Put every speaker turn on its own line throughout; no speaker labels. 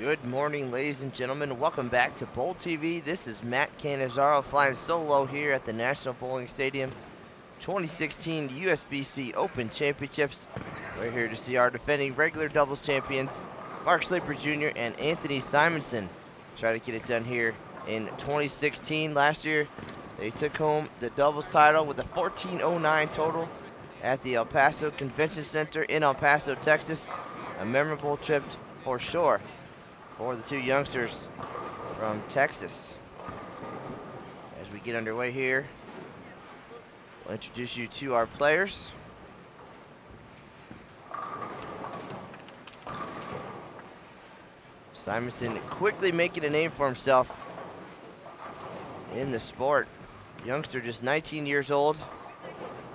Good morning, ladies and gentlemen. Welcome back to Bowl TV. This is Matt Cannizzaro flying solo here at the National Bowling Stadium 2016 USBC Open Championships. We're here to see our defending regular doubles champions, Mark Sleeper Jr. and Anthony Simonsen, try to get it done here in 2016. Last year, they took home the doubles title with a 14.09 total at the El Paso Convention Center in El Paso, Texas. A memorable trip for sure for the two youngsters from Texas. As we get underway here, we'll introduce you to our players. Simonsen quickly making a name for himself in the sport. Youngster, just 19 years old,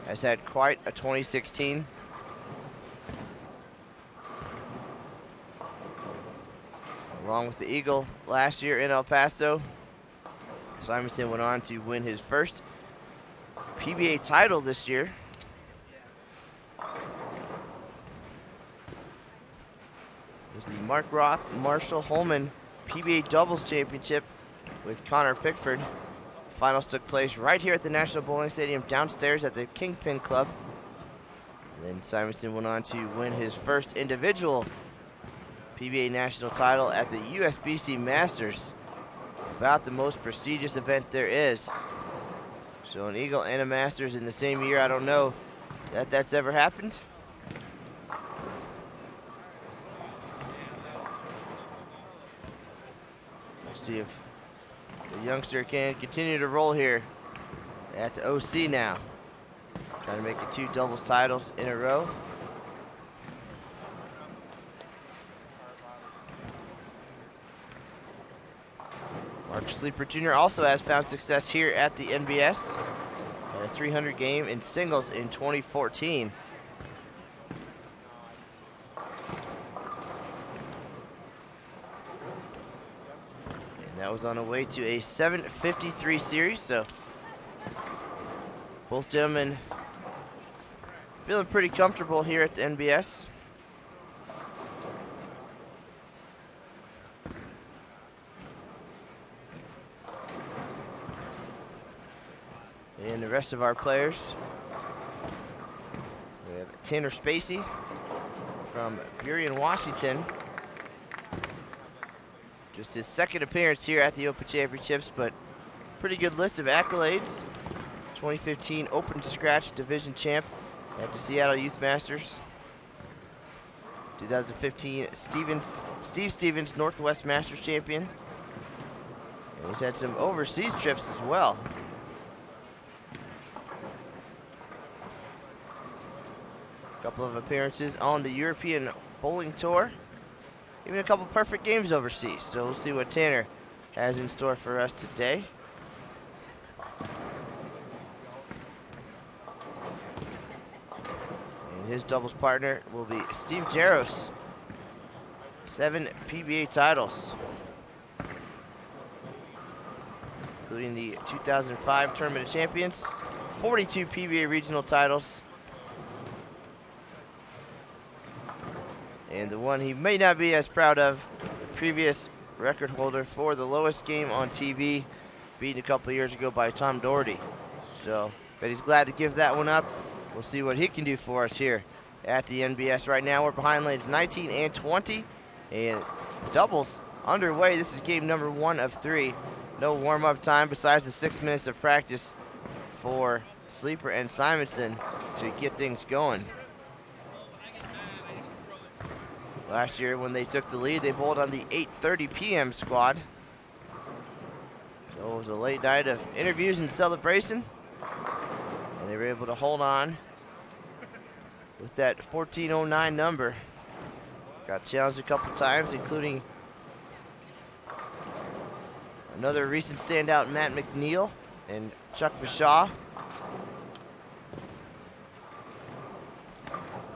has had quite a 2016. Along with the Eagle last year in El Paso, Simonsen went on to win his first PBA title this year. It was the Mark Roth Marshall Holman PBA Doubles Championship with Connor Pickford. Finals took place right here at the National Bowling Stadium downstairs at the Kingpin Club. And then Simonsen went on to win his first individual PBA national title at the USBC Masters, about the most prestigious event there is. So an Eagle and a Masters in the same year, I don't know that that's ever happened. We'll see if the youngster can continue to roll here at the OC now. Trying to make it 2 doubles titles in a row. Mark Sleeper Jr. also has found success here at the NBS. Had a 300 game in singles in 2014. And that was on the way to a 753 series, so both gentlemen feeling pretty comfortable here at the NBS. And the rest of our players, we have Tanner Spacey from Burien, Washington. Just his second appearance here at the Open Championships, but pretty good list of accolades. 2015 Open Scratch Division champ at the Seattle Youth Masters. 2015 Steve Stevens Northwest Masters champion. And he's had some overseas trips as well. Couple of appearances on the European Bowling Tour. Even a couple perfect games overseas. So we'll see what Tanner has in store for us today. And his doubles partner will be Steve Jaros. 7 PBA titles, including the 2005 Tournament of Champions, 42 PBA regional titles, and the one he may not be as proud of, the previous record holder for the lowest game on TV, beaten a couple years ago by Tom Doherty. So, but he's glad to give that one up. We'll see what he can do for us here at the NBS. Right now we're behind lanes 19 and 20, and doubles underway. This is game number 1 of 3. No warm-up time besides the 6 minutes of practice for Sleeper and Simonsen to get things going. Last year when they took the lead, they bowled on the 8:30 p.m. squad. So it was a late night of interviews and celebration, and they were able to hold on with that 14.09 number. Got challenged a couple times, including another recent standout, Matt McNeil and Chuck Vishaw.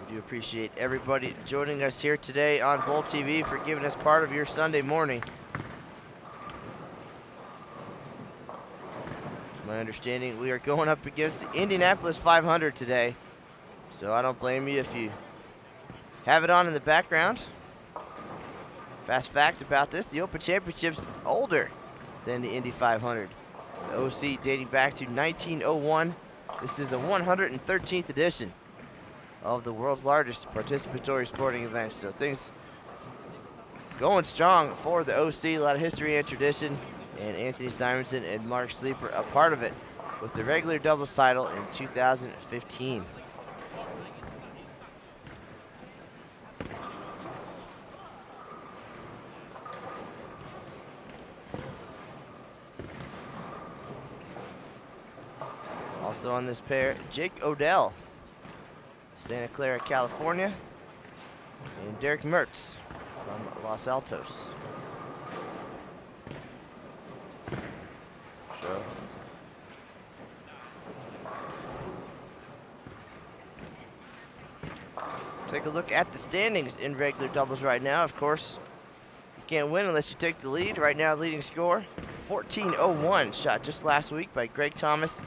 We do appreciate everybody joining us here today on Bowl TV for giving us part of your Sunday morning. It's my understanding we are going up against the Indianapolis 500 today, so I don't blame you if you have it on in the background. Fast fact about this, the Open Championship's older than the Indy 500. The OC dating back to 1901. This is the 113th edition of the world's largest participatory sporting event. So things going strong for the OC, a lot of history and tradition, and Anthony Simonsen and Mark Sleeper a part of it with the regular doubles title in 2015. Also on this pair, Jake Odell, Santa Clara, California, and Derek Mertz from Los Altos. So, take a look at the standings in regular doubles right now. Of course, you can't win unless you take the lead. Right now, leading score, 14:01, shot just last week by Greg Thomas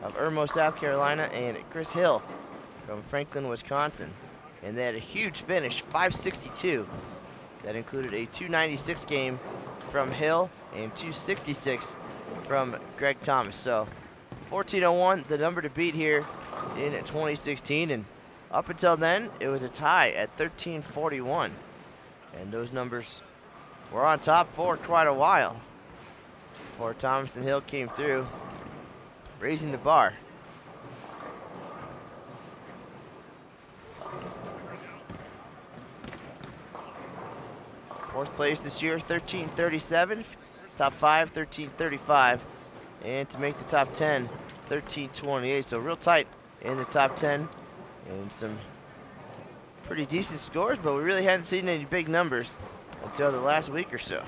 of Irmo, South Carolina, and Chris Hill from Franklin, Wisconsin. And they had a huge finish, 562. That included a 296 game from Hill and 266 from Greg Thomas. So 14:01, the number to beat here in 2016. And up until then, it was a tie at 13:41. And those numbers were on top for quite a while before Thomas and Hill came through, raising the bar. Fourth place this year, 13:37. Top 5, 13:35. And to make the top 10, 13:28. So real tight in the top 10. And some pretty decent scores, but we really hadn't seen any big numbers until the last week or so.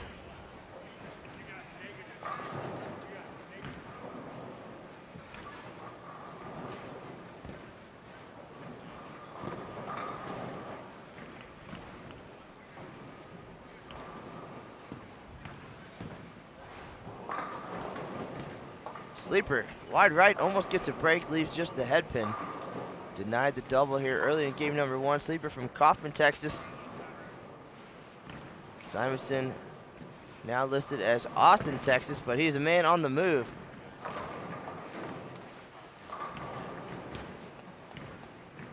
Sleeper, wide right, almost gets a break, leaves just the head pin. Denied the double here early in game number 1. Sleeper from Kaufman, Texas. Simonsen now listed as Austin, Texas, but he's a man on the move.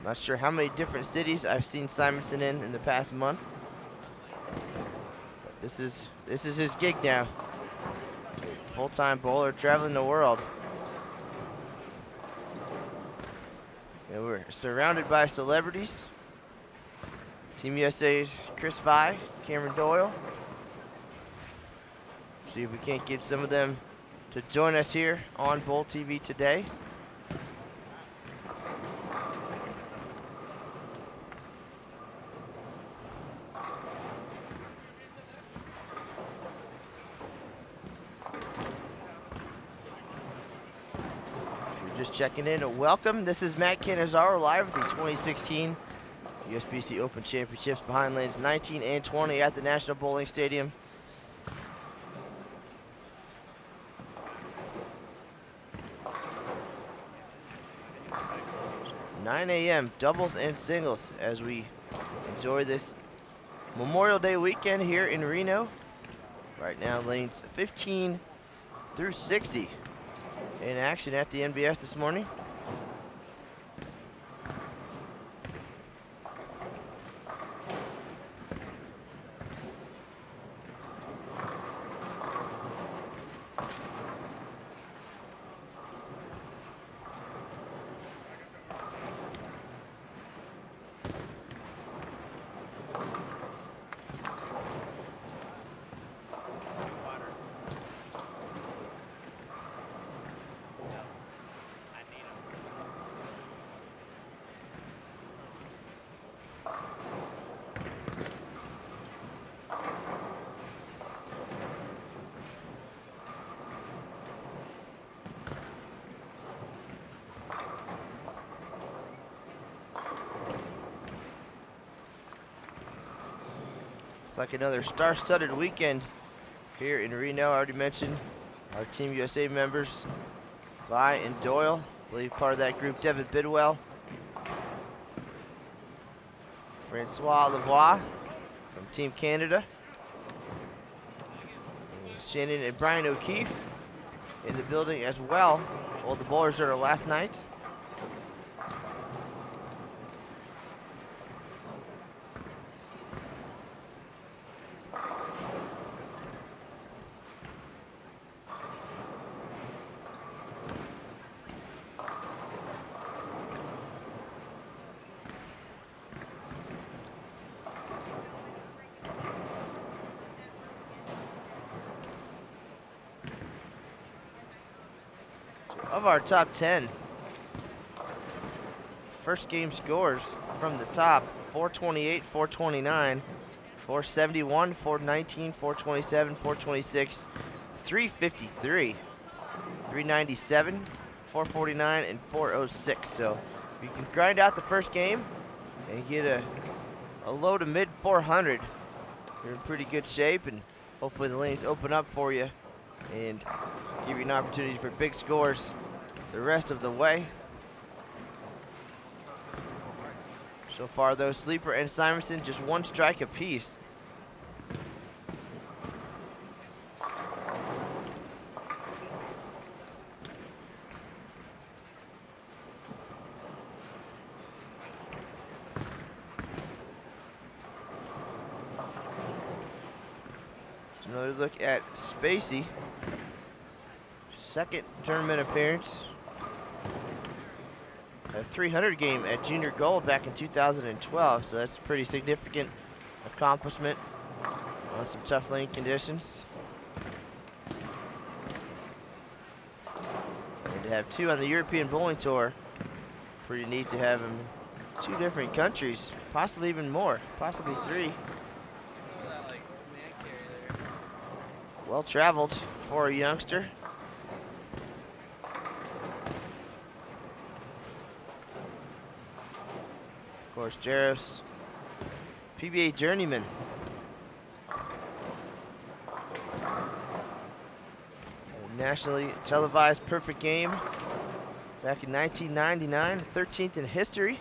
Not sure how many different cities I've seen Simonsen in the past month. But this is his gig now. Full-time bowler traveling the world. And we're surrounded by celebrities. Team USA's Chris Vi, Cameron Doyle. See if we can't get some of them to join us here on Bowl TV today. Just checking in, welcome. This is Matt Cannizzaro live with the 2016 USBC Open Championships behind lanes 19 and 20 at the National Bowling Stadium. (9 a.m. doubles and singles as we enjoy this Memorial Day weekend here in Reno. Right now, lanes 15 through 60 in action at the NBS this morning. It's like another star-studded weekend here in Reno. I already mentioned our Team USA members, Vi and Doyle. I believe part of that group, Devin Bidwell. Francois Lavoie from Team Canada. Shannon and Brian O'Keefe in the building as well. Well, the bowlers are last night. Of our top 10, first game scores from the top: 428, 429, 471, 419, 427, 426, 353, 397, 449, and 406. So if you can grind out the first game and get a low to mid 400, you're in pretty good shape, and hopefully the lanes open up for you and give you an opportunity for big scores the rest of the way. So far though, Sleeper and Simonsen just one strike apiece. So another look at Spacey. Second tournament appearance. A 300 game at Junior Gold back in 2012, so that's a pretty significant accomplishment on some tough lane conditions. And to have two on the European Bowling Tour, pretty neat to have him in 2 different countries, possibly even more, possibly 3. Well traveled for a youngster. Of course, Jaros, PBA journeyman. A nationally televised perfect game back in 1999, 13th in history.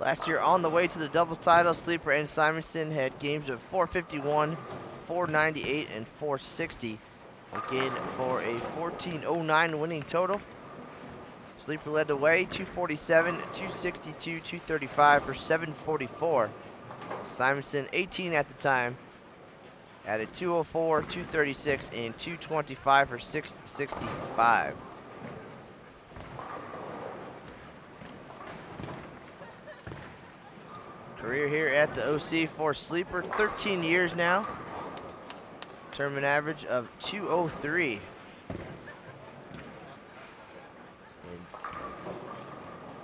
Last year on the way to the doubles title, Sleeper and Simonsen had games of 451, 498, and 460. Again, for a 1409 winning total. Sleeper led the way, 247, 262, 235 for 744. Simonsen, 18 at the time, added 204, 236, and 225 for 665. Career here at the OC for Sleeper, 13 years now. Tournament average of 203. And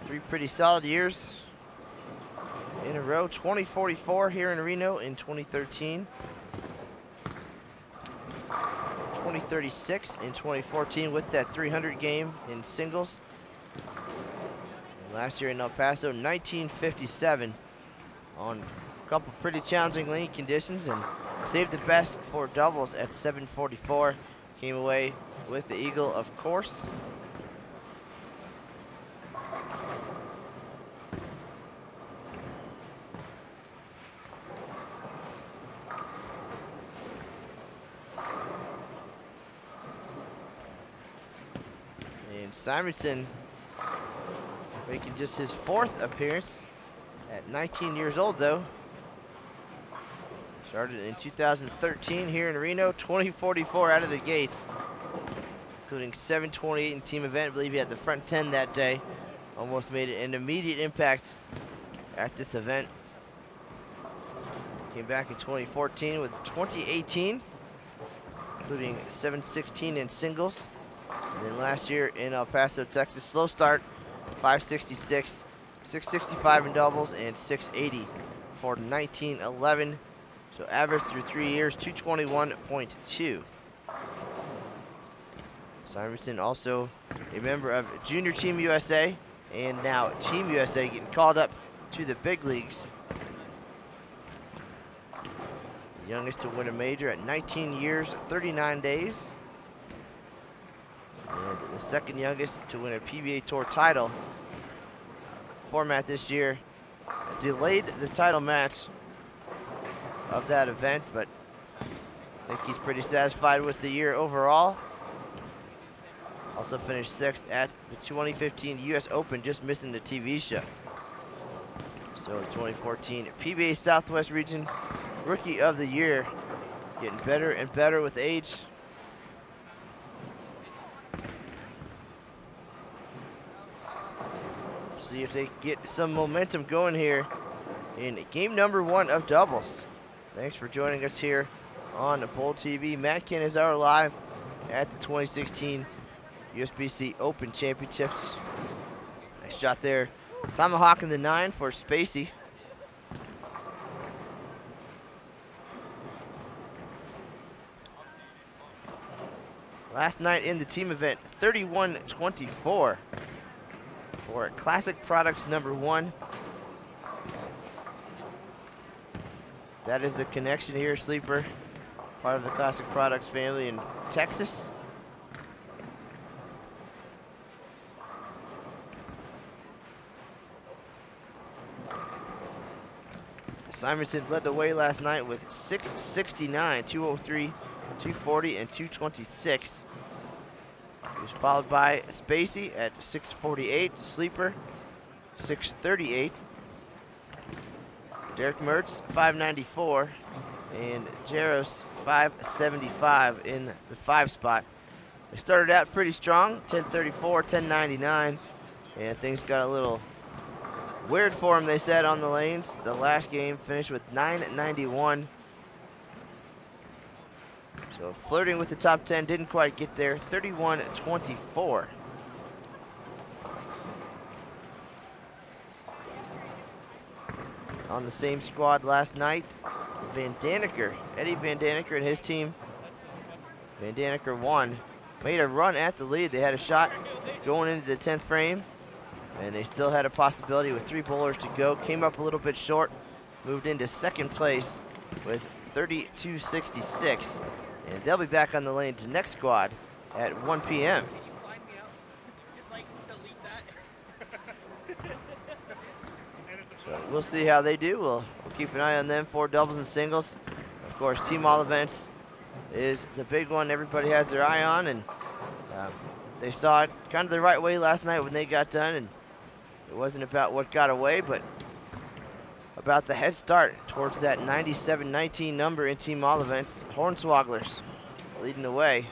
3 pretty solid years in a row. 2044 here in Reno in 2013. 2036 in 2014 with that 300 game in singles. And last year in El Paso, 1957 on a couple pretty challenging lane conditions, and saved the best for doubles at 744. Came away with the eagle, of course. And Simonsen making just his 4th appearance at 19 years old, though. Started in 2013 here in Reno, 2044 out of the gates, including 728 in team event. I believe he had the front 10 that day. Almost made an immediate impact at this event. Came back in 2014 with 2018, including 716 in singles. And then last year in El Paso, Texas, slow start, 566, 665 in doubles, and 680 for 1911. So average through 3 years, 221.2. Simonsen also a member of Junior Team USA, and now Team USA getting called up to the big leagues. The youngest to win a major at 19 years, 39 days. And the second youngest to win a PBA Tour title. Format this year delayed the title match of that event, but I think he's pretty satisfied with the year overall. Also finished 6th at the 2015 US Open, just missing the TV show. So the 2014 PBA Southwest Region Rookie of the Year, getting better and better with age. See if they get some momentum going here in game number 1 of doubles. Thanks for joining us here on Bowl TV. Matt Canizaro live at the 2016 USBC Open Championships. Nice shot there. Tomahawk in the 9 for Spacey. Last night in the team event, 31-24 for Classic Products number 1. That is the connection here, Sleeper. Part of the Classic Products family in Texas. Simonsen led the way last night with 669, 203, 240, and 226. He was followed by Spacey at 648, Sleeper 638. Derek Mertz, 594, and Jaros, 575 in the 5 spot. They started out pretty strong, 1034, 1099, and things got a little weird for them, they said, on the lanes. The last game finished with 991. So flirting with the top 10, didn't quite get there, 31-24. On the same squad last night, Van Daniker, Eddie Van Daniker and his team. Van Daniker won, made a run at the lead. They had a shot going into the 10th frame, and they still had a possibility with 3 bowlers to go. Came up a little bit short, moved into 2nd place with 32.66. And they'll be back on the lane's next squad at 1 p.m. So we'll see how they do. We'll keep an eye on them for doubles and singles. Of course, team all events is the big one everybody has their eye on, and they saw it kind of the right way last night when they got done, and it wasn't about what got away, but about the head start towards that 97-19 number in team all events. Hornswogglers leading the way.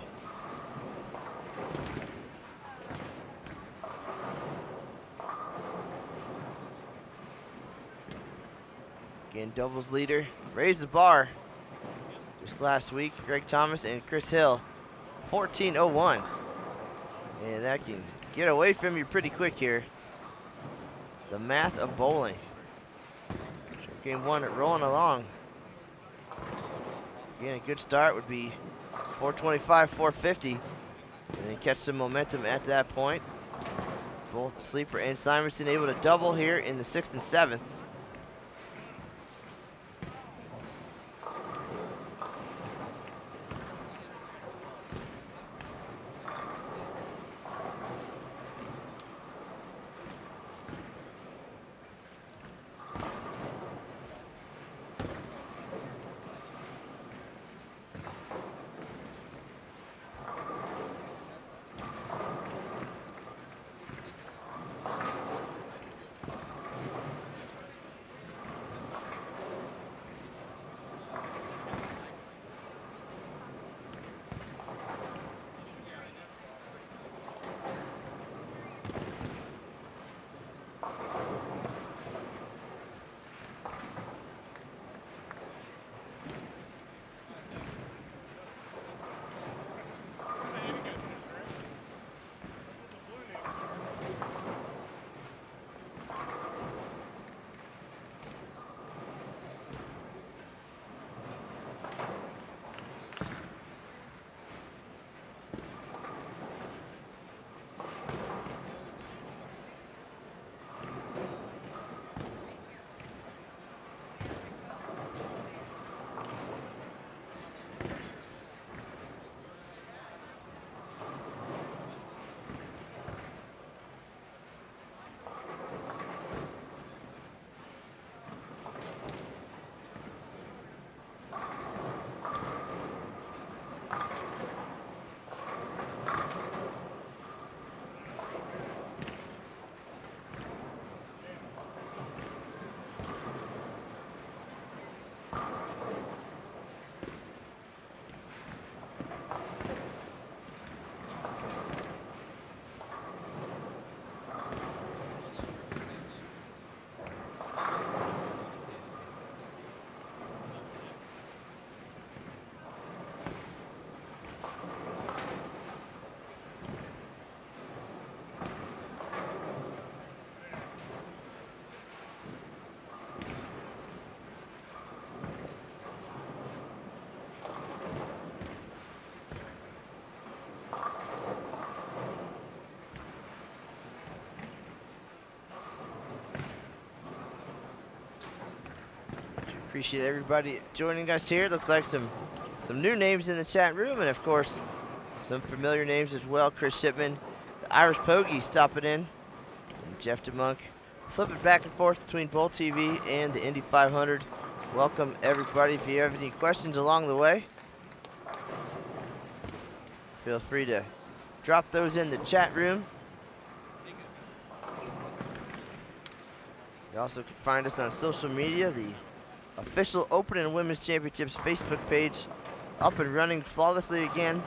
Again, doubles leader, raised the bar just last week. Greg Thomas and Chris Hill, 14:01. And that can get away from you pretty quick here. The math of bowling. Game one rolling along. Again, a good start would be 425, 450. And then catch some momentum at that point. Both Sleeper and Simonsen able to double here in the 6th and 7th. Appreciate everybody joining us here. Looks like some new names in the chat room, and of course, some familiar names as well. Chris Shipman, the Irish Pogie stopping in, and Jeff DeMunk. Flipping back and forth between Bowl TV and the Indy 500. Welcome everybody. If you have any questions along the way, feel free to drop those in the chat room. You also can find us on social media. The official Open and Women's Championships Facebook page up and running flawlessly again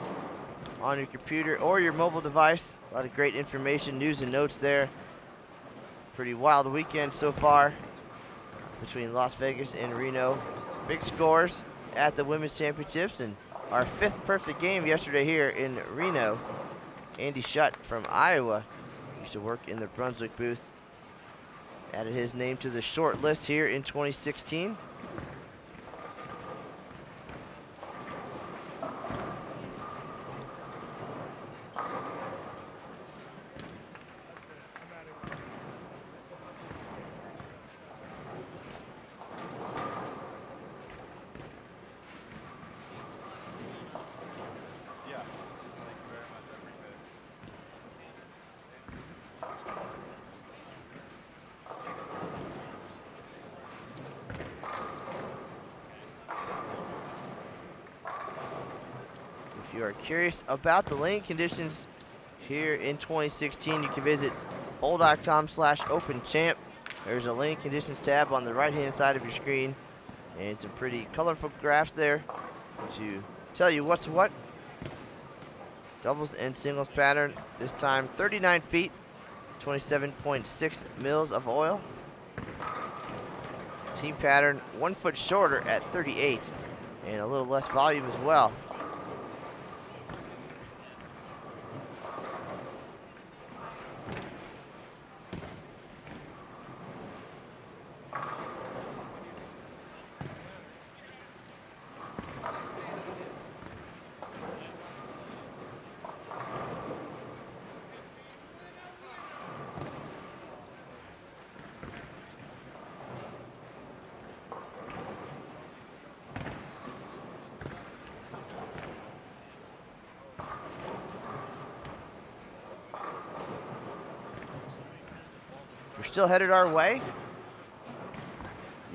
on your computer or your mobile device. A lot of great information, news and notes there. Pretty wild weekend so far between Las Vegas and Reno. Big scores at the Women's Championships, and our 5th perfect game yesterday here in Reno. Andy Schutt from Iowa used to work in the Brunswick booth. Added his name to the short list here in 2016. If you are curious about the lane conditions here in 2016, you can visit bowl.com/openchamp. There's a lane conditions tab on the right-hand side of your screen, and some pretty colorful graphs there to tell you what's what. Doubles and singles pattern, this time 39 feet, 27.6 mils of oil. Team pattern 1 foot shorter at 38, and a little less volume as well. We're still headed our way.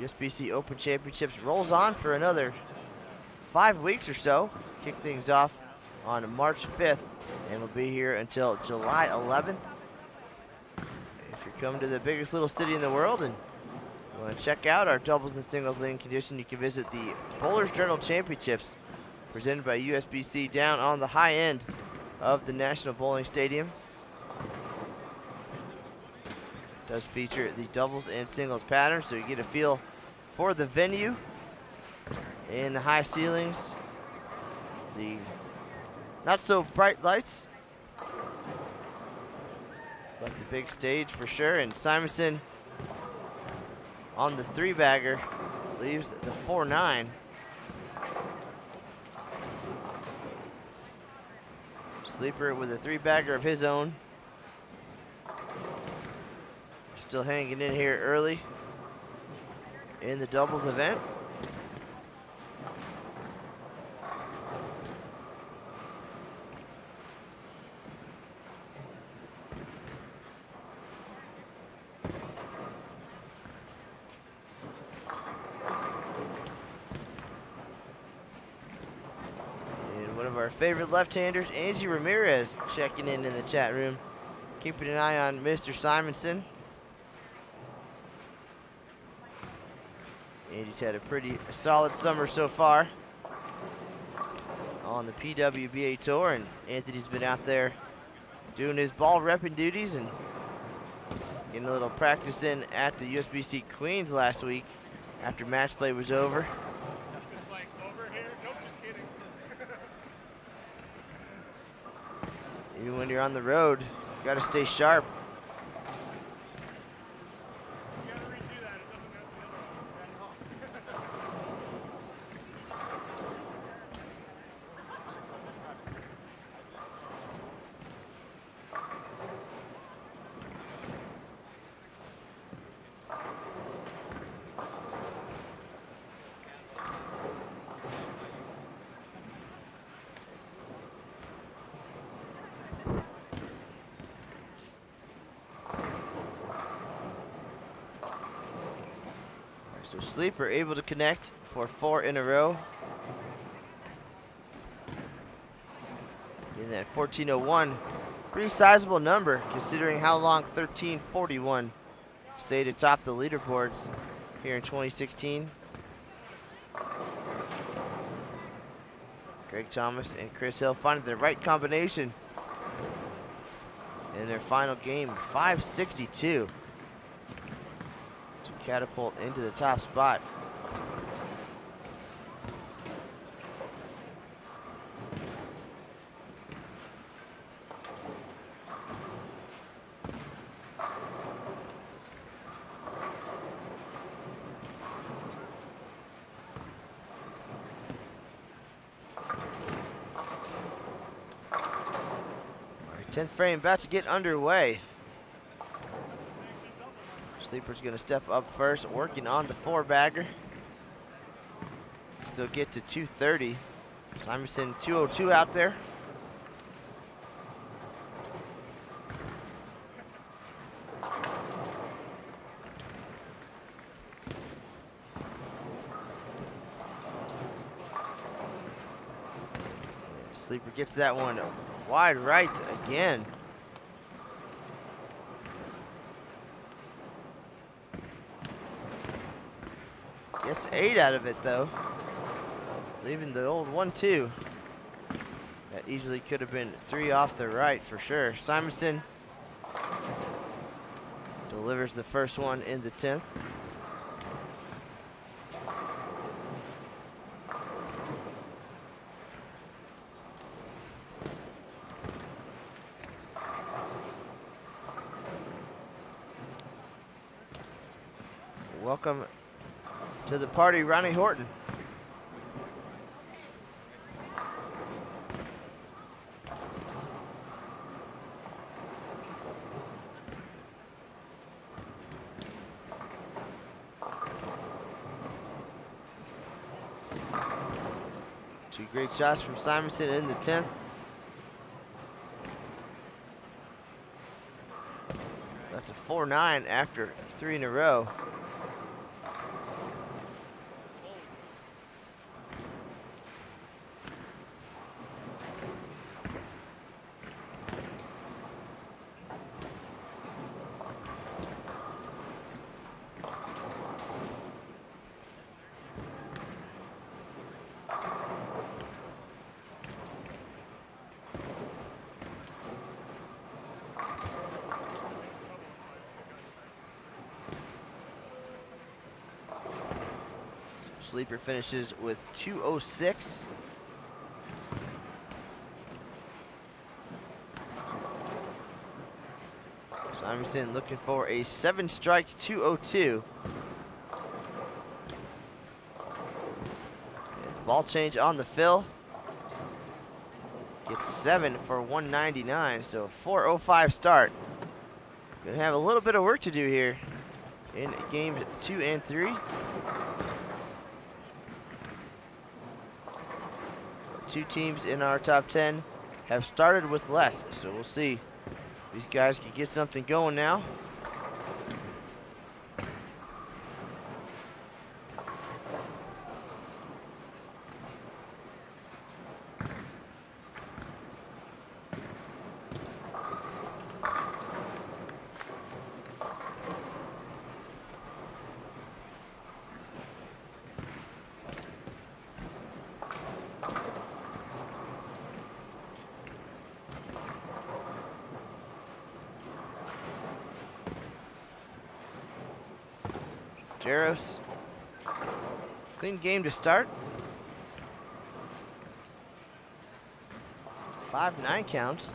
USBC Open Championships rolls on for another 5 weeks or so. Kick things off on March 5th, and we'll be here until July 11th. If you're coming to the biggest little city in the world and you want to check out our doubles and singles lane condition, you can visit the Bowlers Journal Championships presented by USBC down on the high end of the National Bowling Stadium. Does feature the doubles and singles pattern, so you get a feel for the venue and the high ceilings, the not so bright lights, but the big stage for sure. And Simonsen on the 3-bagger leaves the 4-9. Sleeper with a 3-bagger of his own. Still hanging in here early in the doubles event. And one of our favorite left-handers, Angie Ramirez, checking in the chat room, keeping an eye on Mr. Simonsen. Andy's had a pretty solid summer so far on the PWBA tour, and Anthony's been out there doing his ball repping duties and getting a little practice in at the USBC Queens last week after match play was over.
It's like over here? Nope, just kidding.
Even when you're on the road, you gotta stay sharp.
You gotta redo that. It doesn't match the other one.
So Sleeper able to connect for 4 in a row. In that 14:01, pretty sizable number considering how long 13:41 stayed atop the leaderboards here in 2016. Greg Thomas and Chris Hill finding the right combination in their final game, 562. Catapult into the top spot. All right, 10th frame about to get underway. Sleeper's gonna step up first, working on the 4-bagger. Still get to 230. Simonsen 202 out there. Sleeper gets that one wide right again. Gets 8 out of it though. Leaving the old 1-2. That easily could have been 3 off the right for sure. Simonsen delivers the first one in the 10th. Welcome to the party, Ronnie Horton. Two great shots from Simonsen in the 10th. Got to 4-9 after 3 in a row. Sleeper finishes with 206. Simonsen looking for a 7-strike 202. Ball change on the fill. Gets 7 for 199, so a 4:05 start. Gonna have a little bit of work to do here in games 2 and 3. Two teams in our top 10 have started with less, so we'll see. These guys can get something going now. Jaros, clean game to start. 5-9 counts.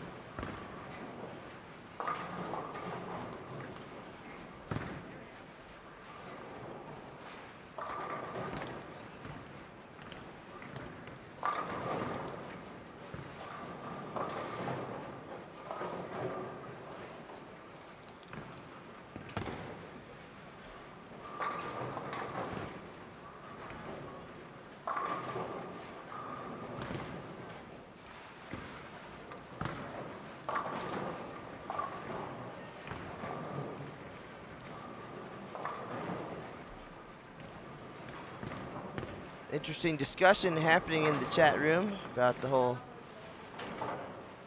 Interesting discussion happening in the chat room about the whole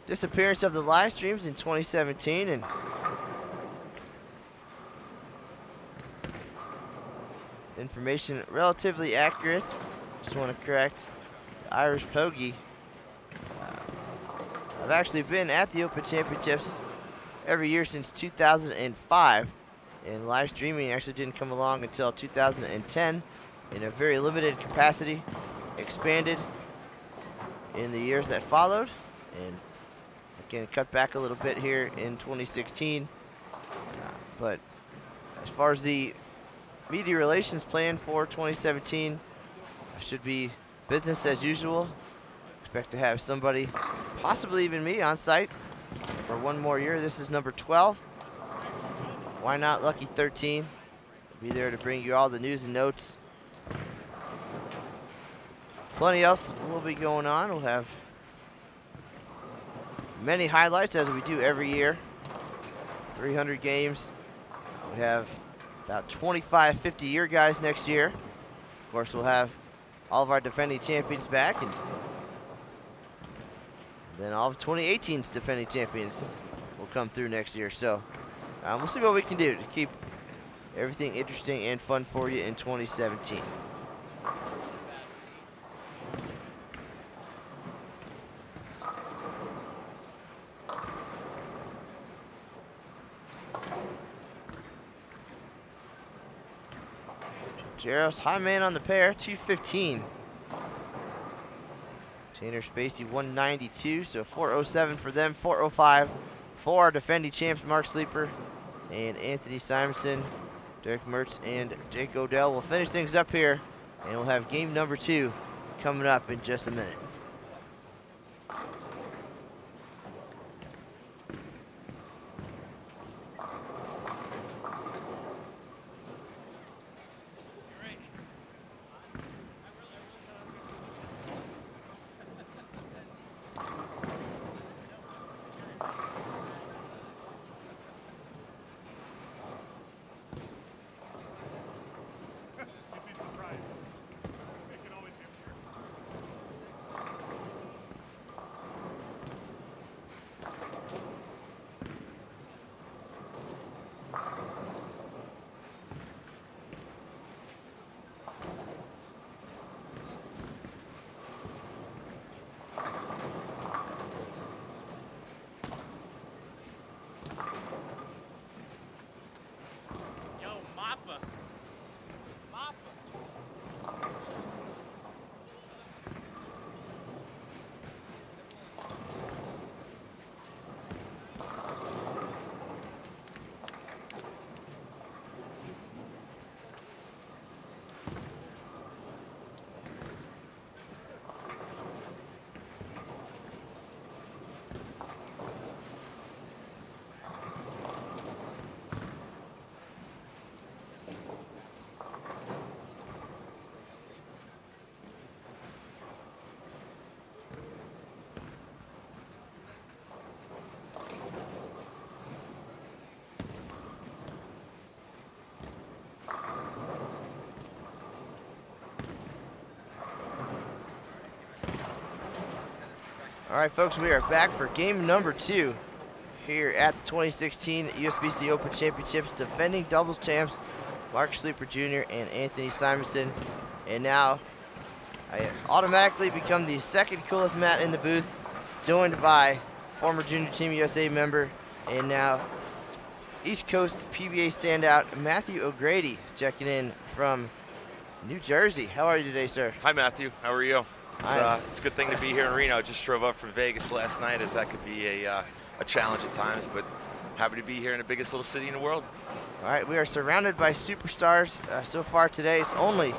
disappearance of the live streams in 2017, and information relatively accurate. Just want to correct the Irish Pogie. I've actually been at the Open Championships every year since 2005, and live streaming actually didn't come along until 2010. In a very limited capacity, expanded in the years that followed, and again cut back a little bit here in 2016. But as far as the media relations plan for 2017, should be business as usual. Expect to have somebody, possibly even me, on site for one more year. This is number 12. Why not lucky 13? Be there to bring you all the news and notes. Plenty else will be going on. We'll have many highlights as we do every year. 300 games. We have about 25 50-year guys next year. Of course, we'll have all of our defending champions back, and Then all of 2018's defending champions will come through next year. So we'll see what we can do to keep everything interesting and fun for you in 2017. Jaros, high man on the pair, 215. Tanner Spacey, 192, so 407 for them, 405 for our defending champs, Mark Sleeper and Anthony Simonsen. Derek Mertz and Jake Odell will finish things up here, and we'll have game number 2 coming up in just a minute.
You'd be surprised. It can always get weird. Yo, Mappa. Mappa.
All right, folks, we are back for game number 2 here at the 2016 USBC Open Championships. Defending doubles champs, Mark Sleeper Jr. and Anthony Simonsen. And now I automatically become the second coolest Matt in the booth, joined by former Junior Team USA member and now East Coast PBA standout Matthew O'Grady, checking in from New Jersey. How are you today, sir?
Hi, Matthew. How are you? It's a good thing to be here in Reno. Just drove up from Vegas last night, as that could be a challenge at times, but happy to be here in the biggest little city in the world.
All right, we are surrounded by superstars so far today. It's only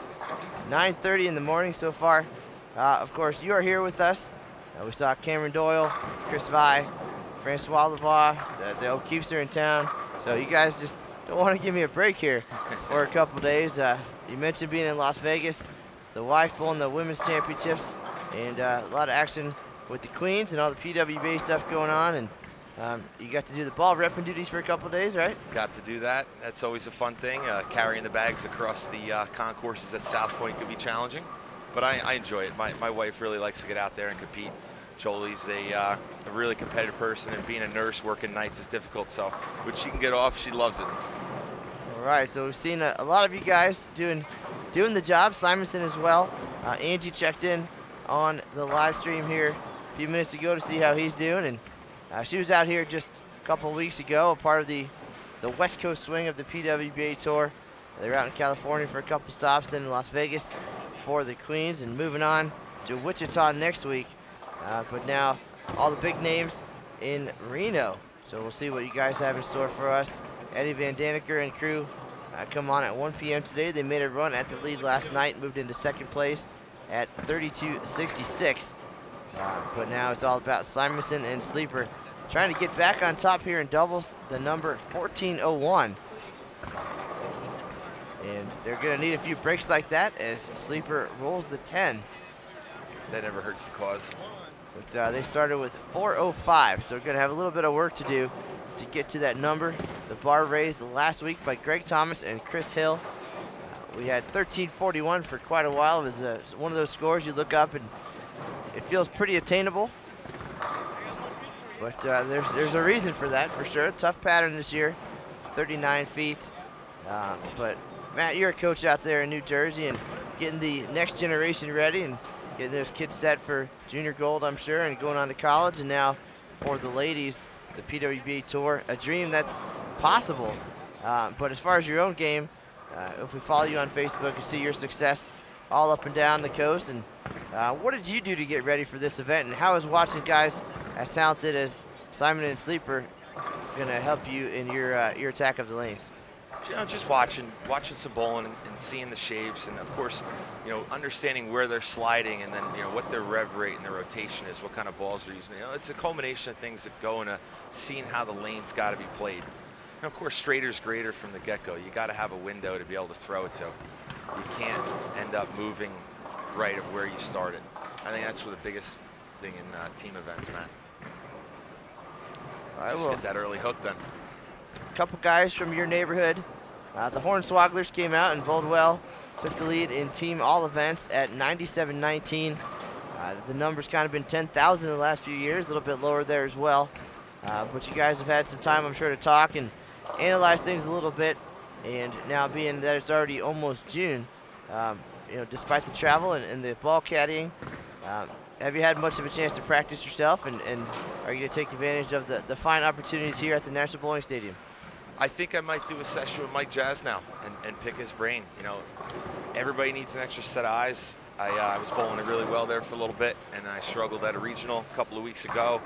9:30 in the morning so far. Of course, you are here with us. We saw Cameron Doyle, Chris Vi, Francois Lavoie, the O'Keefes are in town. So you guys just don't want to give me a break here for a couple days. You mentioned being in Las Vegas, the wife pulling the women's championships, and a lot of action with the Queens and all the PWBA stuff going on. And you got to do the ball repping duties for a couple days, right?
Got to do that. That's always a fun thing. Carrying the bags across the concourses at South Point could be challenging, but I enjoy it. My wife really likes to get out there and compete. Jolie's a really competitive person, and being a nurse working nights is difficult, so when she can get off, she loves it.
All right, so we've seen a lot of you guys doing the job. Simonsen as well. Angie checked in on the live stream here a few minutes ago to see how he's doing, and she was out here just a couple of weeks ago, a part of the West Coast swing of the PWBA Tour. They were out in California for a couple stops, then in Las Vegas for the Queens, and moving on to Wichita next week. But now all the big names in Reno. So we'll see what you guys have in store for us. Eddie Van Daniker and crew come on at 1 p.m. today. They made a run at the lead last night, moved into second place at 32.66. But now it's all about Simonsen and Sleeper trying to get back on top here in doubles, the number 1401. And they're going to need a few breaks like that as Sleeper rolls the 10.
That never hurts the cause.
But they started with 405, so we're going to have a little bit of work to do to get to that number. The bar raised last week by Greg Thomas and Chris Hill. We had 1341 for quite a while. It was one of those scores you look up and it feels pretty attainable. But there's a reason for that, for sure. Tough pattern this year, 39 feet. But Matt, you're a coach out there in New Jersey and getting the next generation ready and getting those kids set for junior gold, I'm sure, and going on to college. And now for the ladies, the PWBA Tour, a dream that's possible. But as far as your own game, if we follow you on Facebook and see your success all up and down the coast, and what did you do to get ready for this event, and how is watching guys as talented as Simon and Sleeper going to help you in your attack of the lanes?
You know, just watching some bowling and seeing the shapes, and of course, you know, understanding where they're sliding, and then, you know, what their rev rate and their rotation is, what kind of balls they're using. You know, it's a culmination of things that go into seeing how the lane's got to be played. And of course, straighter's greater from the get-go. You got to have a window to be able to throw it to. You can't end up moving right of where you started. I think that's the biggest thing in team events, man.
All right,
just get that early hook then.
A couple guys from your neighborhood. The Hornswogglers came out and bowled well, took the lead in team all events at 97-19. The number's kind of been 10,000 in the last few years, a little bit lower there as well. But you guys have had some time, I'm sure, to talk and analyze things a little bit. And now being that it's already almost June, you know, despite the travel and the ball caddying, have you had much of a chance to practice yourself, and are you going to take advantage of the fine opportunities here at the National Bowling Stadium?
I think I might do a session with Mike Jazz now and pick his brain. You know, everybody needs an extra set of eyes. I was bowling it really well there for a little bit, and I struggled at a regional a couple of weeks ago.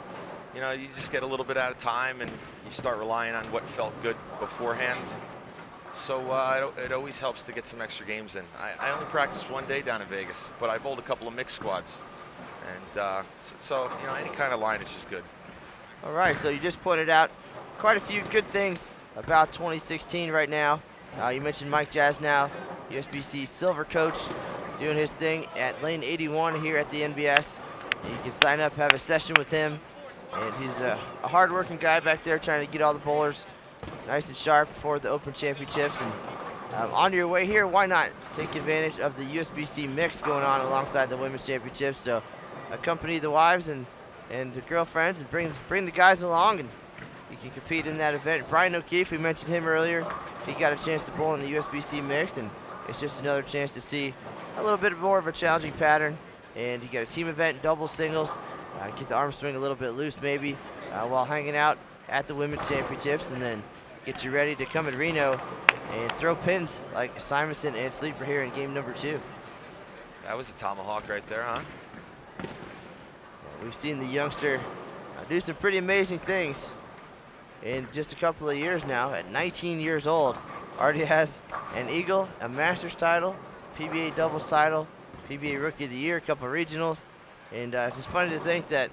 You know, you just get a little bit at a time, and you start relying on what felt good beforehand. So it always helps to get some extra games in. I only practiced one day down in Vegas, but I bowled a couple of mixed squads. And so, you know, any kind of line is just good.
All right, so you just pointed out quite a few good things about 2016 right now. You mentioned Mike Jazz now, USBC silver coach, doing his thing at lane 81 here at the NBS. And you can sign up, have a session with him. And he's a hard-working guy back there trying to get all the bowlers nice and sharp for the Open Championships. And on your way here, why not take advantage of the USBC mix going on alongside the Women's Championships? So accompany the wives and the girlfriends and bring the guys along, and you can compete in that event. Brian O'Keefe, we mentioned him earlier. He got a chance to bowl in the USBC mixed, and it's just another chance to see a little bit more of a challenging pattern. And you got a team event, double singles, get the arm swing a little bit loose maybe while hanging out at the Women's Championships, and then get you ready to come in Reno and throw pins like Simonsen and Sleeper here in game number 2.
That was a tomahawk right there, huh?
We've seen the youngster do some pretty amazing things in just a couple of years now. At 19 years old, already has an Eagle, a Masters title, PBA doubles title, PBA Rookie of the Year, a couple of regionals. And it's just funny to think that,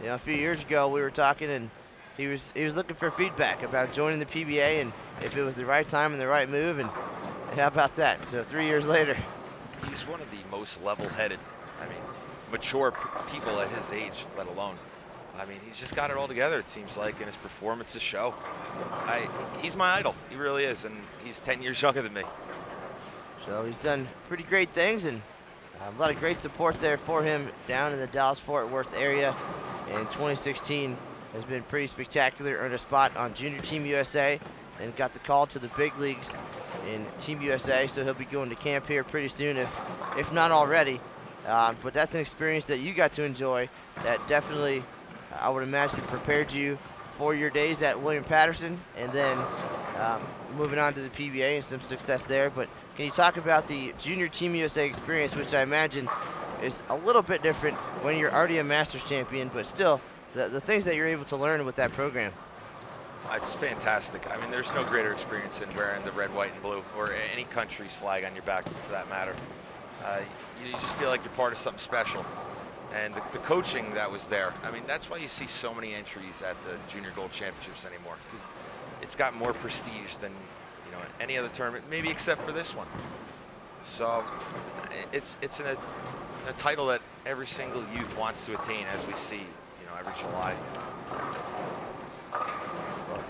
you know, a few years ago we were talking and he was looking for feedback about joining the PBA and if it was the right time and the right move, and how about that? So 3 years later.
He's one of the most level-headed, I mean, mature people at his age, let alone. I mean, he's just got it all together, it seems like, and his performances show. He's my idol. He really is, and he's 10 years younger than me.
So he's done pretty great things, and a lot of great support there for him down in the Dallas-Fort Worth area. And 2016 has been pretty spectacular. Earned a spot on Junior Team USA and got the call to the big leagues in Team USA. So he'll be going to camp here pretty soon, if not already. But that's an experience that you got to enjoy that definitely, I would imagine, prepared you for your days at William Patterson, and then moving on to the PBA and some success there. But can you talk about the Junior Team USA experience, which I imagine is a little bit different when you're already a Masters champion, but still the things that you're able to learn with that program?
It's fantastic. I mean, there's no greater experience than wearing the red, white, and blue, or any country's flag on your back, for that matter. You just feel like you're part of something special. And the coaching that was there, I mean, that's why you see so many entries at the Junior Gold Championships anymore, because it's got more prestige than, you know, any other tournament, maybe except for this one. So it's a title that every single youth wants to attain, as we see, you know, every July.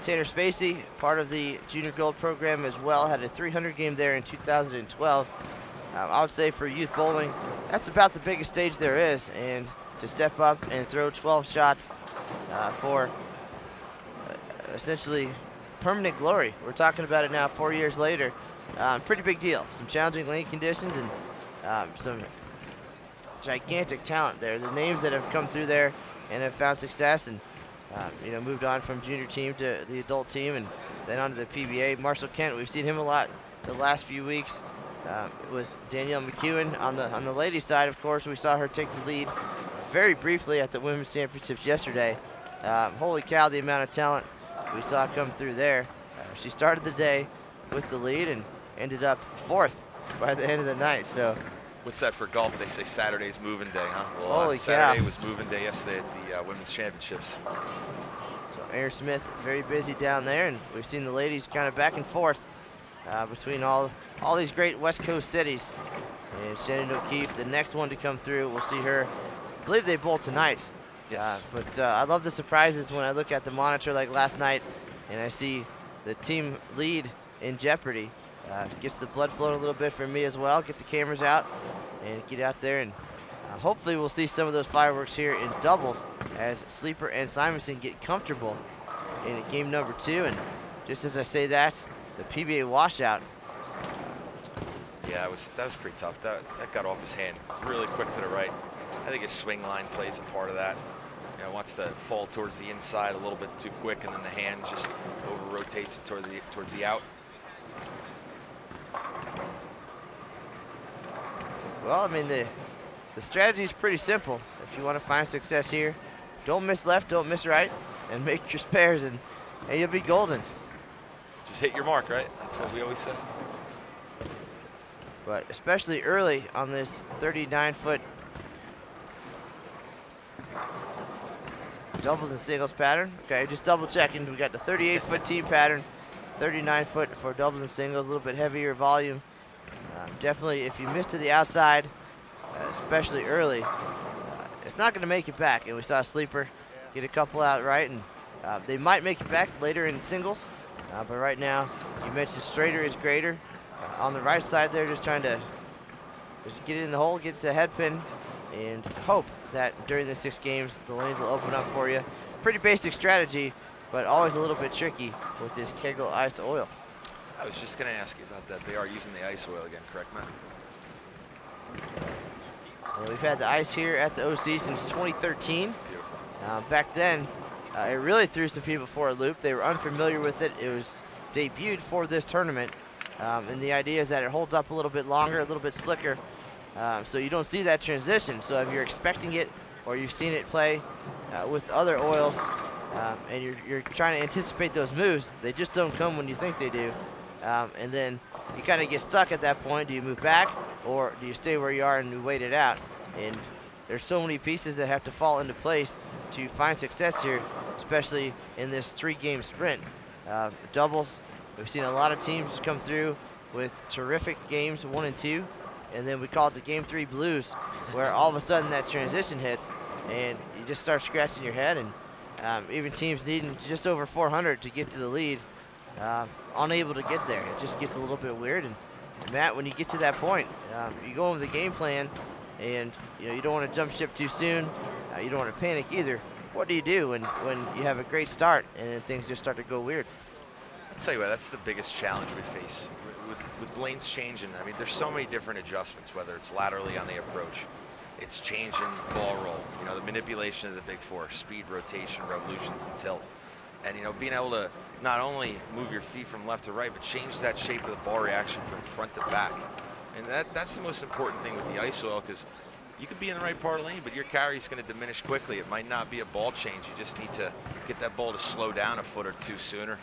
Tanner Spacey, part of the Junior Gold program as well, had a 300 game there in 2012. I would say for youth bowling, that's about the biggest stage there is, and to step up and throw 12 shots for essentially permanent glory. We're talking about it now 4 years later. Pretty big deal. Some challenging lane conditions and some gigantic talent there. The names that have come through there and have found success and moved on from junior team to the adult team and then on to the PBA. Marshall Kent, we've seen him a lot the last few weeks with Danielle McEwen on the ladies' side. Of course, we saw her take the lead very briefly at the women's championships yesterday. Holy cow, the amount of talent we saw come through there. She started the day with the lead and ended up 4th by the end of the night. So,
what's that for golf? They say Saturday's moving day, huh? Well,
holy
Saturday
cow.
was moving day yesterday at the women's championships.
So Aaron Smith very busy down there, and we've seen the ladies kind of back and forth between all these great West Coast cities. And Shannon O'Keefe, the next one to come through, we'll see her. I believe they bowl tonight.
Yes.
But I love the surprises when I look at the monitor like last night and I see the team lead in jeopardy. Gets the blood flowing a little bit for me as well. Get the cameras out and get out there, and hopefully we'll see some of those fireworks here in doubles as Sleeper and Simonsen get comfortable in game number 2. And just as I say that, the PBA washout.
Yeah, that was pretty tough. That got off his hand really quick to the right. I think his swing line plays a part of that. Wants to fall towards the inside a little bit too quick, and then the hand just over rotates it towards the out.
Well, I mean, the strategy is pretty simple. If you want to find success here, don't miss left, don't miss right, and make your spares, and you'll be golden.
Just hit your mark, right? That's what we always say.
But especially early on this 39-foot doubles and singles pattern. Okay, just double checking. We got the 38-foot team pattern, 39-foot for doubles and singles, a little bit heavier volume. Definitely, if you miss to the outside, especially early, it's not going to make it back. And we saw Sleeper get a couple out right, and they might make it back later in singles. But right now, you mentioned straighter is greater. On the right side there, just trying to just get it in the hole, get the head pin, and hope that during the 6 games, the lanes will open up for you. Pretty basic strategy, but always a little bit tricky with this Kegel ice oil.
I was just going to ask you about that. They are using the ice oil again, correct, Matt?
Well, we've had the ice here at the OC since 2013.
Beautiful.
Back then, it really threw some people for a loop. They were unfamiliar with it. It was debuted for this tournament, and the idea is that it holds up a little bit longer, a little bit slicker, so you don't see that transition. So if you're expecting it or you've seen it play with other oils and you're trying to anticipate those moves, they just don't come when you think they do. And then you kind of get stuck at that point. Do you move back or do you stay where you are and you wait it out? And there's so many pieces that have to fall into place to find success here, especially in this 3-game sprint. Doubles, we've seen a lot of teams come through with terrific games 1 and 2, and then we call it the game 3 blues, where all of a sudden that transition hits and you just start scratching your head, and even teams needing just over 400 to get to the lead, unable to get there. It just gets a little bit weird. And Matt, when you get to that point, you go over the game plan, and you don't want to jump ship too soon. You don't want to panic either. What do you do when you have a great start and then things just start to go weird?
I'll tell you what, that's the biggest challenge we face. With lanes changing, I mean, there's so many different adjustments, whether it's laterally on the approach, it's changing ball roll, the manipulation of the big four, speed, rotation, revolutions, and tilt. And, being able to not only move your feet from left to right, but change that shape of the ball reaction from front to back. And that's the most important thing with the ice oil, because you could be in the right part of the lane, but your carry is going to diminish quickly. It might not be a ball change. You just need to get that ball to slow down a foot or two sooner.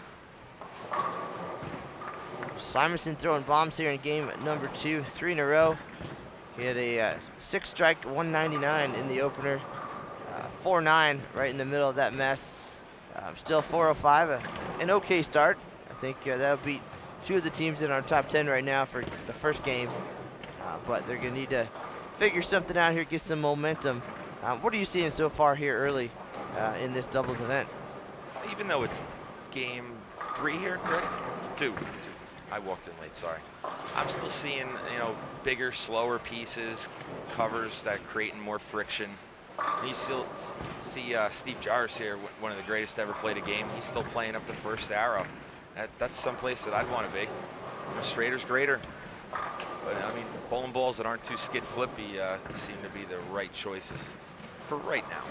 Simonsen throwing bombs here in game number 2, 3 in a row. He had a 6-strike 199 in the opener, 4-9 right in the middle of that mess. Still 405, an okay start. I think that'll beat 2 of the teams in our top 10 right now for the first game, but they're going to need to figure something out here, get some momentum. What are you seeing so far here early in this doubles event?
Even though it's game 3 here, correct? 2. I walked in late, sorry. I'm still seeing, bigger, slower pieces, covers that creating more friction. You still see Steve Jarvis here, one of the greatest to ever played a game. He's still playing up the first arrow. That's someplace that I'd want to be. Straighter's greater. But I mean, bowling balls that aren't too skid flippy seem to be the right choices for right now.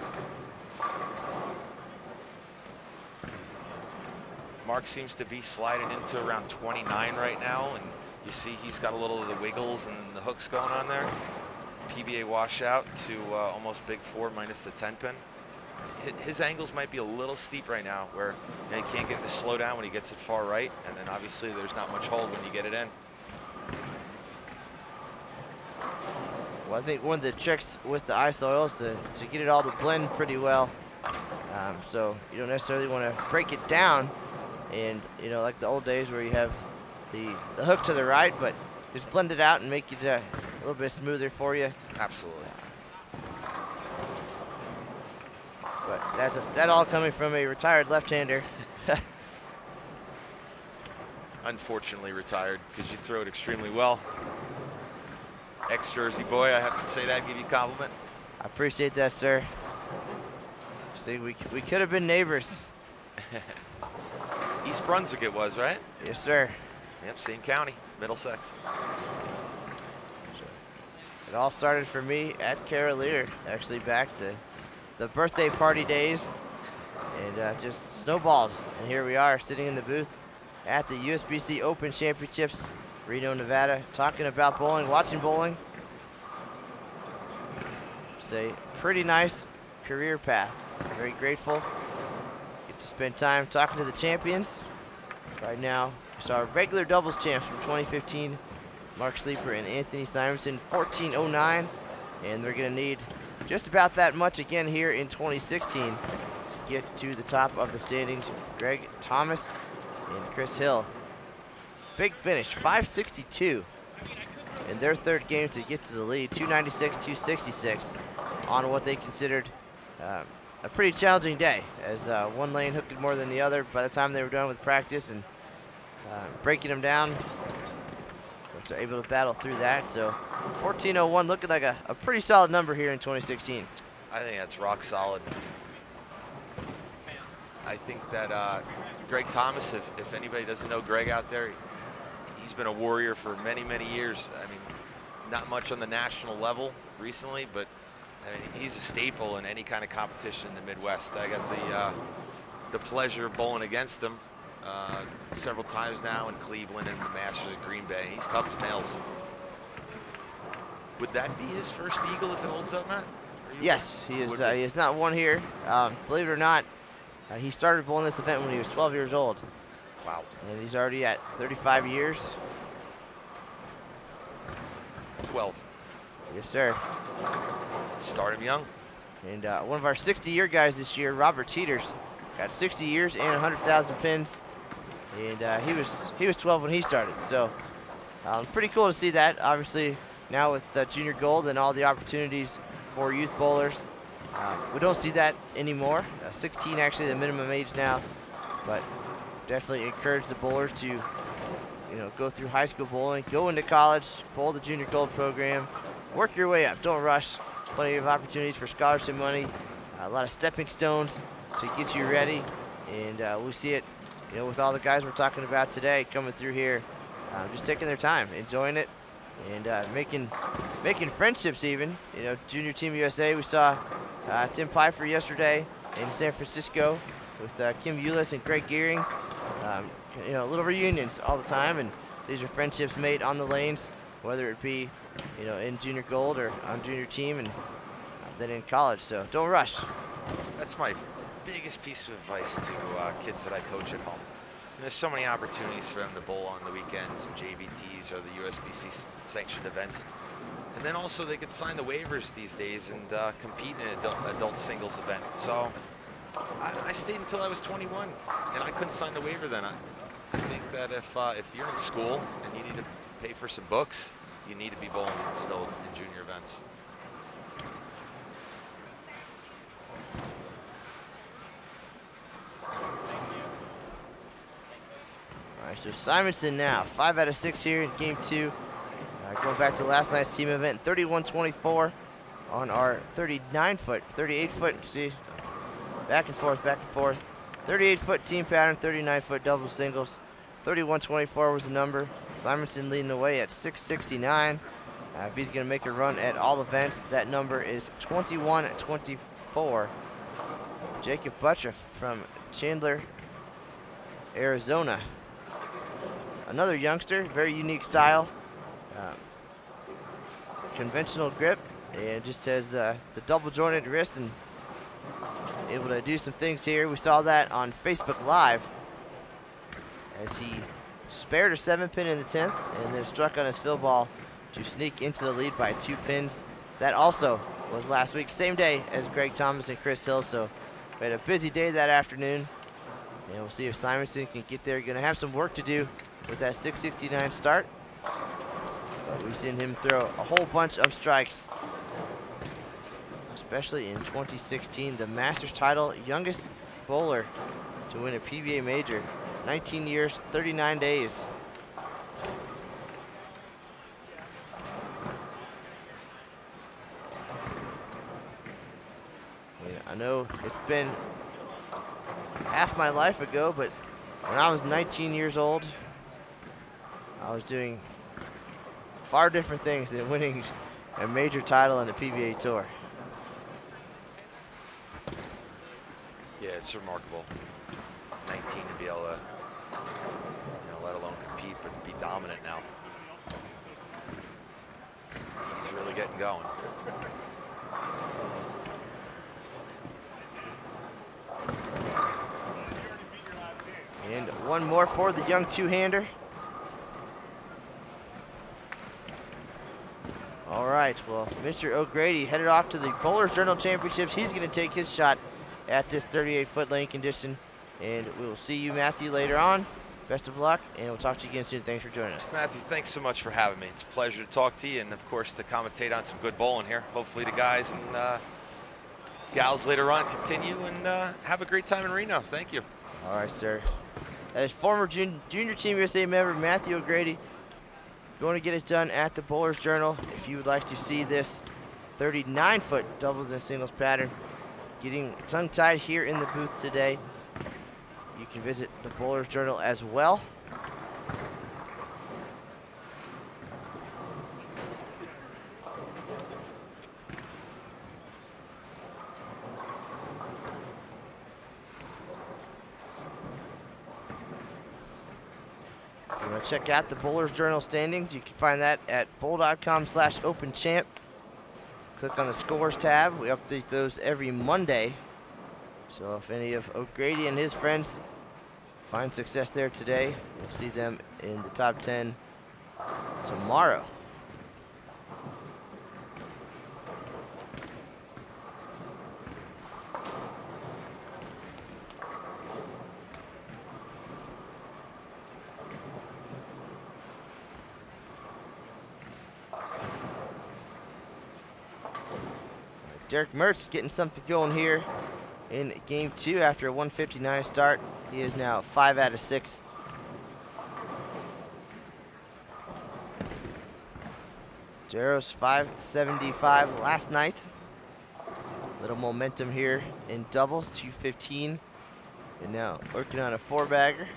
Mark seems to be sliding into around 29 right now, and you see he's got a little of the wiggles and the hooks going on there. PBA washout to almost big 4 minus the 10 pin. His angles might be a little steep right now, where he can't get to slow down when he gets it far right, and then obviously there's not much hold when you get it in.
Well, I think one of the tricks with the ice oil is to get it all to blend pretty well. So you don't necessarily want to break it down, and like the old days where you have the hook to the right, but just blend it out and make it a little bit smoother for you.
Absolutely.
But that all coming from a retired left-hander.
Unfortunately retired, because you throw it extremely well. Ex-Jersey boy, I have to say that, give you a compliment.
I appreciate that, sir. See, we could have been neighbors.
East Brunswick it was, right?
Yes, sir.
Yep, same county, Middlesex.
It all started for me at Carolier, actually back to the birthday party days, and just snowballed. And here we are sitting in the booth at the USBC Open Championships, Reno, Nevada, talking about bowling, watching bowling. It's a pretty nice career path. Very grateful. Get to spend time talking to the champions. Right now, it's our regular doubles champs from 2015, Mark Sleeper and Anthony Simonsen, 14.09, and they're going to need just about that much again here in 2016 to get to the top of the standings. Greg Thomas and Chris Hill. Big finish, 562 in their third game to get to the lead, 296-266 on what they considered a pretty challenging day, as one lane hooked it more than the other by the time they were done with practice, and breaking them down. So able to battle through that. So 14.01 looking like a pretty solid number here in 2016.
I think that's rock solid. I think that Greg Thomas, if anybody doesn't know Greg out there, he's been a warrior for many, many years. I mean, not much on the national level recently, but I mean, he's a staple in any kind of competition in the Midwest. I got the pleasure of bowling against him several times now in Cleveland and the Masters at Green Bay. He's tough as nails. Would that be his first eagle if it holds up, Matt?
Yes, he is. He has not won here. Believe it or not, he started bowling this event when he was 12 years old.
Wow.
And he's already at 35 years.
12.
Yes, sir.
Started young.
And one of our 60-year guys this year, Robert Teeters, got 60 years and 100,000 pins. And he was 12 when he started. So pretty cool to see that. Obviously, now with junior gold and all the opportunities for youth bowlers, we don't see that anymore. 16 actually the minimum age now, but definitely encourage the bowlers to go through high school bowling, go into college, bowl the junior gold program, work your way up. Don't rush. Plenty of opportunities for scholarship money, a lot of stepping stones to get you ready, and we see it with all the guys we're talking about today coming through here, just taking their time, enjoying it, and making friendships even. Junior Team USA, we saw Tim Pfeiffer yesterday in San Francisco with Kim Eulis and Greg Gearing. Little reunions all the time, and these are friendships made on the lanes, whether it be in junior gold or on junior team, and then in college. So don't rush.
That's my biggest piece of advice to kids that I coach at home. And there's so many opportunities for them to bowl on the weekends and JVTs or the USBC sanctioned events. And then also they could sign the waivers these days and compete in an adult singles event. So I stayed until I was 21, and I couldn't sign the waiver then. I think that if you're in school and you need to pay for some books, you need to be bowling still in junior events.
All right, so Simonsen now, 5 out of 6 here in game 2. Going back to last night's team event, 31-24. on our 39-foot, 38-foot, see, back and forth, back and forth. 38-foot team pattern, 39-foot double singles. 31-24 was the number. Simonsen leading the way at 669. If he's going to make a run at all events, that number is 21-24. Jacob Butcher from Chandler, Arizona. Another youngster, very unique style. Conventional grip, and just has the double jointed wrist and able to do some things here. We saw that on Facebook Live as he spared a 7-pin in the 10th and then struck on his fill ball to sneak into the lead by 2 pins. That also was last week, same day as Greg Thomas and Chris Hill, so we had a busy day that afternoon, and we'll see if Simonsen can get there. Gonna have some work to do with that 669 start, but we've seen him throw a whole bunch of strikes, especially in 2016, the Masters title, youngest bowler to win a PBA major, 19 years, 39 days. I know it's been half my life ago, but when I was 19 years old, I was doing far different things than winning a major title on the PBA Tour.
Yeah, it's remarkable. 19 to be able to, let alone compete, but be dominant now. He's really getting going.
And one more for the young two-hander. All right, well, Mr. O'Grady headed off to the Bowlers Journal Championships. He's going to take his shot at this 38-foot lane condition. And we will see you, Matthew, later on. Best of luck, and we'll talk to you again soon. Thanks for joining us.
Matthew, thanks so much for having me. It's a pleasure to talk to you, and of course to commentate on some good bowling here. Hopefully the guys and gals later on continue and have a great time in Reno. Thank you.
All right, sir. That is former Junior Team USA member Matthew O'Grady going to get it done at the Bowlers Journal. If you would like to see this 39-foot doubles and singles pattern getting tongue-tied here in the booth today, you can visit the Bowlers Journal as well. If you want to check out the Bowlers Journal standings, you can find that at bowl.com/openchamp. Click on the scores tab. We update those every Monday. So if any of O'Grady and his friends find success there today, we'll see them in the top 10 tomorrow. Derek Mertz getting something going here in game 2 after a 159 start. He is now 5 out of 6. Jaros 575 last night. Little momentum here in doubles, 215. And now working on a 4-bagger.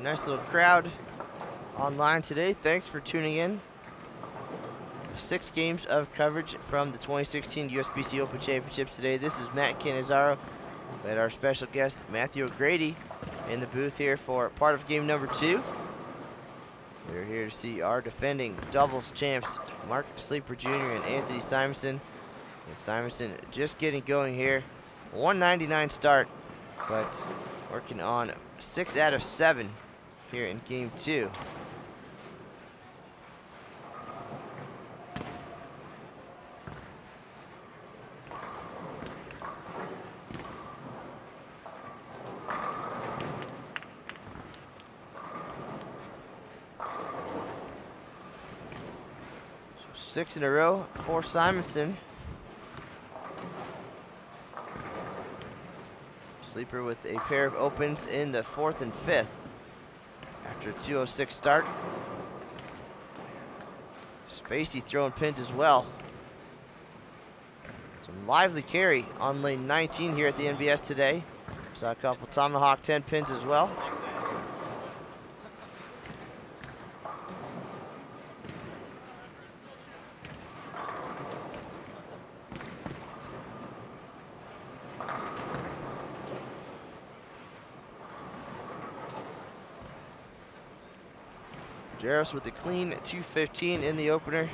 nice little crowd online today. Thanks for tuning in. 6 games of coverage from the 2016 USBC Open Championships today. This is Matt Canizaro and our special guest Matthew O'Grady in the booth here for part of game number 2. We're here to see our defending doubles champs Mark Sleeper Jr. and Anthony Simonsen. And Simonsen just getting going here. 199 start, but working on 6 out of 7 here in game 2. So 6 in a row for Simonsen. Sleeper with a pair of opens in the 4th and 5th after a 2:06 start. Spacey throwing pins as well. Some lively carry on lane 19 here at the NBS today. Saw a couple tomahawk 10 pins as well. Jaros with a clean 215 in the opener.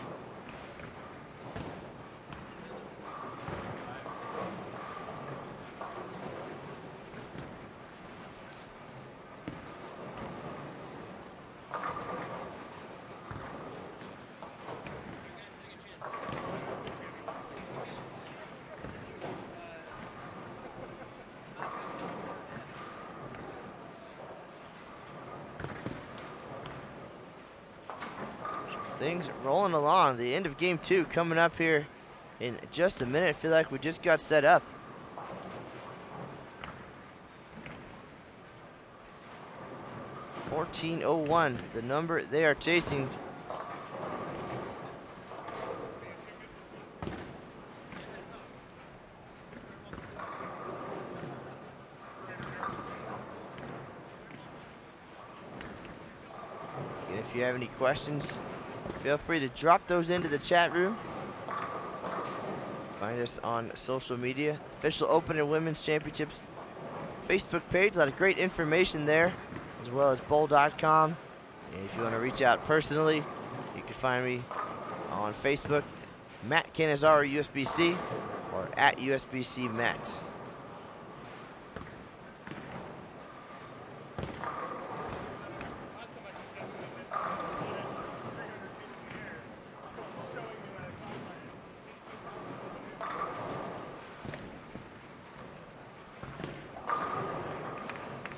Things rolling along. The end of game 2 coming up here in just a minute. I feel like we just got set up. $14.01, the number they are chasing. And if you have any questions, feel free to drop those into the chat room. Find us on social media. Official Open and Women's Championships Facebook page. A lot of great information there, as well as bowl.com. And if you want to reach out personally, you can find me on Facebook, Matt Canizaro USBC, or at USBC Matt.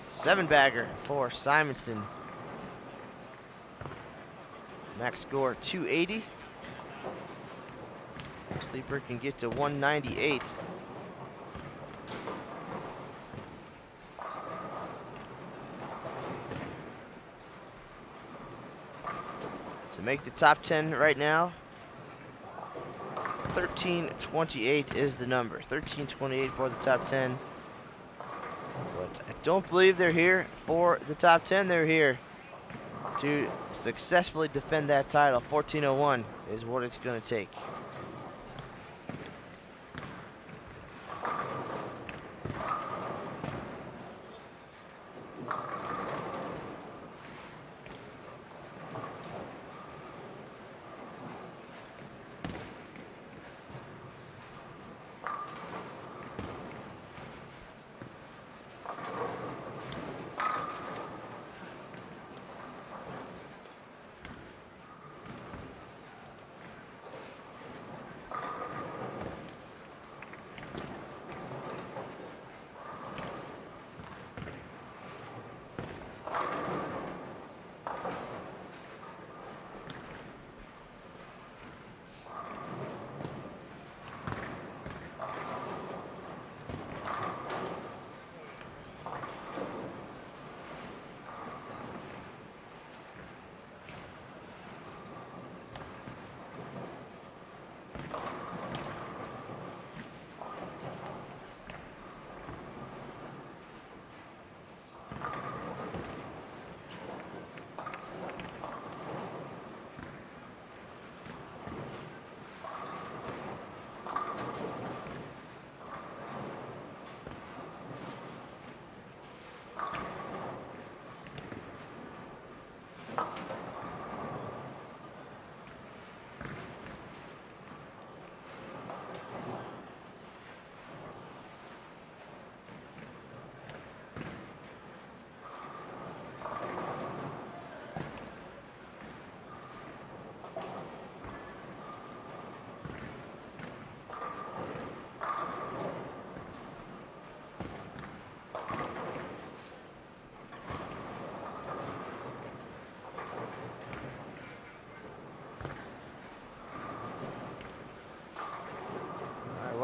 Seven-bagger for Simonsen. Max score 280. Sleeper can get to 198. To make the top 10 right now, 1328 is the number. 1328 for the top 10. But I don't believe they're here for the top 10. They're here to successfully defend that title. 1401 is what it's going to take.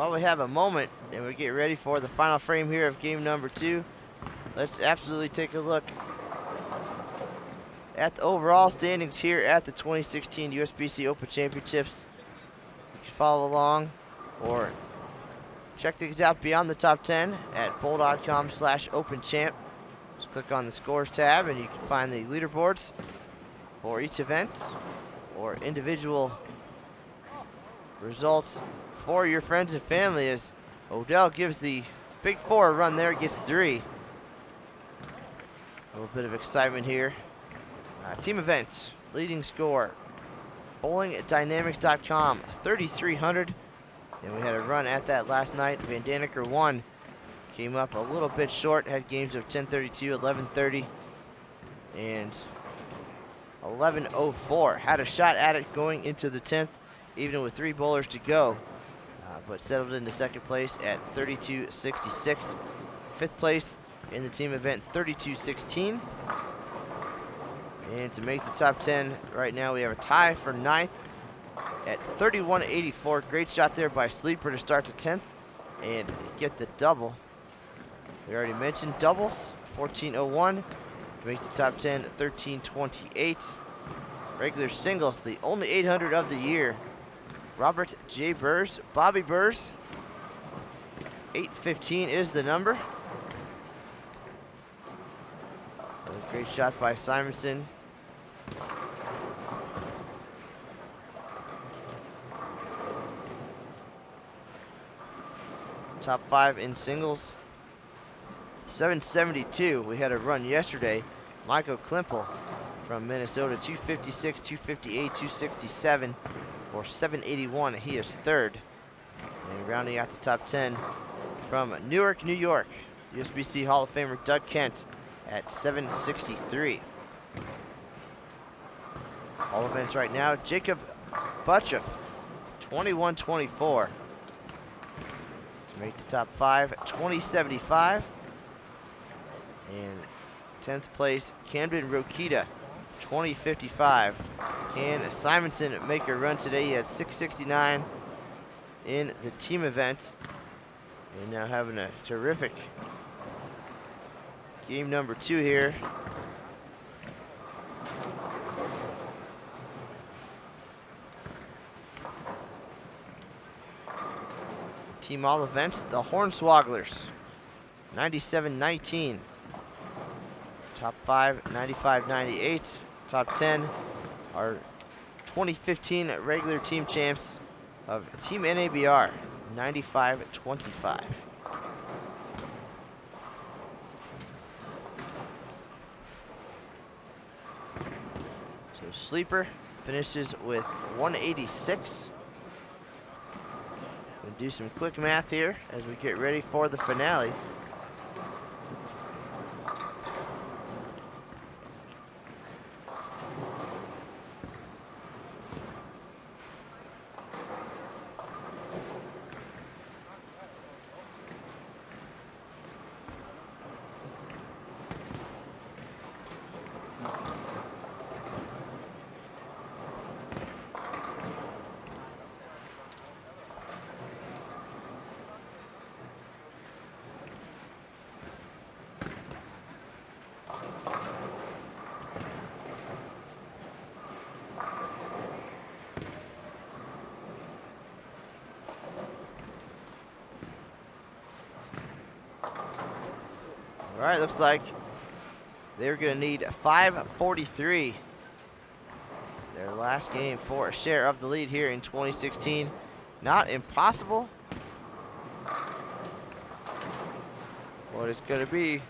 while we have a moment and we get ready for the final frame here of game number 2, let's absolutely take a look at the overall standings here at the 2016 USBC Open Championships. You can follow along or check things out beyond the top 10 at bowl.com/openchamp. Just click on the scores tab and you can find the leaderboards for each event or individual results for your friends and family, as Odell gives the Big Four a run there, gets 3. A little bit of excitement here. Team events, leading score, bowlingdynamics.com, 3,300. And we had a run at that last night. Van Daniker won. Came up a little bit short, had games of 10:32, 11:30, and 11:04. Had a shot at it going into the 10th, even with 3 bowlers to go, but settled into second place at 32.66. Fifth place in the team event, 32.16. And to make the top 10 right now, we have a tie for 9th at 31.84. Great shot there by Sleeper to start the 10th and get the double. We already mentioned doubles, 14.01. To make the top 10, 13.28. Regular singles, the only 800 of the year. Robert J. Burrs, Bobby Burrs, 8.15 is the number. A great shot by Simonsen. Top 5 in singles. 772. We had a run yesterday. Michael Klimpel from Minnesota, 256, 258, 267 for 781. He is third. And rounding out the top 10 from Newark, New York, USBC Hall of Famer Doug Kent at 763. All events right now, Jacob Butchoff, 21-24. To make the top 5, 2075. And 10th place, Camden Rokita, 2055. Can Simonsen make a run today? He had 669 in the team event. And now having a terrific game number 2 here. Team all events, the Hornswogglers, 97-19. Top 5, 95-98. Top 10 are 2015 regular team champs of Team NABR, 95-25. So Sleeper finishes with 186. We'll do some quick math here as we get ready for the finale. All right, looks like they're going to need 543. Their last game for a share of the lead here in 2016. Not impossible, but it's going to be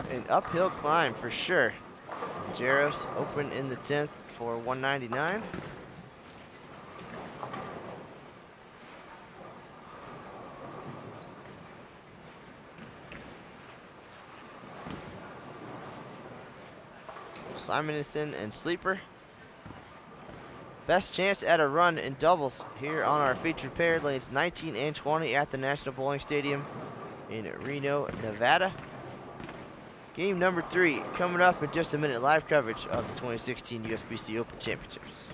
an uphill climb for sure. Jaros open in the 10th for 199. Simonsen and Sleeper. Best chance at a run in doubles here on our featured pair, lanes 19 and 20 at the National Bowling Stadium in Reno, Nevada. Game number 3 coming up in just a minute. Live coverage of the 2016 USBC Open Championships.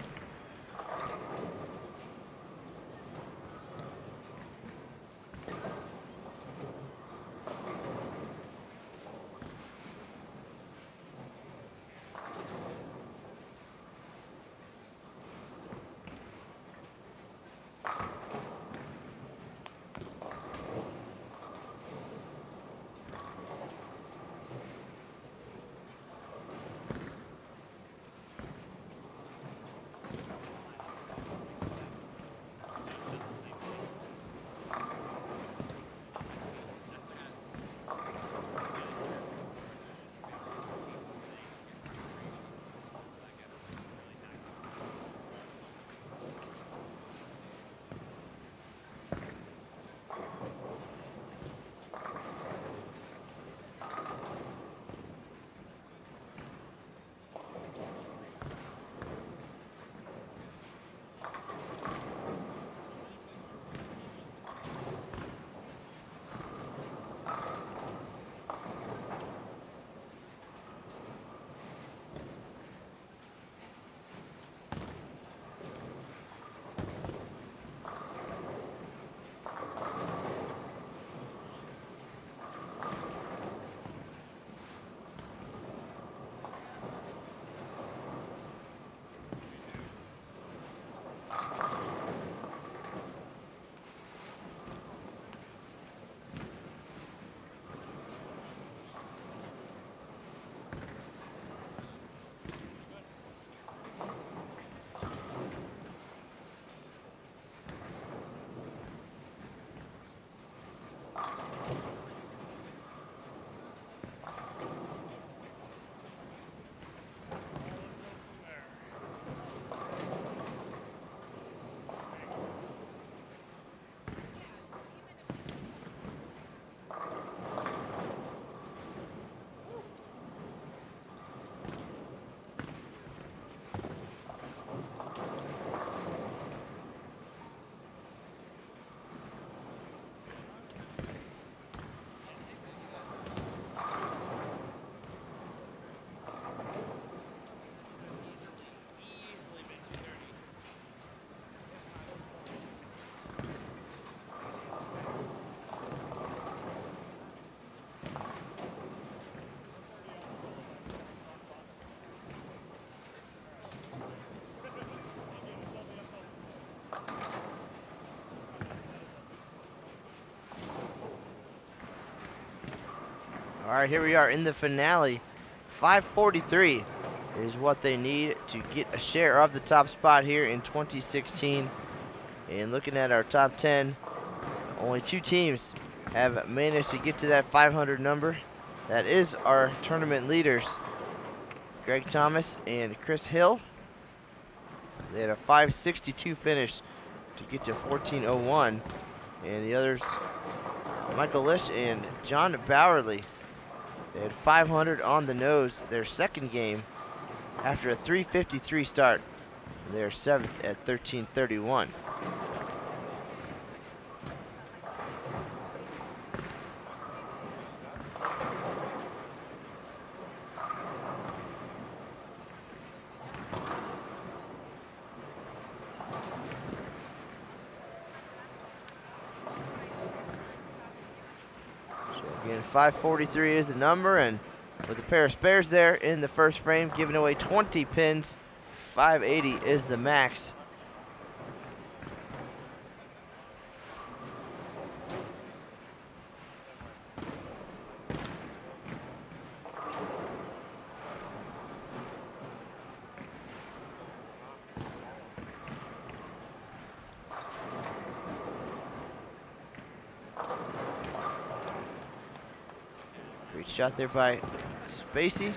All right, here we are in the finale. 543 is what they need to get a share of the top spot here in 2016. And looking at our top 10, only 2 teams have managed to get to that 500 number. That is our tournament leaders, Greg Thomas and Chris Hill. They had a 562 finish to get to 1401. And the others, Michael Lish and John Bowerly, they had 500 on the nose their second game after a 353 start. They're 7th at 1331. Again, 543 is the number, and with a pair of spares there in the first frame, giving away 20 pins, 580 is the max. Great shot there by Spacey.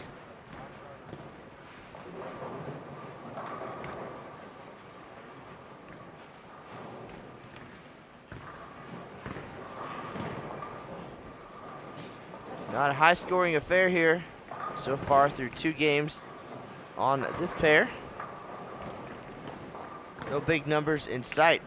Not a high-scoring affair here so far through 2 games on this pair. No big numbers in sight.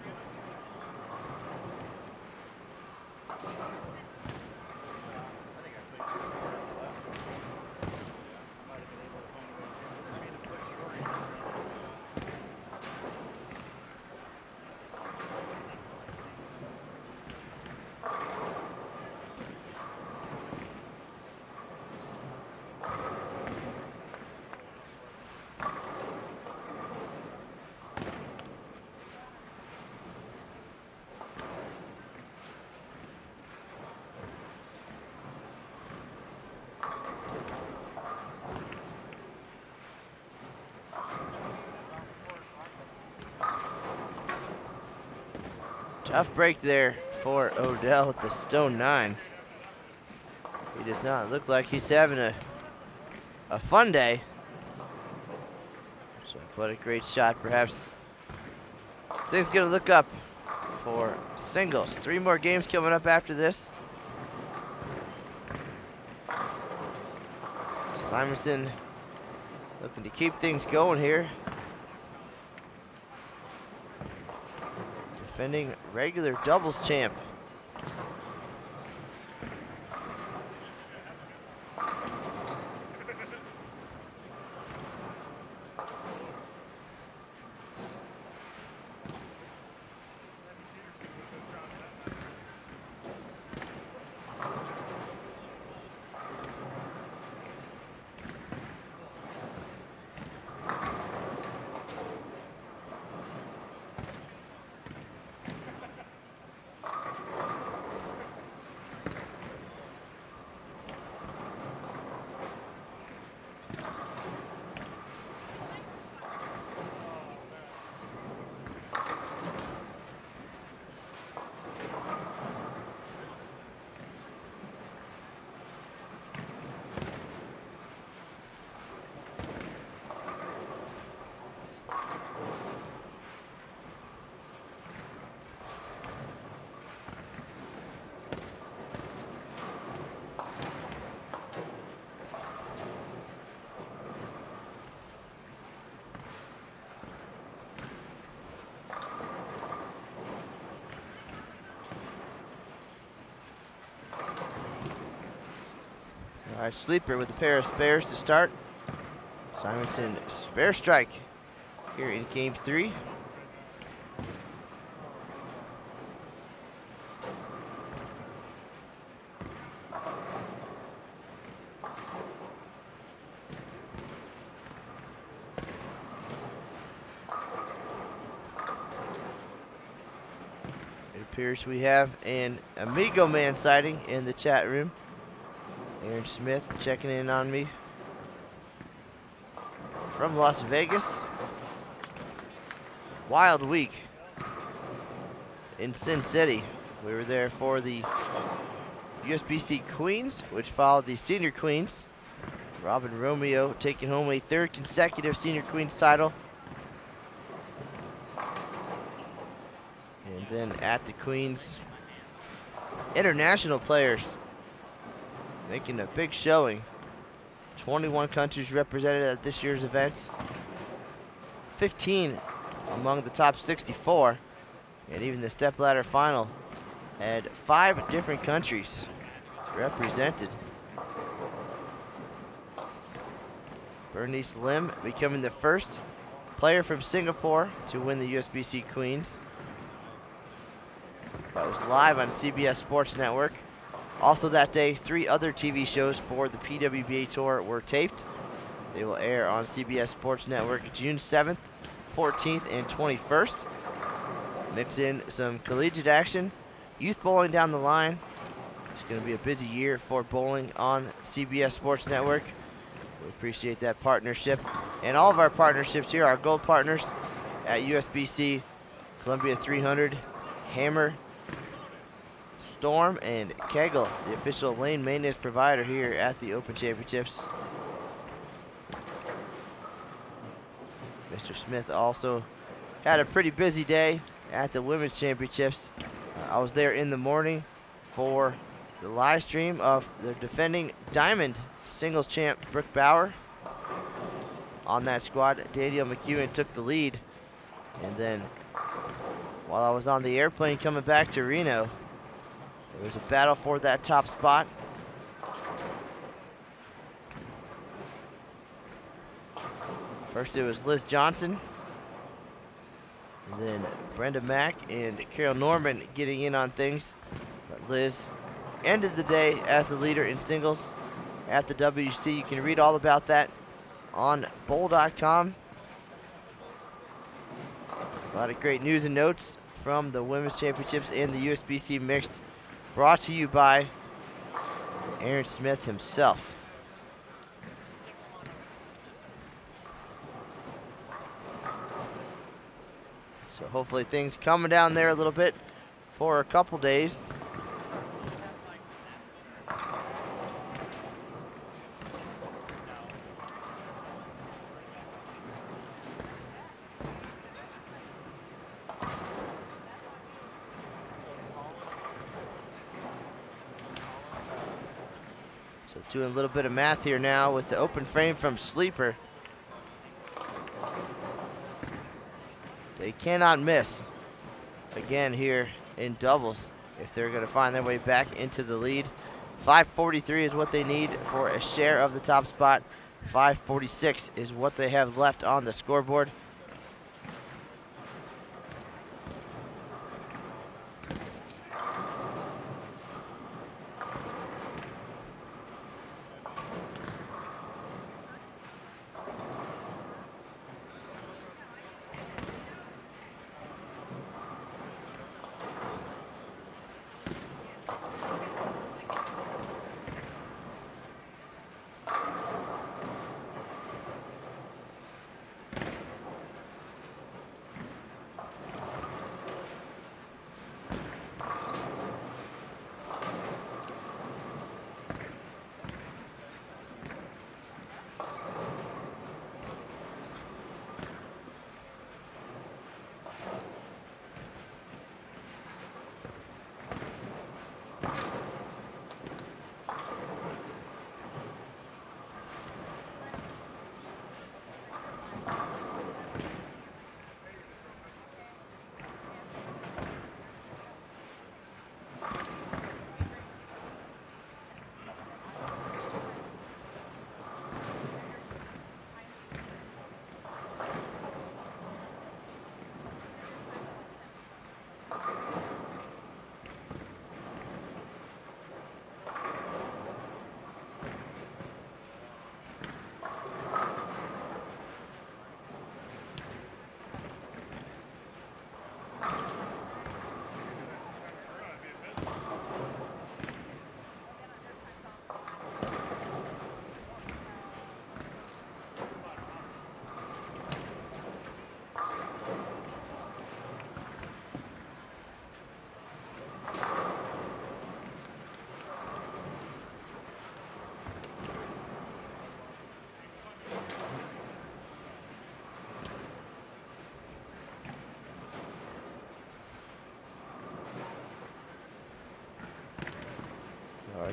Tough break there for Odell with the stone 9. He does not look like he's having a fun day. So, but a great shot, perhaps. Things gonna look up for singles. 3 more games coming up after this. Simonsen looking to keep things going here. Defending regular doubles champ. All right, sleeper with a pair of spares to start. Simonsen spare strike here in game 3. Appears we have an Amigo Man sighting in the chat room. Aaron Smith checking in on me from Las Vegas. Wild week in Sin City. We were there for the USBC Queens, which followed the Senior Queens. Robin Romeo taking home a 3rd consecutive Senior Queens title. And then at the Queens, international players making a big showing. 21 countries represented at this year's event. 15 among the top 64. And even the stepladder final had 5 different countries represented. Bernice Lim becoming the first player from Singapore to win the USBC Queens. That was live on CBS Sports Network. Also that day, 3 other TV shows for the PWBA Tour were taped. They will air on CBS Sports Network June 7th, 14th, and 21st. Mix in some collegiate action, youth bowling down the line. It's going to be a busy year for bowling on CBS Sports Network. We appreciate that partnership. And all of our partnerships here, our gold partners at USBC, Columbia 300, Hammer, Storm, and Kegel, the official lane maintenance provider here at the Open Championships. Mr. Smith also had a pretty busy day at the Women's Championships. I was there in the morning for the live stream of the defending Diamond singles champ Brooke Bauer. On that squad, Danielle McEwen took the lead. And then while I was on the airplane coming back to Reno, there was a battle for that top spot. First it was Liz Johnson, and then Brenda Mack and Carol Norman getting in on things. But Liz ended the day as the leader in singles at the WC. You can read all about that on bowl.com. A lot of great news and notes from the Women's Championships and the USBC Mixed, brought to you by Aaron Smith himself. So hopefully things coming down there a little bit for a couple days. So doing a little bit of math here now with the open frame from Sleeper. They cannot miss again here in doubles if they're going to find their way back into the lead. 543 is what they need for a share of the top spot. 546 is what they have left on the scoreboard.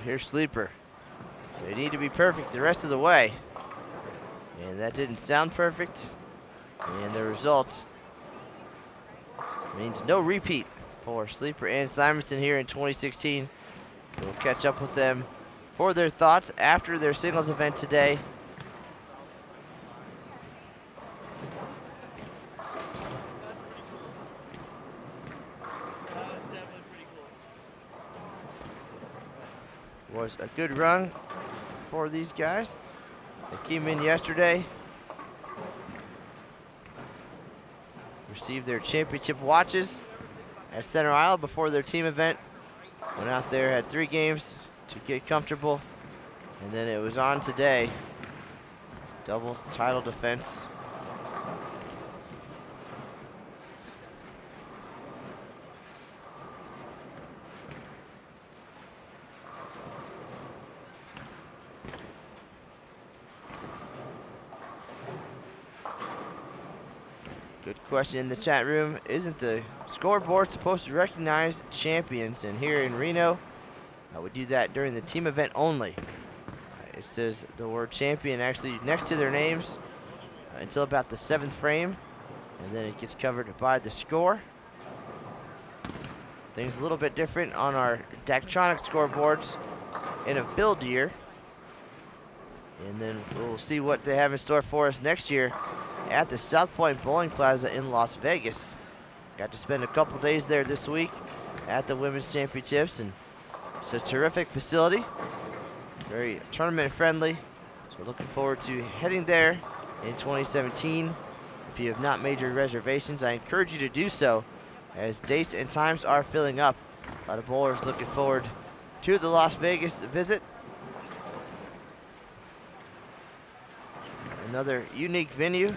But here's Sleeper. They need to be perfect the rest of the way. And that didn't sound perfect. And the result means no repeat for Sleeper and Simonsen here in 2016. We'll catch up with them for their thoughts after their singles event today. Was a good run for these guys. They came in yesterday, received their championship watches at Center Isle before their team event. Went out there, had 3 games to get comfortable, and then it was on today. Doubles title defense. Good question in the chat room. Isn't the scoreboard supposed to recognize champions? And here in Reno, we do that during the team event only. It says the word champion actually next to their names until about the 7th frame, and then it gets covered by the score. Things a little bit different on our Daktronics scoreboards in a build year. And then we'll see what they have in store for us next year at the South Point Bowling Plaza in Las Vegas. Got to spend a couple days there this week at the Women's Championships, and it's a terrific facility, very tournament friendly. So we're looking forward to heading there in 2017. If you have not made your reservations, I encourage you to do so, as dates and times are filling up. A lot of bowlers looking forward to the Las Vegas visit. Another unique venue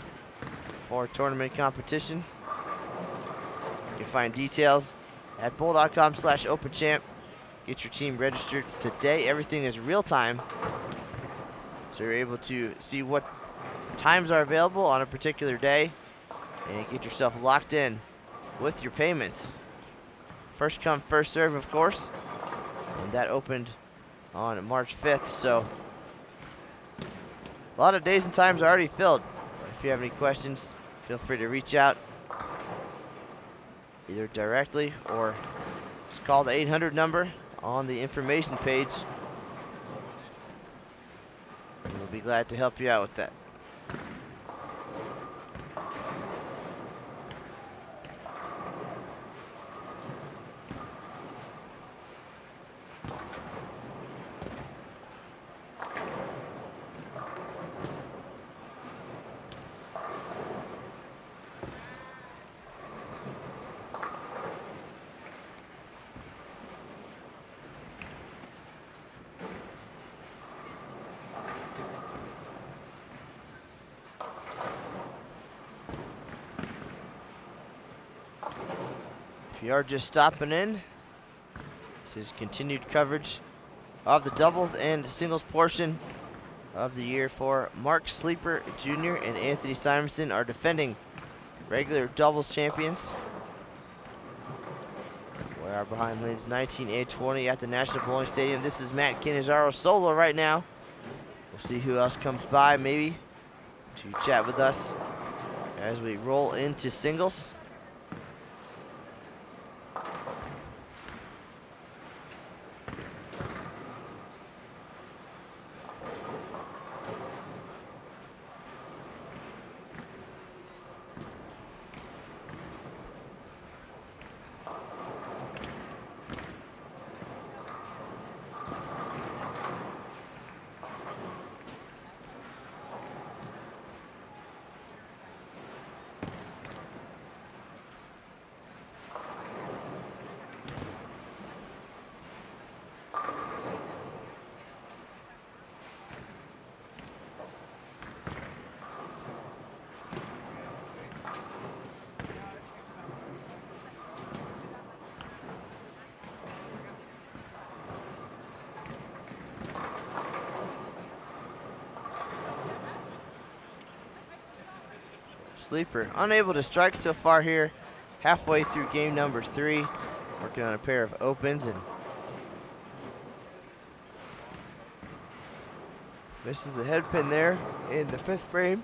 for tournament competition. You can find details at bowl.com/openchamp. Get your team registered today. Everything is real time, so you're able to see what times are available on a particular day and get yourself locked in with your payment. First come, first serve, of course, and that opened on March 5th, so a lot of days and times are already filled. If you have any questions, feel free to reach out either directly or just call the 800 number on the information page. And we'll be glad to help you out with that. If you are just stopping in, this is continued coverage of the doubles and singles portion of the year for Mark Sleeper Jr. and Anthony Simonsen, are defending regular doubles champions. We are behind lanes 19 and 20 at the National Bowling Stadium. This is Matt Cannizzaro solo right now. We'll see who else comes by maybe to chat with us as we roll into singles. Sleeper unable to strike so far here, halfway through game number 3, working on a pair of opens, and Misses the head pin there in the 5th frame.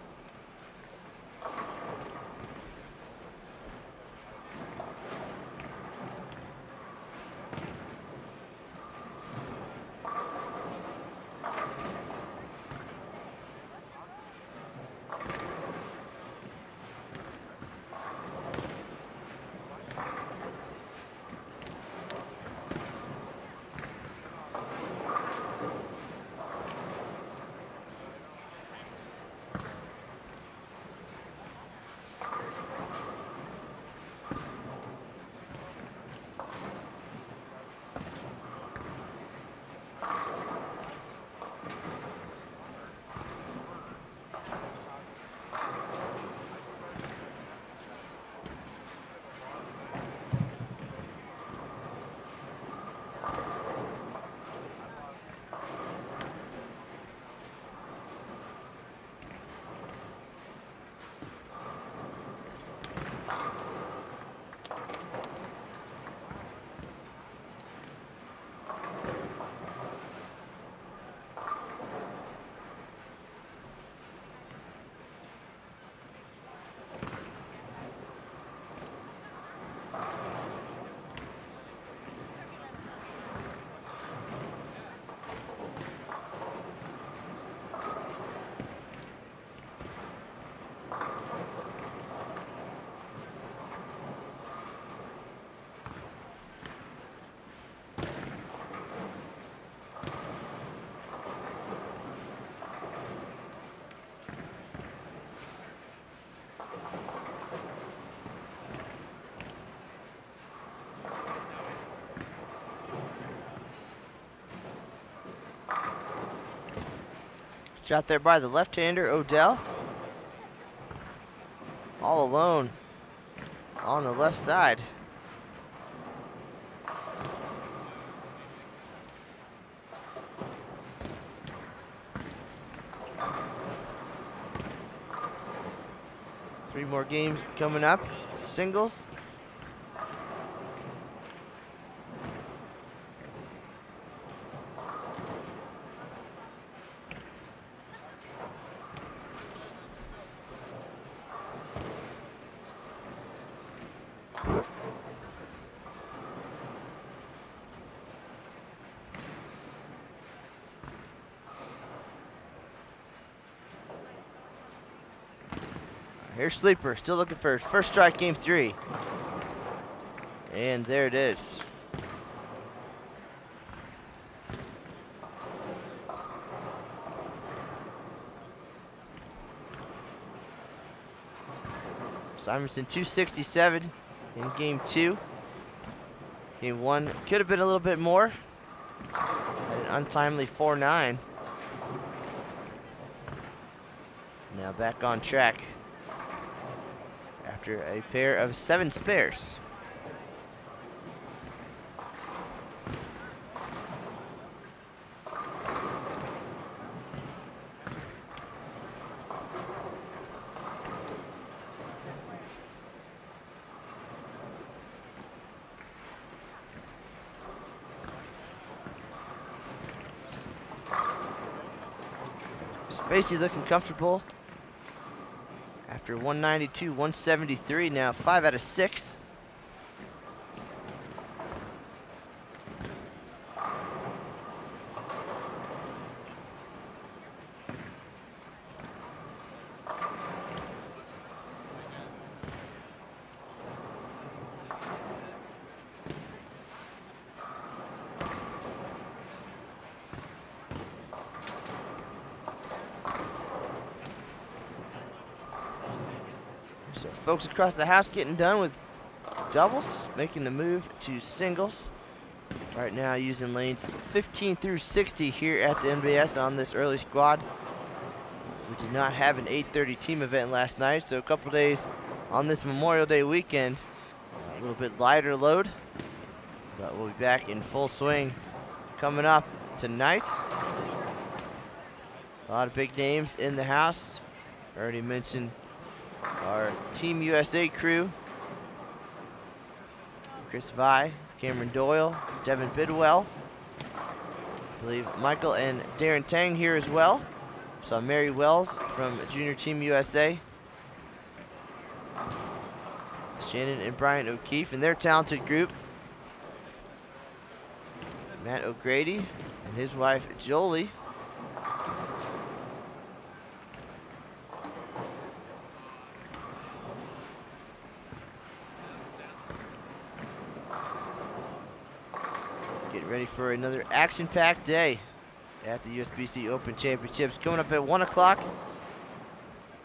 Shot there by the left-hander, Odell. All alone on the left side. Three more games coming up. Singles. Here's Sleeper, still looking for his first strike, game 3. And there it is. Simonsen 267 in game 2. Game 1 could have been a little bit more. Had an untimely 4-9. Now back on track after a pair of 7 spares. Spacey looking comfortable. After 192, 173, now 5 out of 6. So folks across the house getting done with doubles, making the move to singles. Right now using lanes 15 through 60 here at the NBS on this early squad. We did not have an 8:30 team event last night, so a couple days on this Memorial Day weekend. A little bit lighter load, but we'll be back in full swing coming up tonight. A lot of big names in the house. Already mentioned our Team USA crew. Chris Vi, Cameron Doyle, Devin Bidwell. I believe Michael and Darren Tang here as well. Saw Mary Wells from Junior Team USA. Shannon and Brian O'Keefe and their talented group. Matt O'Grady and his wife Jolie. Getting ready for another action-packed day at the USBC Open Championships. Coming up at 1 o'clock,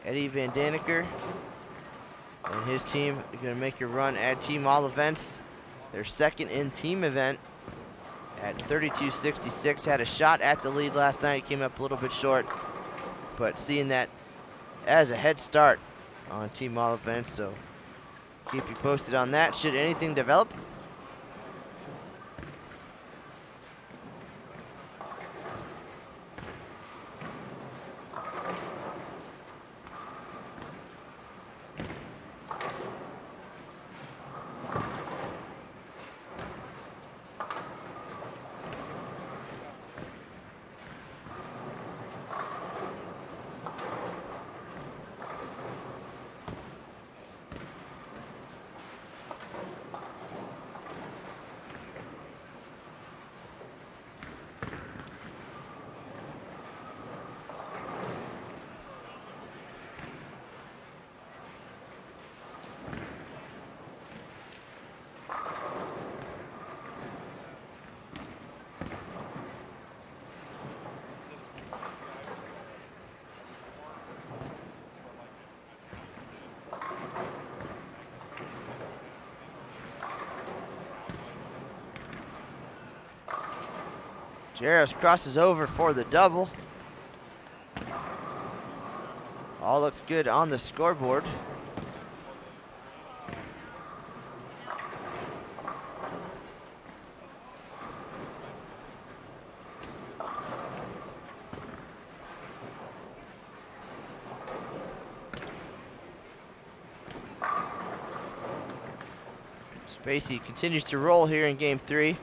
Eddie Van Daniker and his team are going to make a run at Team All Events. Their second in team event at 32.66. Had a shot at the lead last night, came up a little bit short, but seeing that as a head start on Team All Events, so keep you posted on that should anything develop. Jaros crosses over for the double. All looks good on the scoreboard. Spacey continues to roll here in game 3.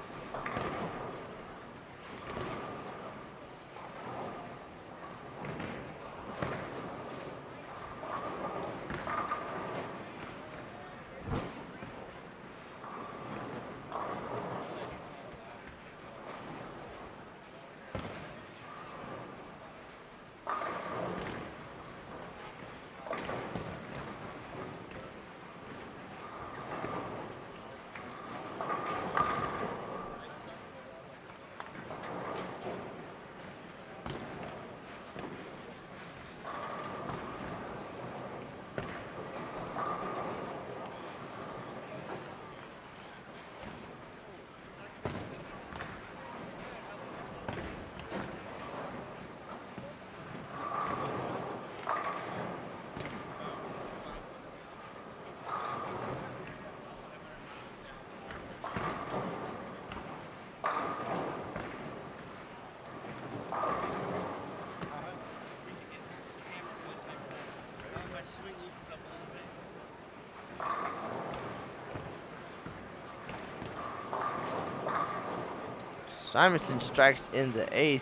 Simonsen strikes in the 8th.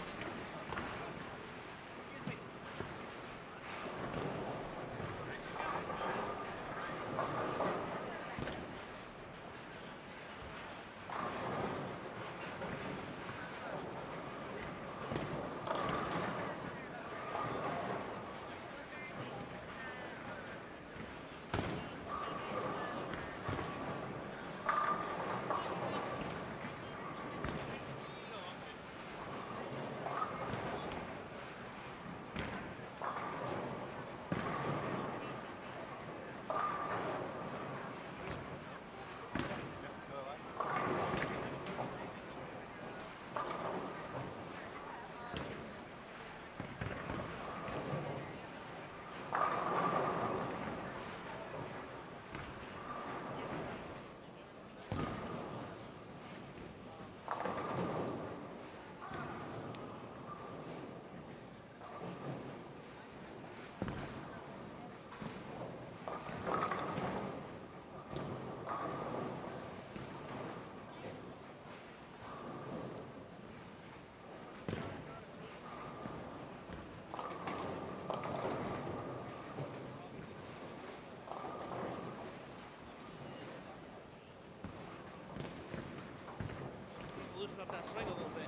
kind of swing a little bit.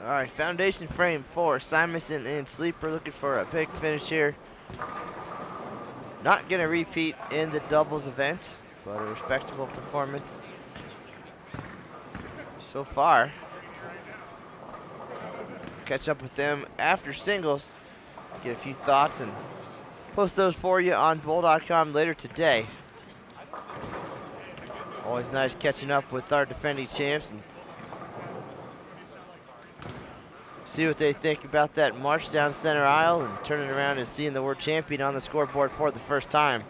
All right, foundation frame for Simonsen and Sleeper, looking for a big finish here. Not gonna repeat in the doubles event, but a respectable performance so far. Catch up with them after singles, get a few thoughts and post those for you on bowl.com later today. Always nice catching up with our defending champs and see what they think about that march down center aisle and turning around and seeing the world champion on the scoreboard for the first time.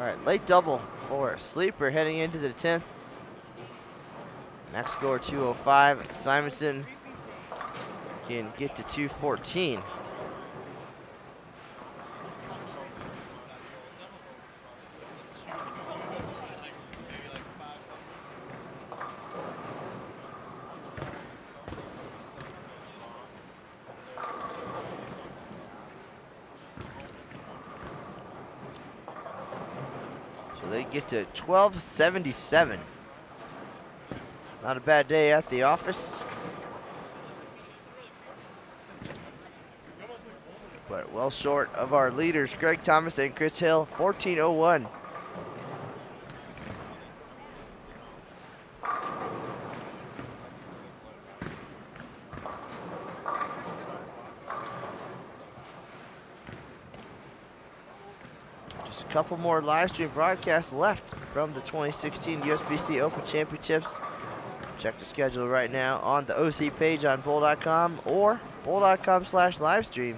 All right, late double for Sleeper heading into the 10th. Max score 205. Simonsen can get to 214. They get to 1277. Not a bad day at the office. But well short of our leaders, Greg Thomas and Chris Hill, 1401. Couple more live stream broadcasts left from the 2016 USBC Open Championships. Check the schedule right now on the OC page on bowl.com or bowl.com/livestream.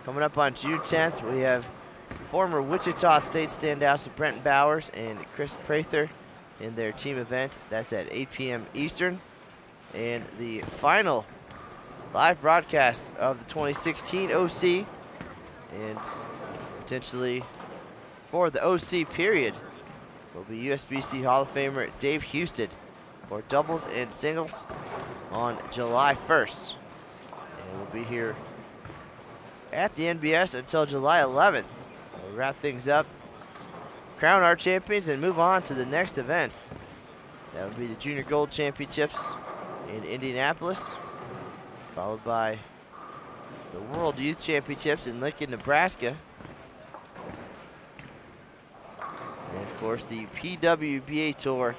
Coming up on June 10th, we have former Wichita State standouts Brenton Bowers and Chris Prather in their team event. That's at 8 p.m. Eastern. And the final live broadcast of the 2016 OC and potentially for the OC period will be USBC Hall of Famer Dave Houston for doubles and singles on July 1st. And we'll be here at the NBS until July 11th. We'll wrap things up, crown our champions, and move on to the next events. That would be the Junior Gold Championships in Indianapolis, followed by the World Youth Championships in Lincoln, Nebraska. And of course, the PWBA Tour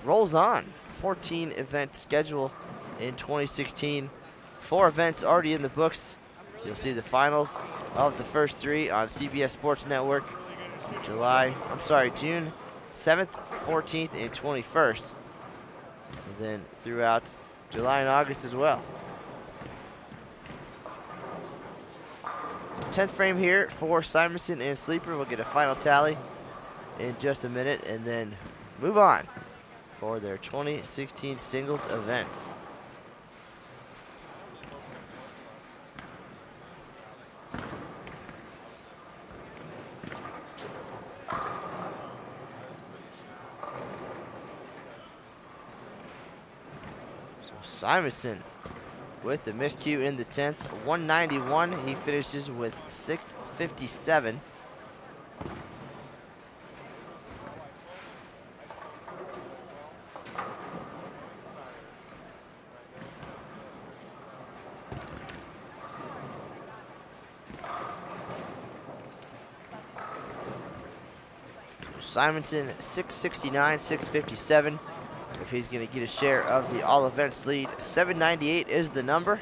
rolls on. 14 event schedule in 2016. 4 events already in the books. You'll see the finals of the first 3 on CBS Sports Network, June 7th, 14th, and 21st. And then throughout July and August as well. 10th frame here for Simonsen and Sleeper. We'll get a final tally in just a minute and then move on for their 2016 singles events. Simonsen with the miscue in the 10th, 191. He finishes with 657. Simonsen 669, 657. If he's going to get a share of the all events lead, 798 is the number.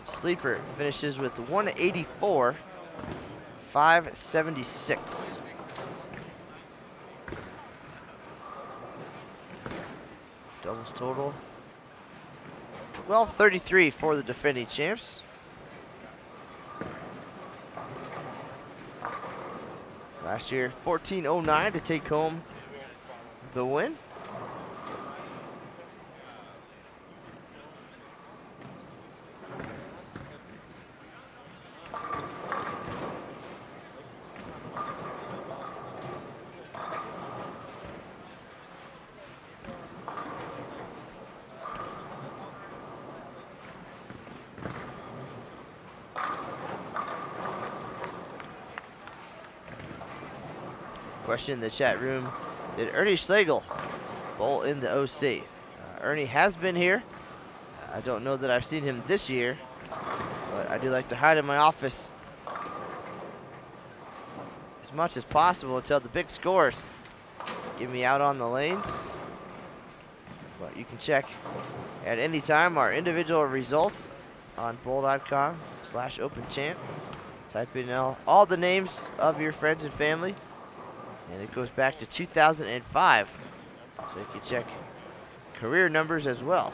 Sleeper finishes with 184, 576. Doubles total 1233 for the defending champs. Last year 1409 to take home the win. Question in the chat room, did Ernie Schlegel bowl in the OC? Ernie has been here. I don't know that I've seen him this year, but I do like to hide in my office as much as possible until the big scores get me out on the lanes. But you can check at any time our individual results on bowl.com/openchamp. Type in all the names of your friends and family. And it goes back to 2005, so you can check career numbers as well.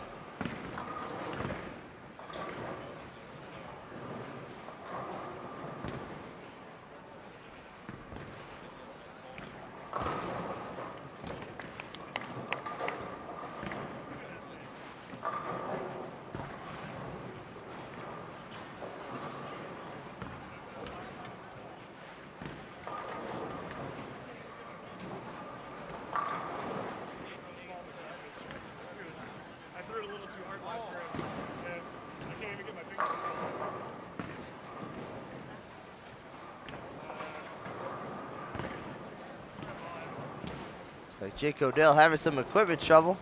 Like Jake Odell having some equipment trouble.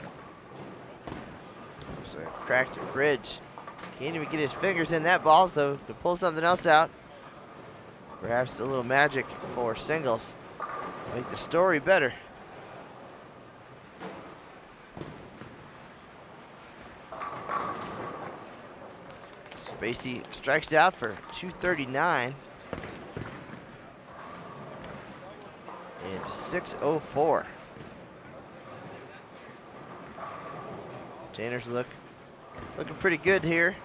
So cracked a bridge. Can't even get his fingers in that ball, so to pull something else out. Perhaps a little magic for singles. Make the story better. Spacey strikes out for 239. And 604. Tanner's looking pretty good here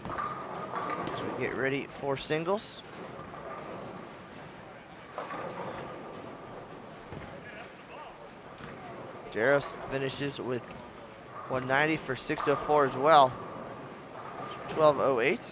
as we get ready for singles. Jaros finishes with 190 for 604 as well. 12:08.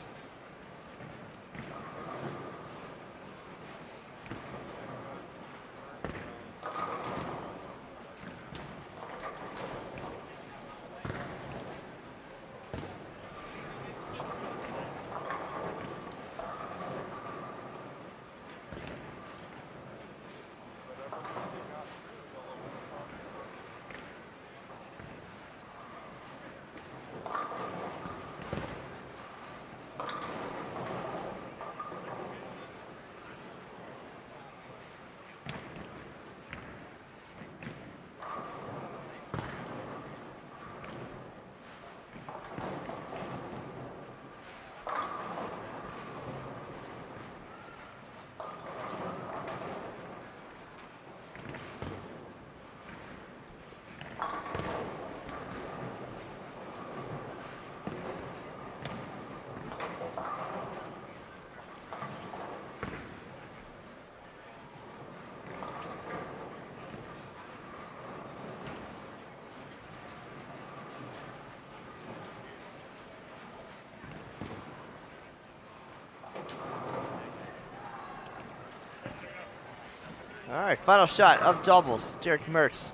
All right, final shot of doubles. Derek Mertz,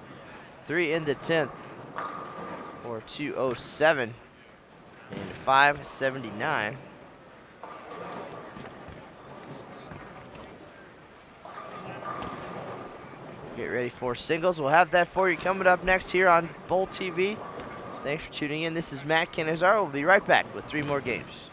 3 in the 10th, or 207 and 579. Get ready for singles. We'll have that for you coming up next here on Bowl TV. Thanks for tuning in. This is Matt Canizaro. We'll be right back with 3 more games.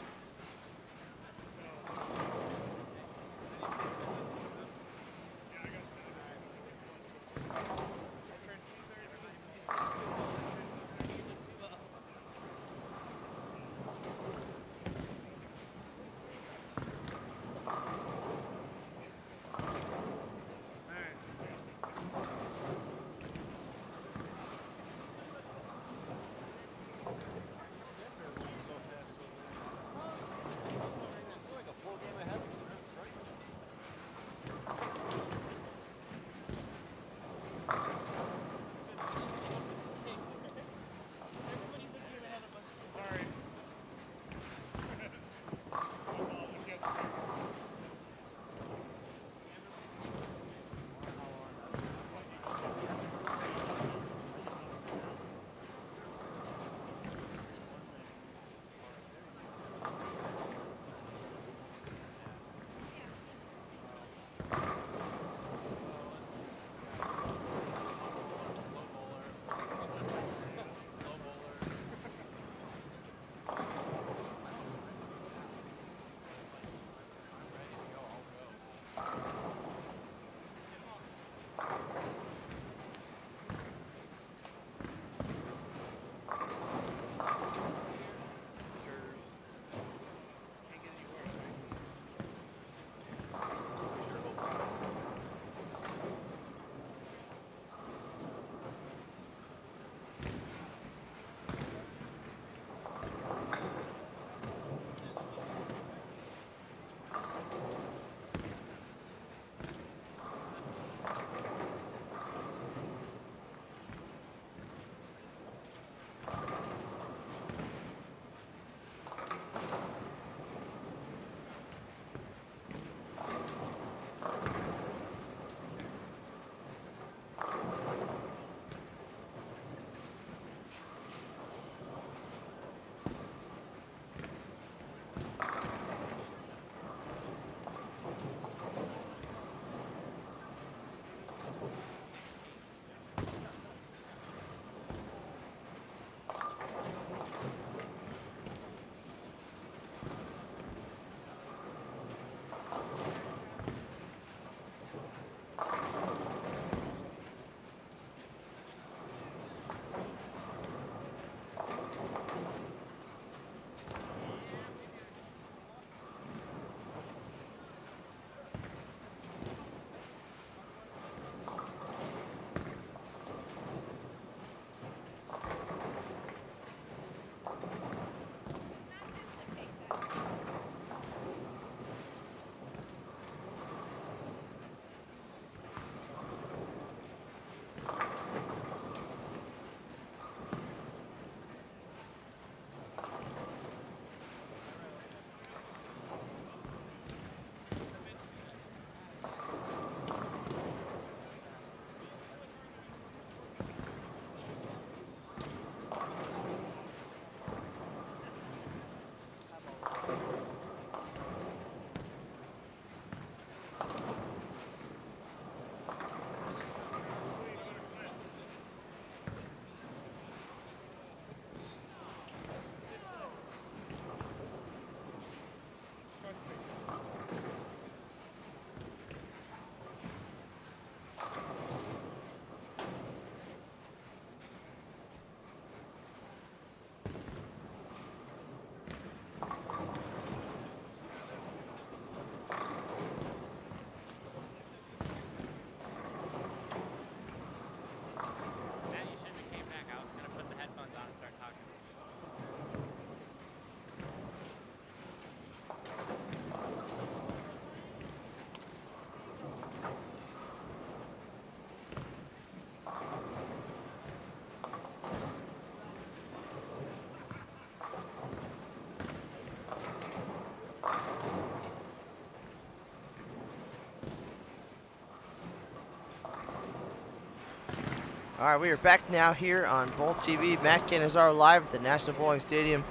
All right, we are back now here on Bowl TV. Matt Canizaro live at the National Bowling Stadium.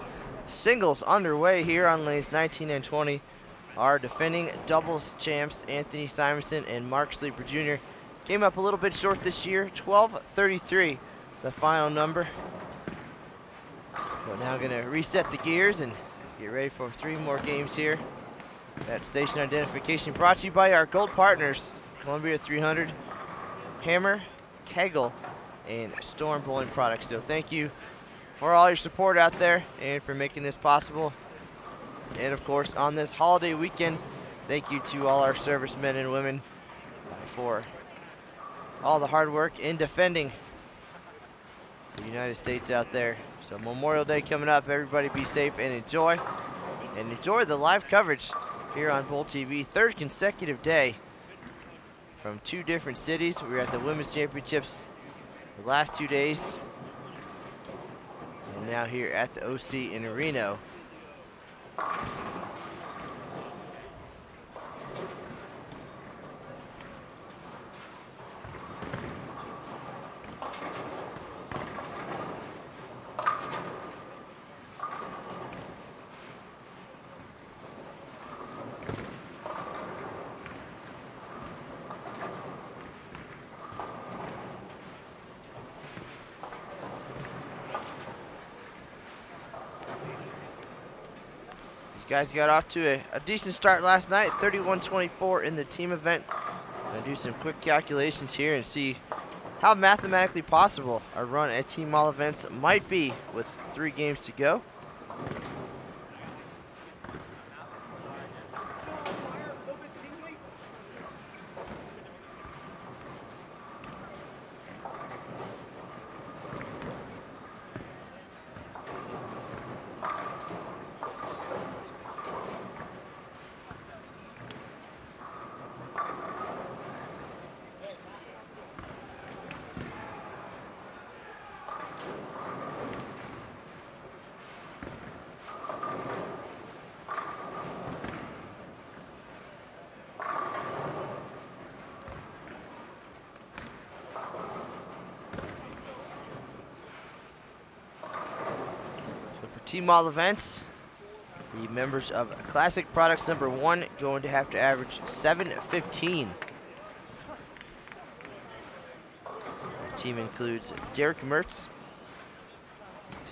Singles underway here on lanes 19 and 20. Our defending doubles champs, Anthony Simonsen and Mark Sleeper Jr. Came up a little bit short this year, 12-33, the final number. We're now gonna reset the gears and get ready for 3 more games here. That station identification brought to you by our gold partners, Columbia 300, Hammer, Kegel, and Storm Bowling Products. So thank you for all your support out there and for making this possible. And of course, on this holiday weekend, thank you to all our servicemen and women for all the hard work in defending the United States out there. So Memorial Day coming up. Everybody be safe and enjoy. And enjoy the live coverage here on Bowl TV. 3rd consecutive day from 2 different cities. We were at the Women's Championships the last 2 days. And now here at the OC in Reno. Guys got off to a decent start last night, 31-24 in the team event. Gonna do some quick calculations here and see how mathematically possible a run at team all events might be with 3 games to go. Team all events, the members of Classic Products number 1 going to have to average 715. The team includes Derek Mertz,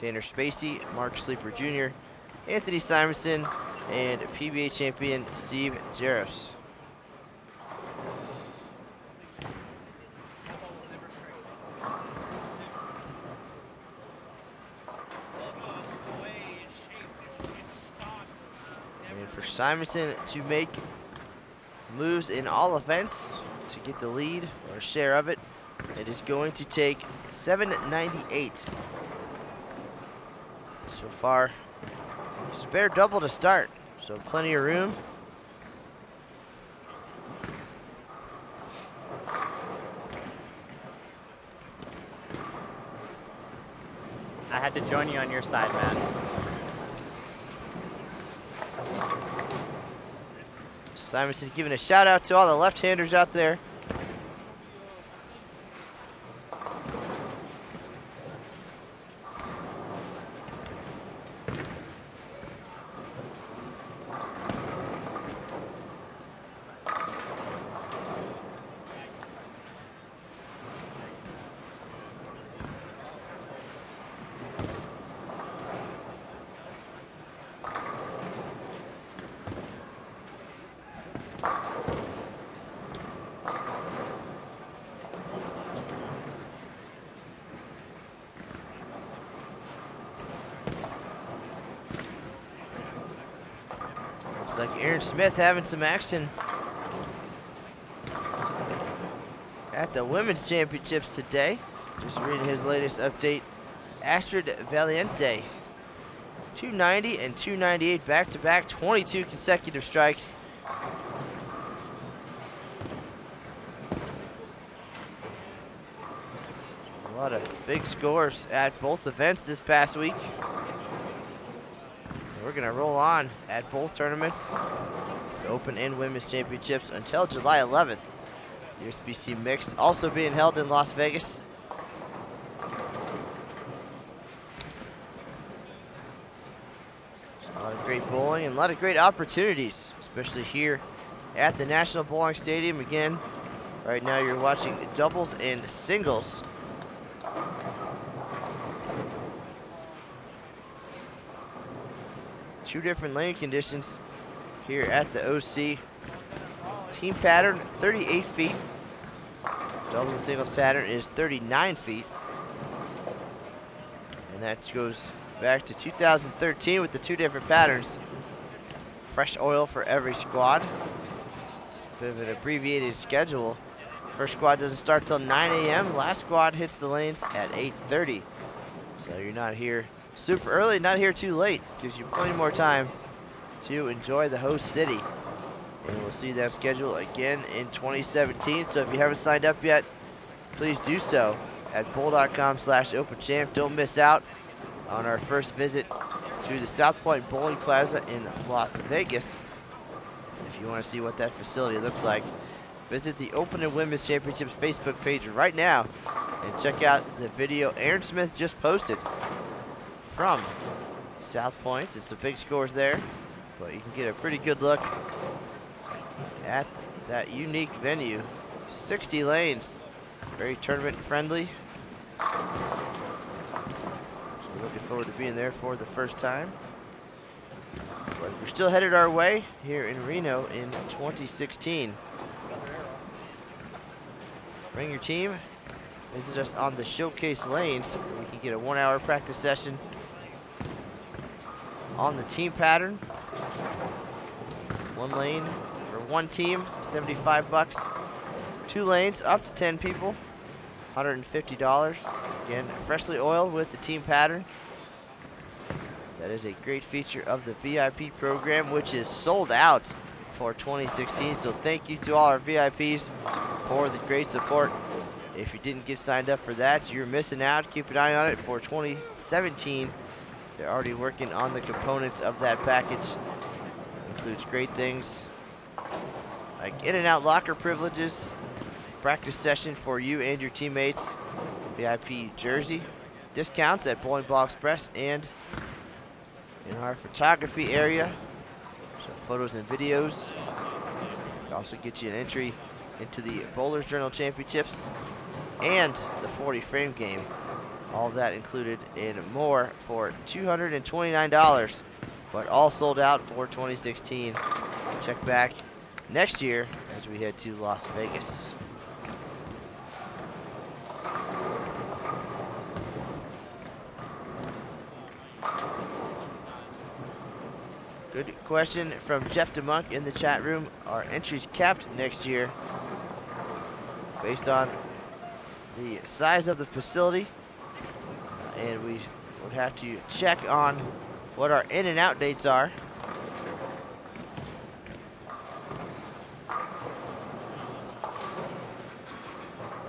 Tanner Spacey, Mark Sleeper Jr., Anthony Simonsen, and PBA champion Steve Jaros. Simonsen to make moves in all events to get the lead or share of it. It is going to take 798. So far, spare double to start, so plenty of room.
I had to join you on your side, man.
Simonsen giving a shout out to all the left-handers out there. Looks like Aaron Smith having some action at the Women's Championships today. Just reading his latest update. Astrid Valiente, 290 and 298 back-to-back, 22 consecutive strikes. A lot of big scores at both events this past week. We're gonna roll on at both tournaments, the Open and Women's Championships, until July 11th. The USBC Mix also being held in Las Vegas. A lot of great bowling and a lot of great opportunities, especially here at the National Bowling Stadium. Again, right now you're watching doubles and singles. Two different lane conditions here at the OC. Team pattern, 38 feet. Doubles and singles pattern is 39 feet. And that goes back to 2013 with the two different patterns. Fresh oil for every squad. Bit of an abbreviated schedule. First squad doesn't start till 9 a.m. Last squad hits the lanes at 8:30. So you're not here super early, not here too late. Gives you plenty more time to enjoy the host city. And we'll see that schedule again in 2017. So if you haven't signed up yet, please do so at bowl.com/openchamp. Don't miss out on our first visit to the South Point Bowling Plaza in Las Vegas. If you want to see what that facility looks like, visit the Open and Women's Championships Facebook page right now and check out the video Aaron Smith just posted from South Point. It's some big scores there, but you can get a pretty good look at that unique venue. 60 lanes, very tournament friendly. So looking forward to being there for the first time. But we're still headed our way here in Reno in 2016. Bring your team, visit us on the showcase lanes where we can get a 1-hour practice session on the team pattern. One lane for one team, $75. Two lanes up to 10 people, $150. Again, freshly oiled with the team pattern. That is a great feature of the VIP program, which is sold out for 2016. So thank you to all our VIPs for the great support. If you didn't get signed up for that, you're missing out. Keep an eye on it for 2017. They're already working on the components of that package. Includes great things like in and out locker privileges, practice session for you and your teammates, VIP jersey, discounts at Bowling Ball Express, and in our photography area, so photos and videos. We also get you an entry into the Bowlers Journal Championships and the 40 frame game. All of that included and more for $229, but all sold out for 2016. Check back next year as we head to Las Vegas. Good question from Jeff DeMunk in the chat room. Are entries capped next year based on the size of the facility? And we would have to check on what our in and out dates are.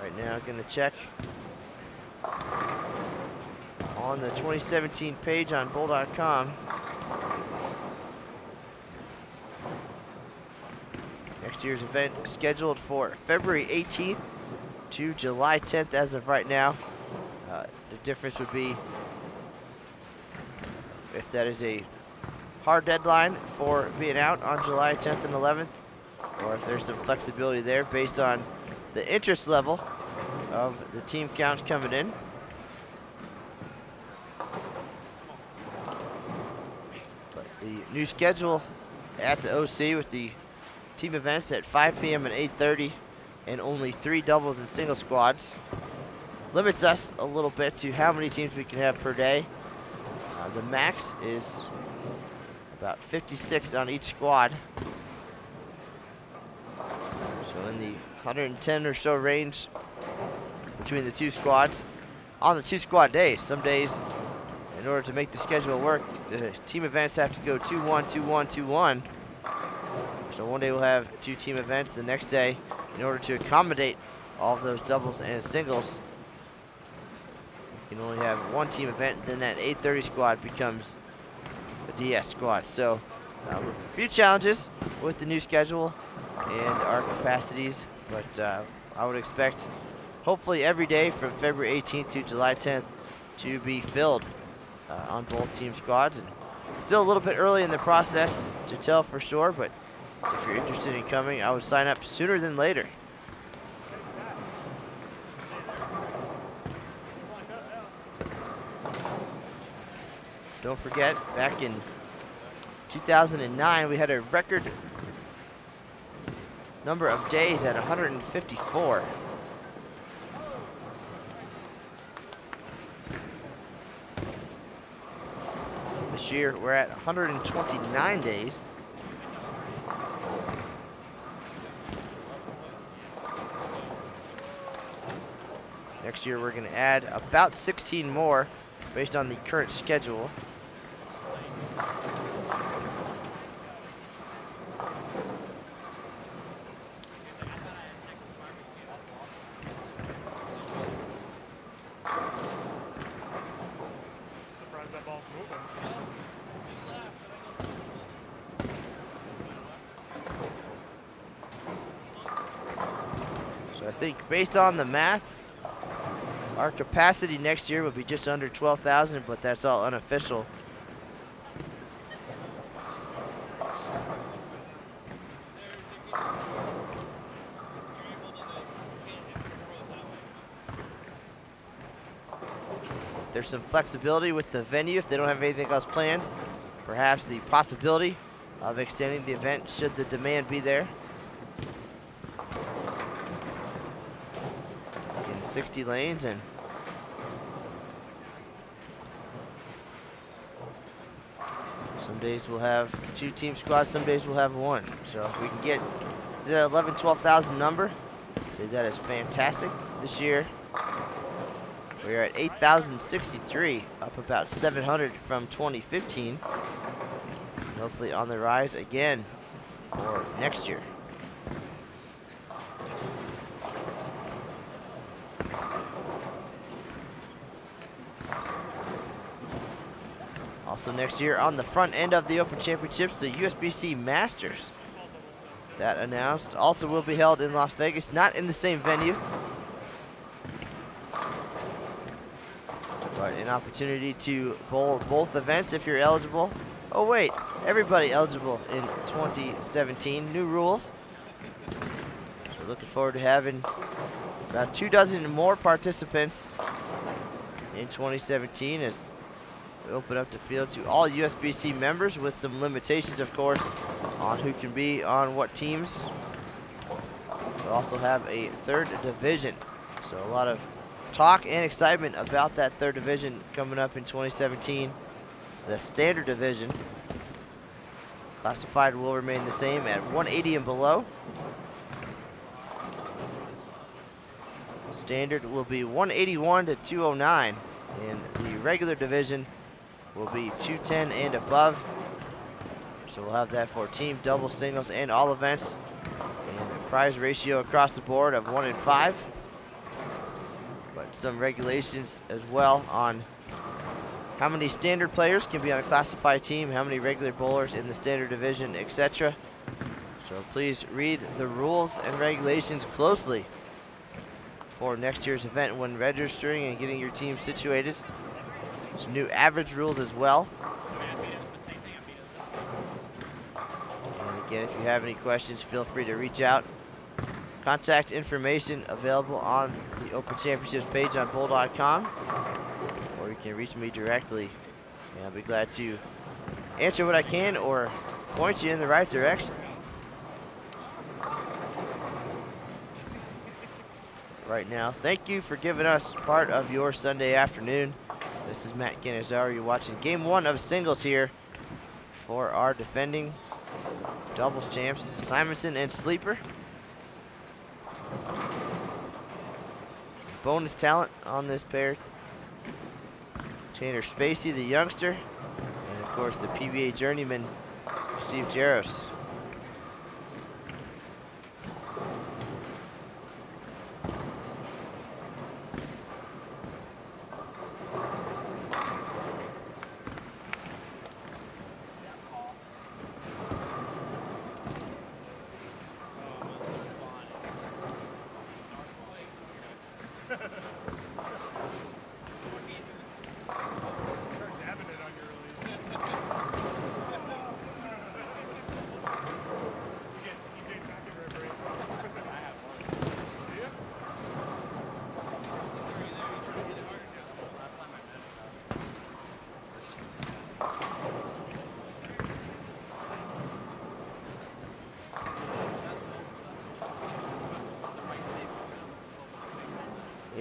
Right now, gonna check on the 2017 page on bowl.com. Next year's event scheduled for February 18th to July 10th as of right now. The difference would be if that is a hard deadline for being out on July 10th and 11th, or if there's some flexibility there based on the interest level of the team counts coming in. But the new schedule at the OC with the team events at 5 p.m. and 8:30 and only 3 doubles and single squads limits us a little bit to how many teams we can have per day. The max is about 56 on each squad. So in the 110 or so range between the two squads on the 2 squad days. Some days, in order to make the schedule work, the team events have to go 2-1, 2-1, 2-1. So one day we'll have 2 team events. The next day, in order to accommodate all of those doubles and singles, you can only have 1 team event. Then that 8:30 squad becomes a DS squad. So a few challenges with the new schedule and our capacities, but I would expect hopefully every day from February 18th to July 10th to be filled on both team squads. And Still a little bit early in the process to tell for sure, but if you're interested in coming, I would sign up sooner than later. Don't forget, back in 2009, we had a record number of days at 154. This year, we're at 129 days. Next year, we're going to add about 16 more based on the current schedule.
Surprised that ball's moving.
So I think based on the math, our capacity next year will be just under 12,000, but that's all unofficial. There's some flexibility with the venue if they don't have anything else planned. Perhaps the possibility of extending the event should the demand be there. In 60 lanes, and some days we'll have 2 team squads, some days we'll have 1. So if we can get to that 11, 12,000 number, say that is fantastic. This year, we are at 8,063, up about 700 from 2015. And hopefully on the rise again for next year. Also next year on the front end of the Open Championships, the USBC Masters. That announced also will be held in Las Vegas, not in the same venue, but an opportunity to bowl both events if you're eligible. Oh wait, everybody eligible in 2017. New rules. So looking forward to having about 24 more participants in 2017 as we open up the field to all USBC members, with some limitations, of course, on who can be on what teams. We also have a 3rd division, so a lot of talk and excitement about that 3rd division coming up in 2017. The standard division, classified, will remain the same at 180 and below. Standard will be 181 to 209, and the regular division will be 210 and above. So we'll have that for team, double, singles, and all events. And a prize ratio across the board of 1 in 5. But some regulations as well on how many standard players can be on a classified team, how many regular bowlers in the standard division, etc. So please read the rules and regulations closely for next year's event when registering and getting your team situated. Some new average rules as well. And again, if you have any questions, feel free to reach out. Contact information available on the Open Championships page on bowl.com, or you can reach me directly, and I'll be glad to answer what I can or point you in the right direction. Right now, thank you for giving us part of your Sunday afternoon. This is Matt Cannizzaro. You're watching Game 1 of singles here for our defending doubles champs, Simonsen and Sleeper. Bonus talent on this pair. Tanner Spacey, the youngster, and of course the PBA journeyman, Steve Jaros.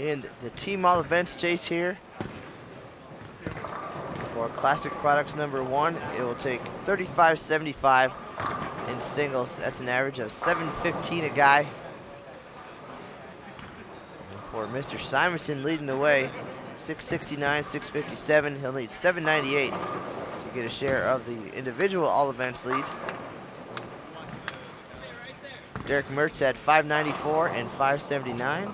In the team all events chase here, for Classic Products number 1, it will take 35.75 in singles. That's an average of 7.15 a guy. And for Mr. Simonsen leading the way, 6.69, 6.57. He'll need 7.98 to get a share of the individual all events lead. Derek Mertz had 5.94 and 5.79.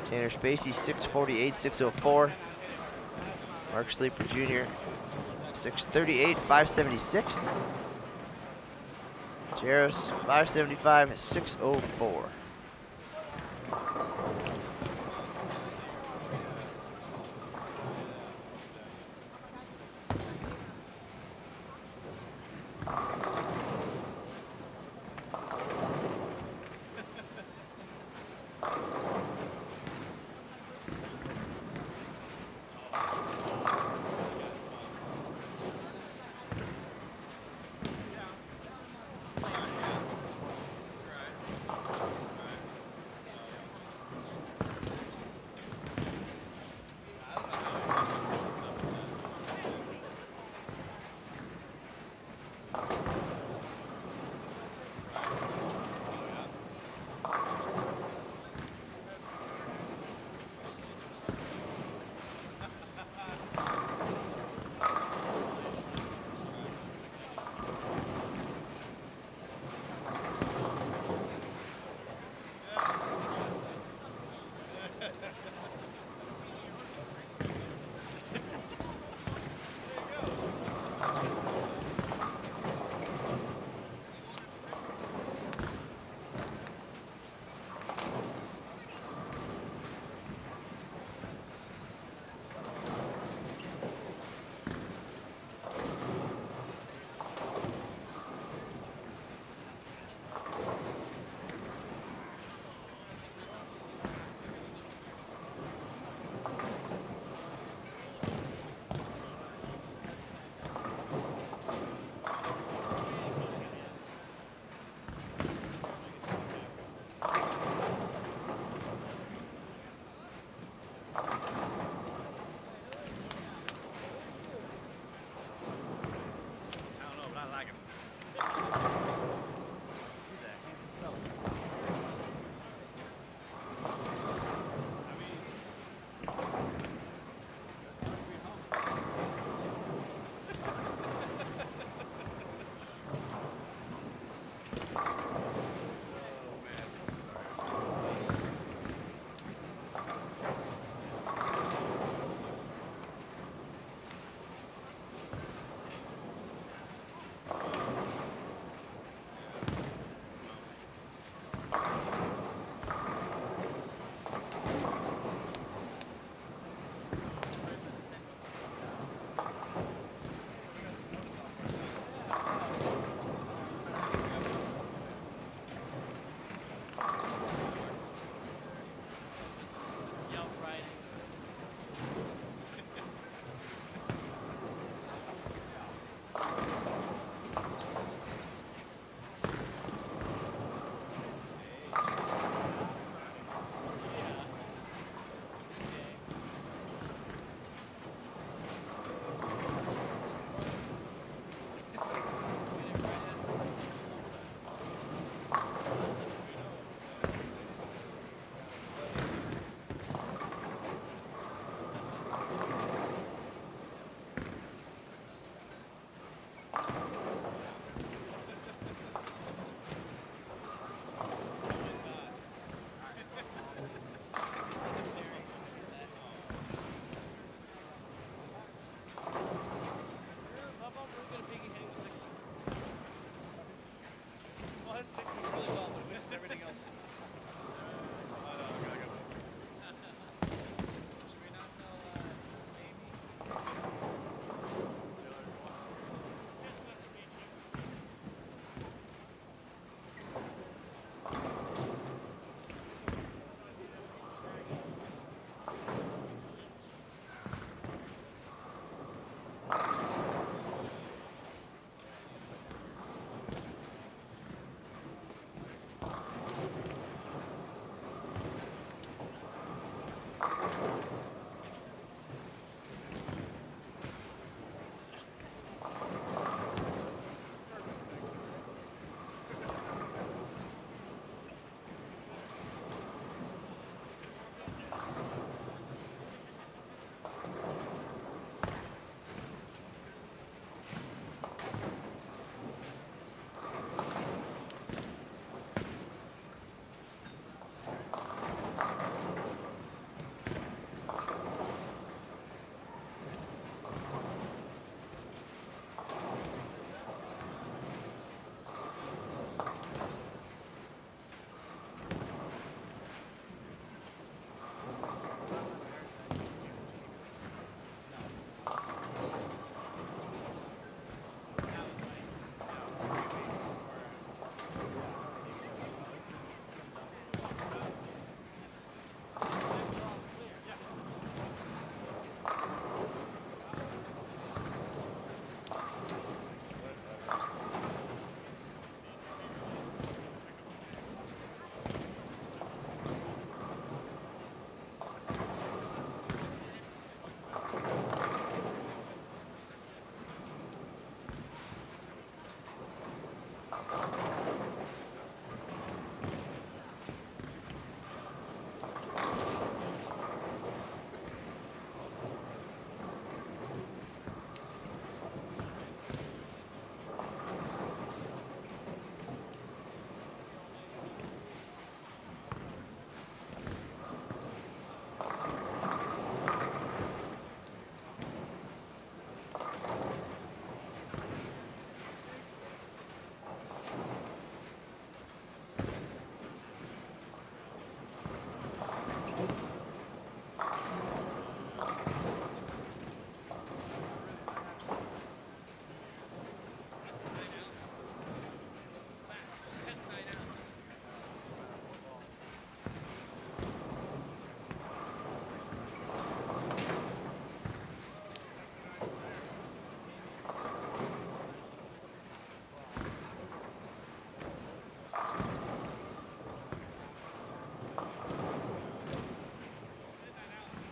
Tanner Spacey 6.48, 6.04. Mark Sleeper Jr. 6.38, 5.76. Jaros 5.75, 6.04.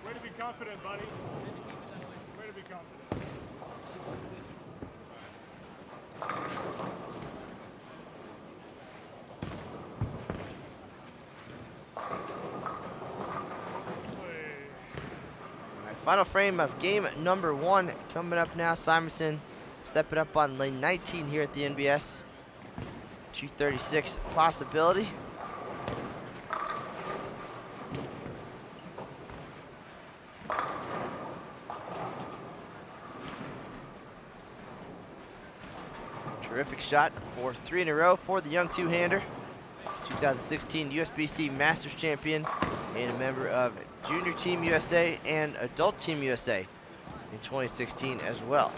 Way to be confident, buddy. Way to be confident.
Final frame of game number 1 coming up now. Simonsen stepping up on lane 19 here at the NBS. 236 possibility. Terrific shot for 3 in a row for the young two-hander. 2016 USBC Masters champion and a member of Junior Team USA and Adult Team USA in 2016 as well.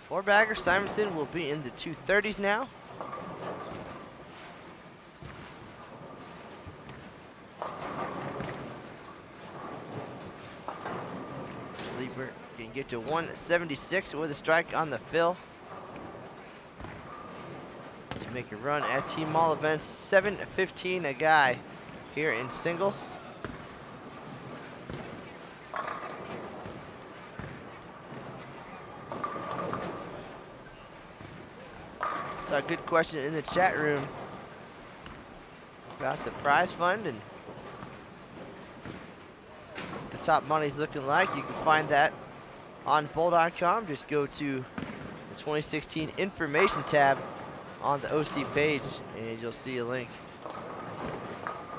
Four-bagger Simonsen will be in the 230s now. Sleeper can get to 176 with a strike on the fill to make a run at team all events. 7:15 a guy here in singles. So a good question in the chat room about the prize fund and what the top money's looking like. You can find that on bowl.com. Just go to the 2016 information tab on the OC page and you'll see a link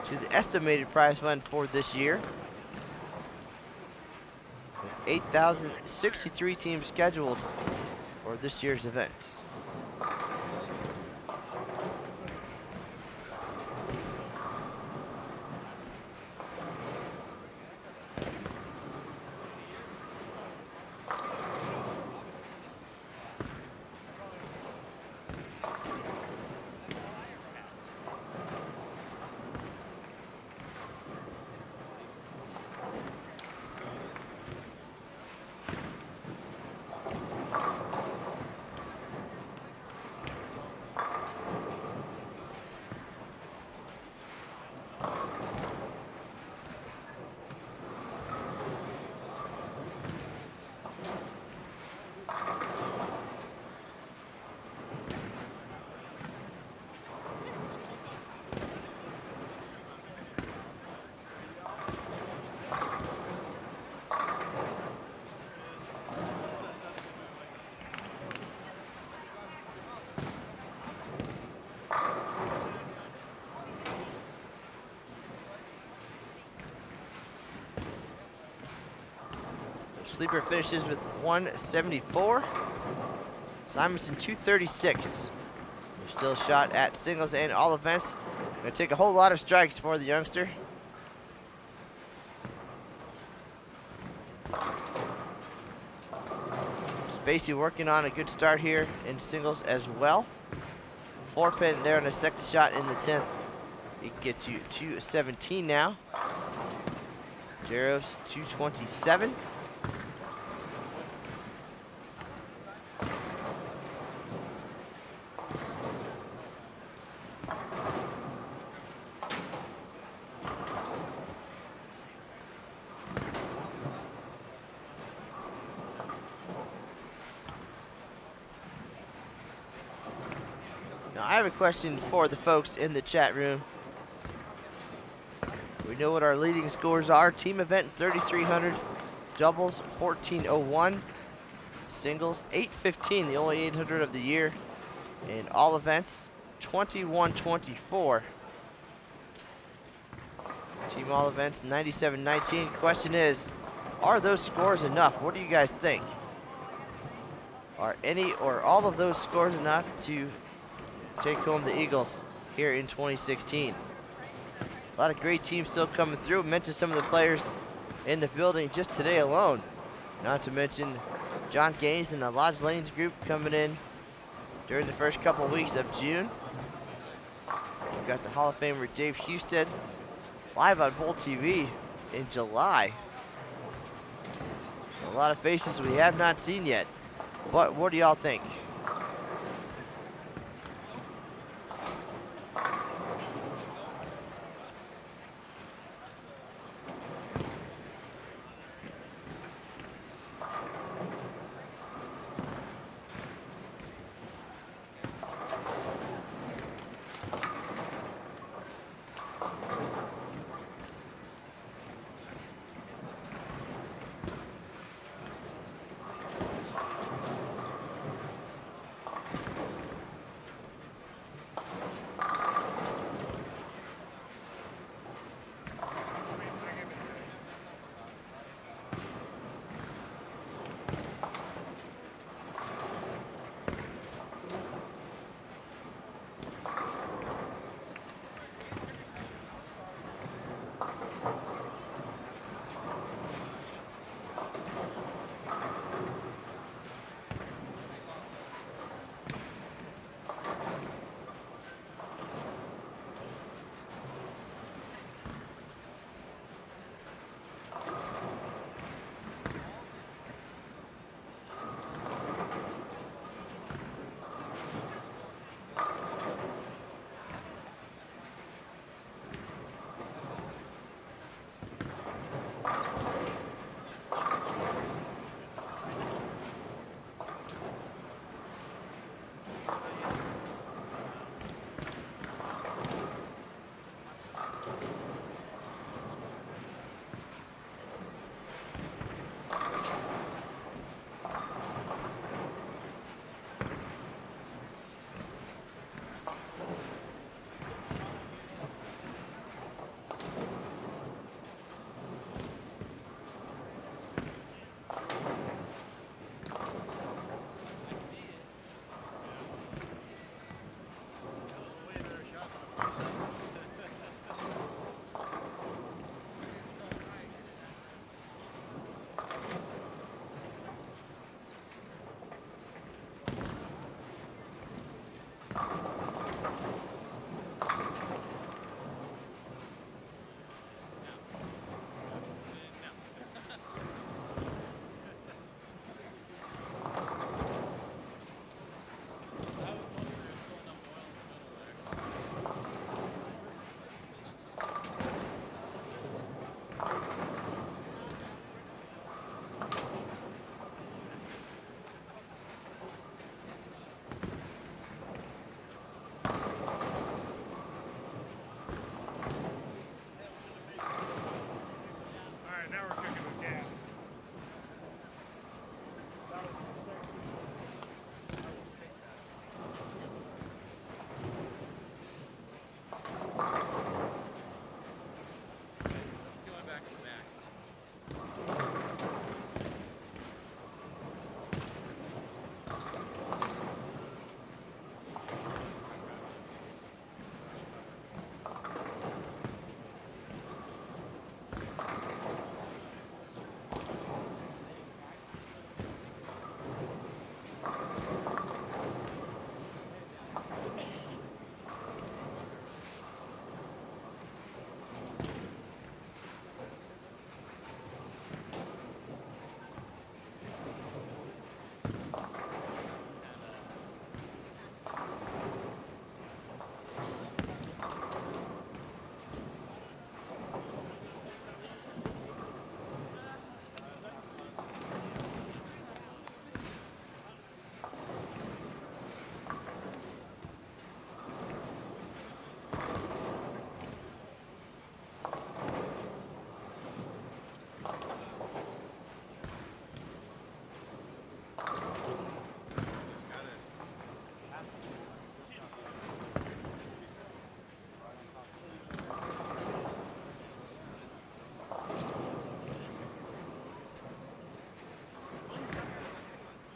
to the estimated prize fund for this year. 8,063 teams scheduled for this year's event. Sleeper finishes with 174. Simonsen 236. There's still a shot at singles and all events. Gonna take a whole lot of strikes for the youngster. Spacey working on a good start here in singles as well. forepin there on the second shot in the 10th. It gets you 217 now. Jaros 227. Now I have a question for the folks in the chat room. We know what our leading scores are. Team event 3,300, doubles 1401, singles 815, the only 800 of the year, and all events 2124. Team all events 9719. Question is, are those scores enough? What do you guys think? Are any or all of those scores enough to take home the Eagles here in 2016? A lot of great teams still coming through. Mentioned some of the players in the building just today alone. Not to mention John Gaines and the Lodge Lanes group coming in during the first couple weeks of June. We've got the Hall of Famer Dave Husted live on Bowl TV in July. A lot of faces we have not seen yet. But what do y'all think?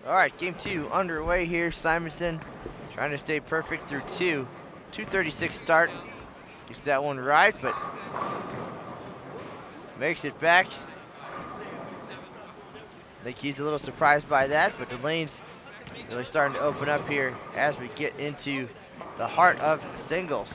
All right, game 2 underway here. Simonsen trying to stay perfect through 2. 2:36 start. Gets that one right, but makes it back. I think he's a little surprised by that, but the lane's really starting to open up here as we get into the heart of singles.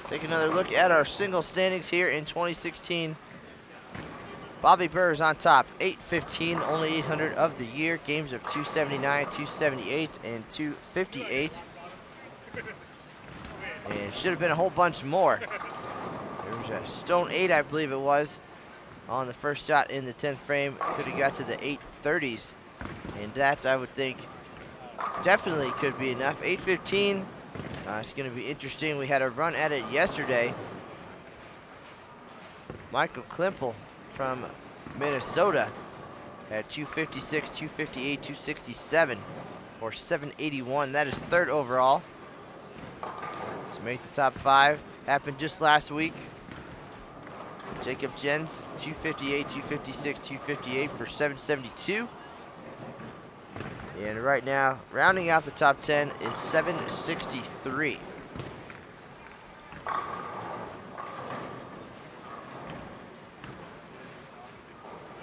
Take another look at our single standings here in 2016. Bobby Burr's on top, 815, only 800 of the year. Games of 279, 278, and 258. And should have been a whole bunch more. There was a stone 8, I believe it was, on the first shot in the 10th frame. Could have got to the 830s. And that, I would think, definitely could be enough. 815. It's going to be interesting. We had a run at it yesterday. Michael Klimpel from Minnesota had 256, 258, 267 for 781. That is 3rd overall to make the top 5. Happened just last week. Jacob Jens, 258, 256, 258 for 772. And right now, rounding out the top 10 is 763.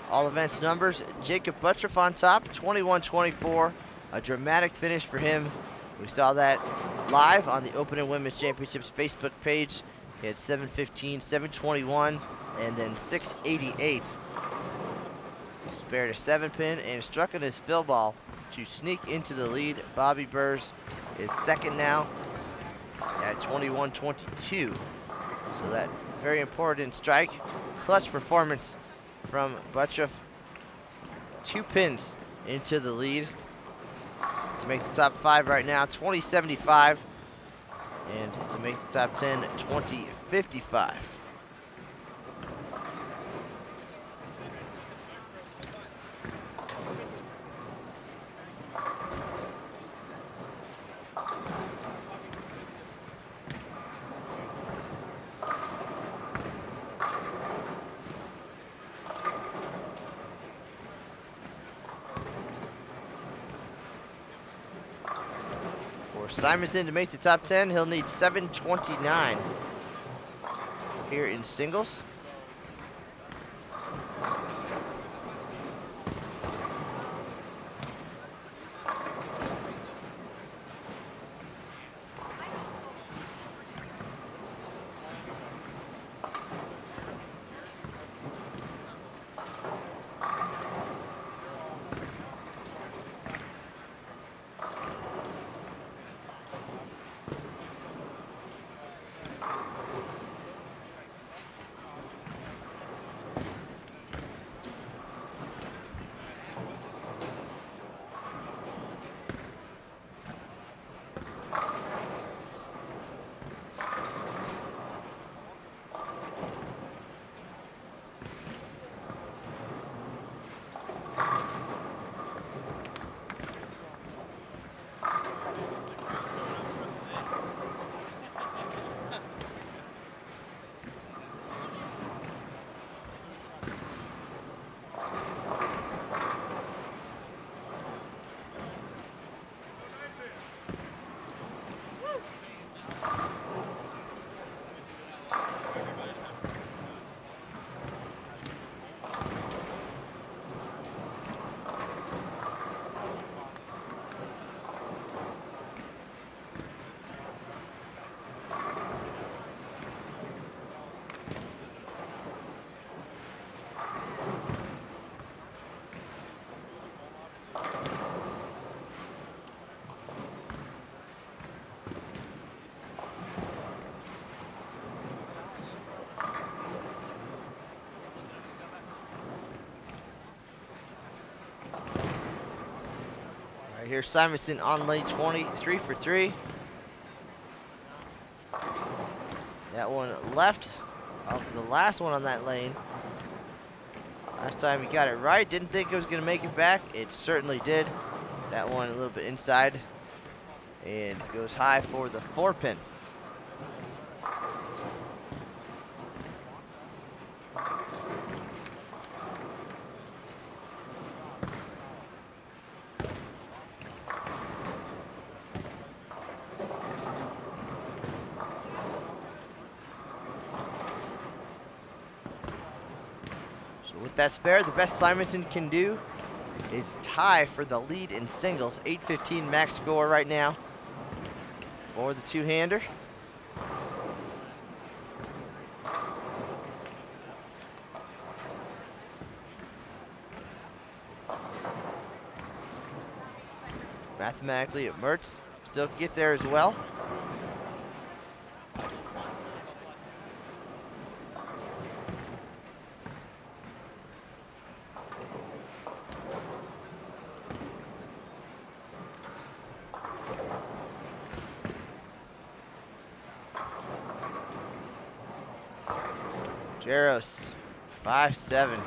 All events numbers, Jacob Buttroff on top, 21-24. A dramatic finish for him. We saw that live on the Open and Women's Championships Facebook page. He had 715, 721, and then 688. Spared a 7-pin and struck in his fill ball to sneak into the lead. Bobby Burrs is 2nd now at 21-22. So that very important strike. Clutch performance from Buttroff. 2 pins into the lead to make the top 5 right now, 20-75. And to make the top 10, 20-55. Simonsen to make the top 10, he'll need 729 here in singles. Here's Simonsen on lane 20, 3 for 3. That one left of the last one on that lane. Last time he got it right. Didn't think it was going to make it back. It certainly did. That one a little bit inside. And goes high for the 4-pin. With that spare, the best Simonsen can do is tie for the lead in singles. 8:15 max score right now for the two-hander. Mathematically, Mertz still can get there as well. Jaros, 5-7.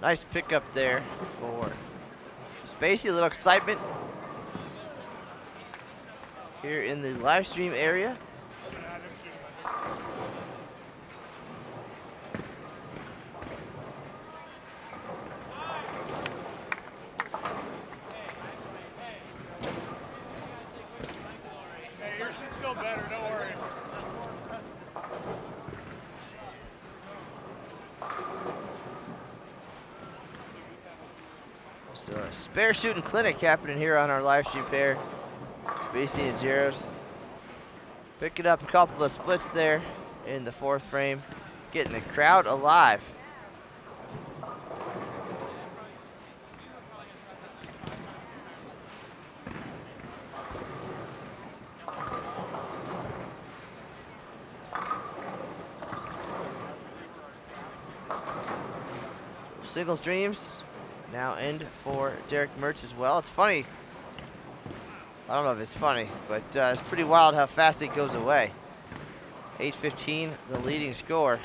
Nice pickup there for Spacey. A little excitement here in the live stream area. So a spare shooting clinic happening here on our live stream pair. Spacey and Jaros picking up a couple of splits there in the 4th frame, getting the crowd alive. Singles dreams now end for Derek Mertz as well. It's funny. I don't know if it's funny, but it's pretty wild how fast it goes away. 8:15, the leading score.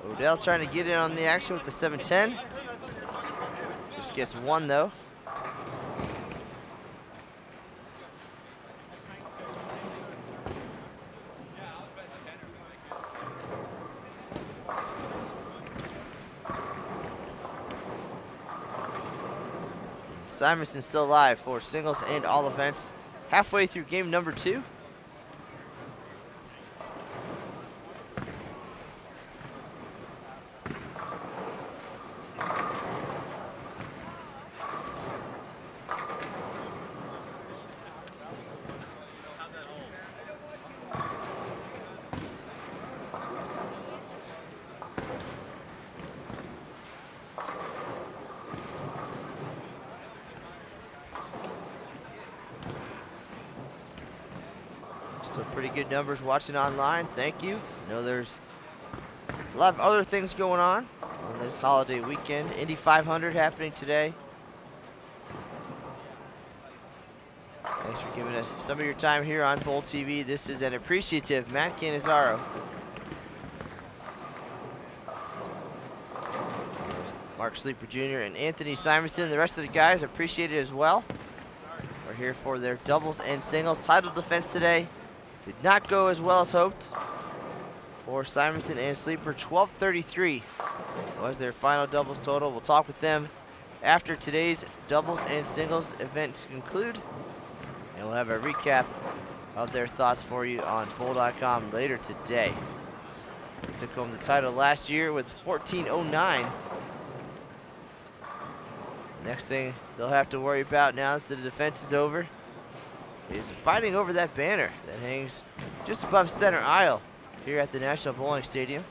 Odell trying to get in on the action with the 7-10. Just gets one though. Simonsen still alive for singles and all events. Halfway through game number 2. Still pretty good numbers watching online. Thank you. I know there's a lot of other things going on this holiday weekend. Indy 500 happening today. Thanks for giving us some of your time here on Bowl TV. This is an appreciative Matt Cannizzaro. Mark Sleeper Jr. and Anthony Simonsen. The rest of the guys appreciate it as well. We're here for their doubles and singles. Title defense today did not go as well as hoped for Simonsen and Sleeper. 12:33 was their final doubles total. We'll talk with them after today's doubles and singles events conclude. And we'll have a recap of their thoughts for you on Bowl.com later today. They took home the title last year with 14:09. Next thing they'll have to worry about now that the defense is over is fighting over that banner that hangs just above center aisle here at the National Bowling Stadium.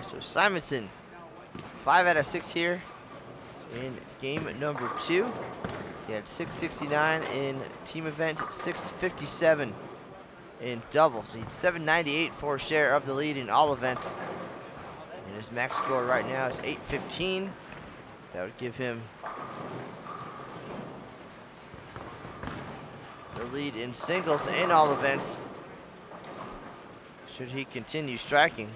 So Simonsen, 5 out of 6 here in game number 2. He had 669 in team event, 657 in doubles. Needs 798 for a share of the lead in all events. And his max score right now is 815. That would give him the lead in singles and all events, should he continue striking.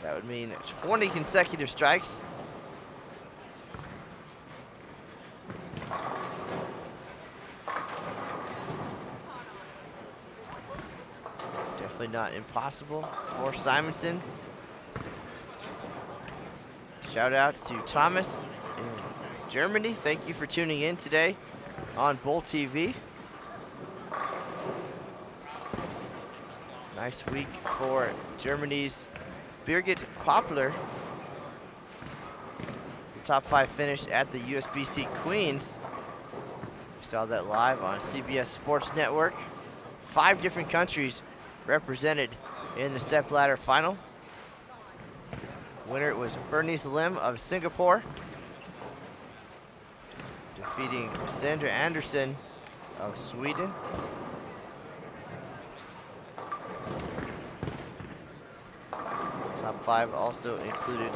That would mean 20 consecutive strikes. Definitely not impossible for Simonsen. Shout out to Thomas in Germany. Thank you for tuning in today on Bowl TV. Nice week for Germany's Birgit Poplar. The top 5 finish at the USBC Queens. We saw that live on CBS Sports Network. 5 different countries represented in the stepladder final. Winner was Bernice Lim of Singapore, defeating Sandra Anderson of Sweden. Top 5 also included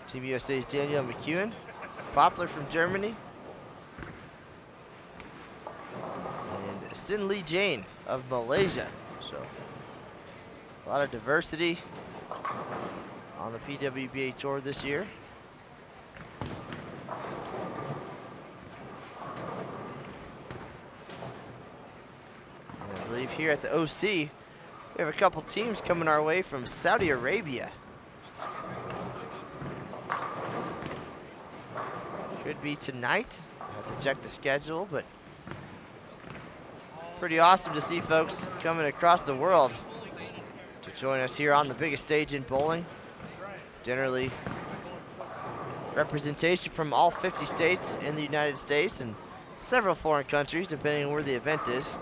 Team USA's Danielle McEwen, Poplar from Germany, and Sin Lee Jane of Malaysia. So a lot of diversity on the PWBA Tour this year. I believe here at the OC, we have a couple teams coming our way from Saudi Arabia. Could be tonight. I'll have to check the schedule, but pretty awesome to see folks coming across the world to join us here on the biggest stage in bowling. Generally, representation from all 50 states in the United States and several foreign countries, depending on where the event is.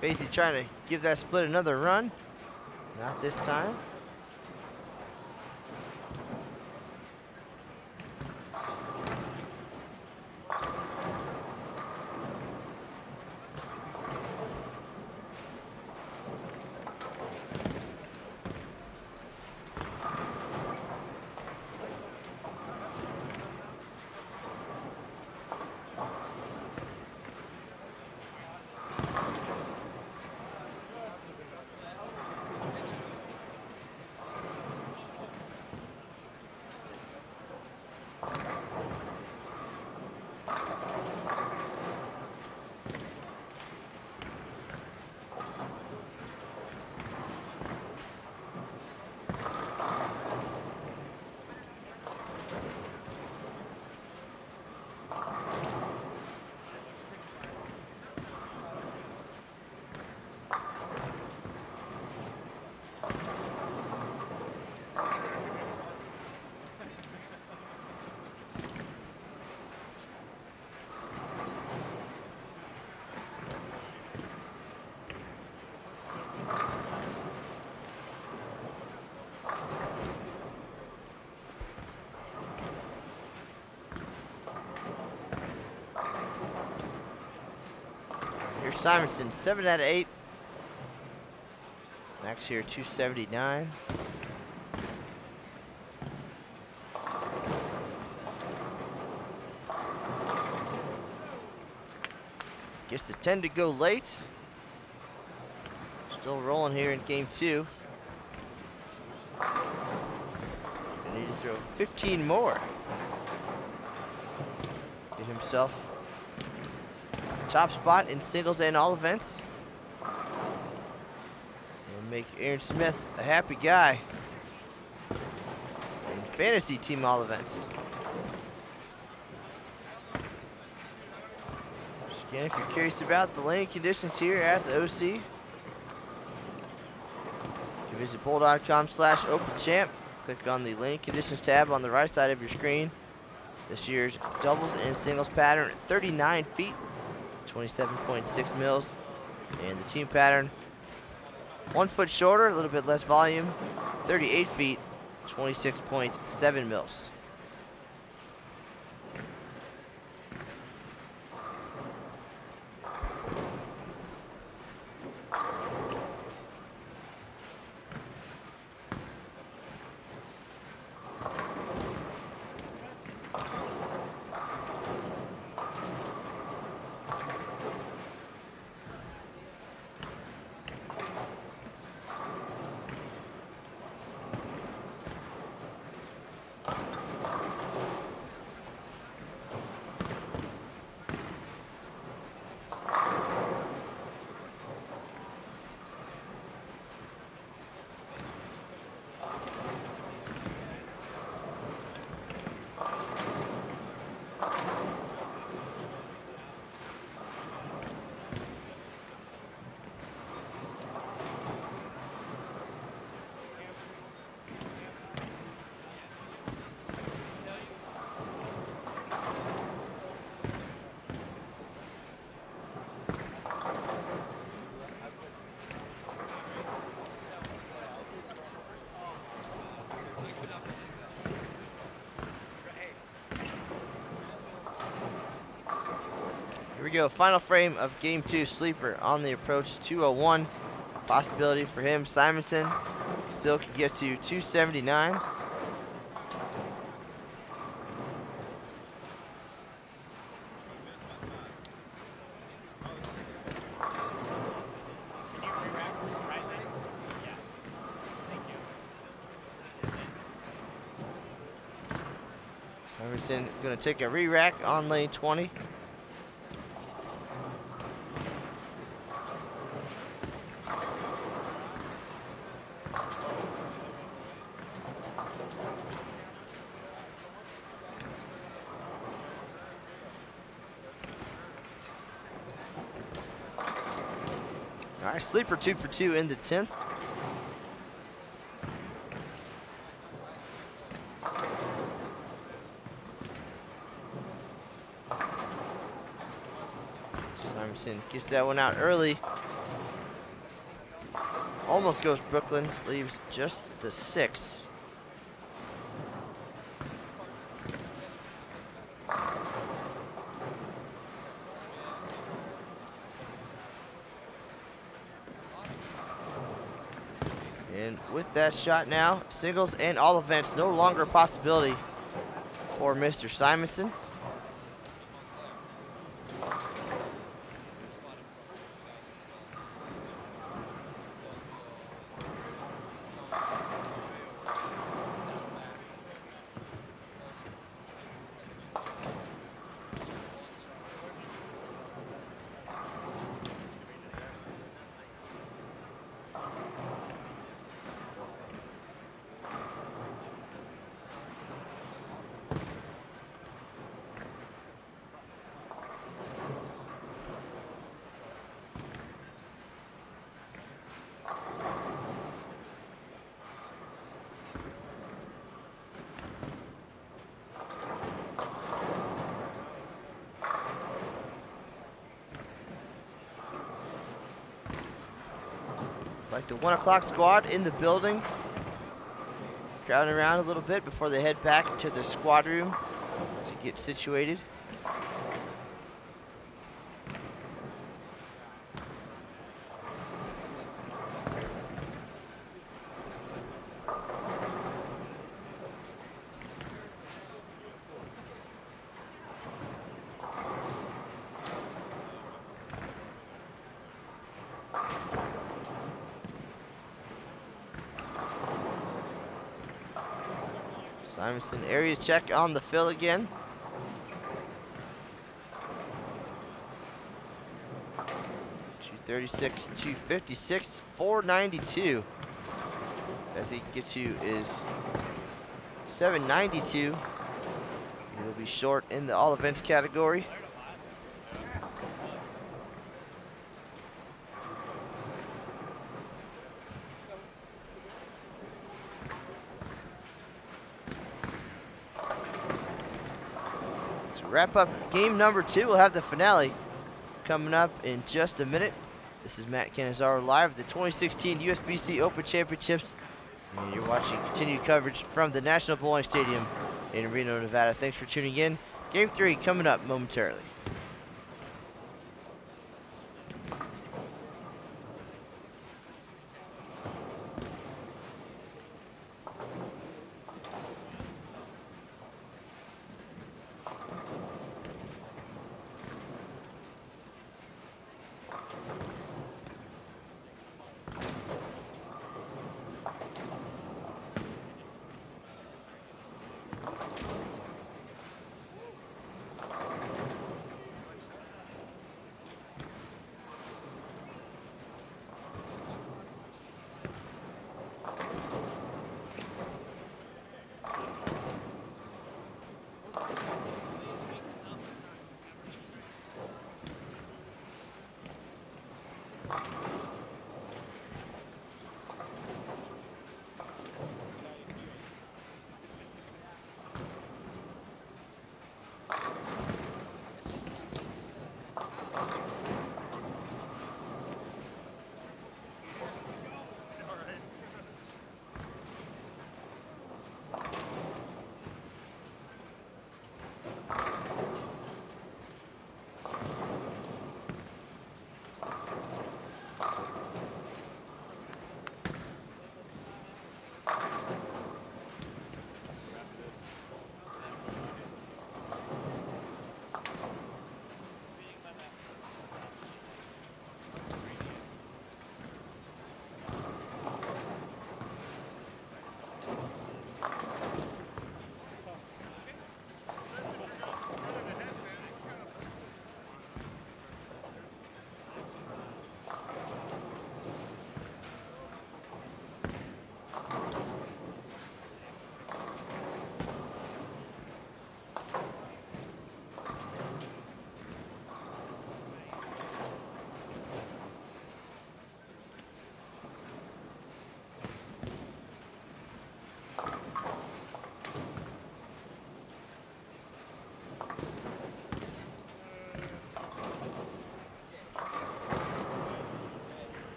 Facey trying to give that split another run. Not this time. Here's Simonsen, 7 out of 8. Max here, 279. Gets the 10 to go late. Still rolling here in game 2. Gonna need to throw 15 more. Get himself top spot in singles and all events. And make Aaron Smith a happy guy in fantasy team all events. So again, if you're curious about the lane conditions here at the OC, you can visit bowl.com/openchamp. Click on the lane conditions tab on the right side of your screen. This year's doubles and singles pattern, 39 feet. 27.6 mils, and the team pattern 1 foot shorter, a little bit less volume, 38 feet, 26.7 mils. Here we go, final frame of game 2, sleeper on the approach, 201. Possibility for him, Simonsen still can get to 279. Simonsen gonna take a re-rack on lane 20. All right, sleeper 2 for 2 in the 10th. Simonsen gets that one out early. almost goes Brooklyn, leaves just the 6. And with that shot now, singles and all events no longer a possibility for Mr. Simonsen. Like the 1 o'clock squad in the building, crowding around a little bit before they head back to the squad room to get situated. Simonsen area check on the fill again. .236, 256, 492. Best he can get to is 792. He'll be short in the all events category. Wrap up game number 2. We'll have the finale coming up in just a minute. This is Matt Cannizzaro live at the 2016 USBC Open Championships. And you're watching continued coverage from the National Bowling Stadium in Reno, Nevada. Thanks for tuning in. Game 3 coming up momentarily.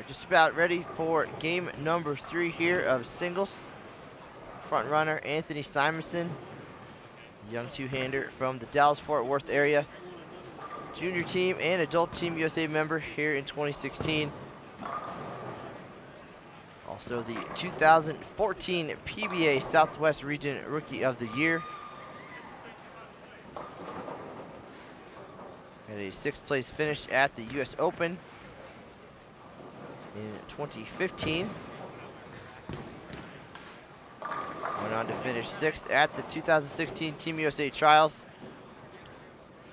right, just about ready for game number 3 here of singles. Front runner Anthony Simonsen, young two-hander from the Dallas-Fort Worth area. Junior team and adult team USA member here in 2016. Also the 2014 PBA Southwest Region Rookie of the Year. Had a 6th place finish at the US Open in 2015. Went on to finish 6th at the 2016 Team USA Trials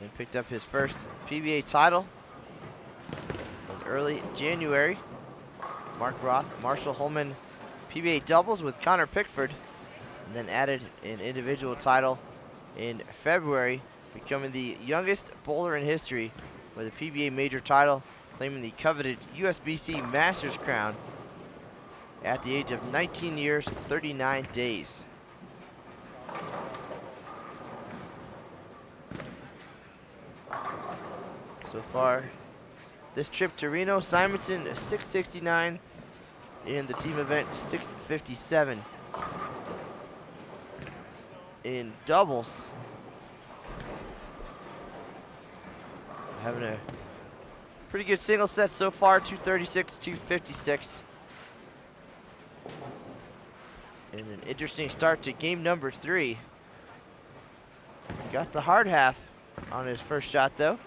and picked up his first PBA title in early January. Mark Roth, Marshall Holman PBA doubles with Connor Pickford, and then added an individual title in February, becoming the youngest bowler in history with a PBA major title, claiming the coveted USBC Masters crown at the age of 19 years, 39 days. So far, this trip to Reno, Simonsen 669, in the team event 657. In doubles, having a pretty good single set so far, 236, 256. And an interesting start to game number 3. Got the hard half on his first shot though.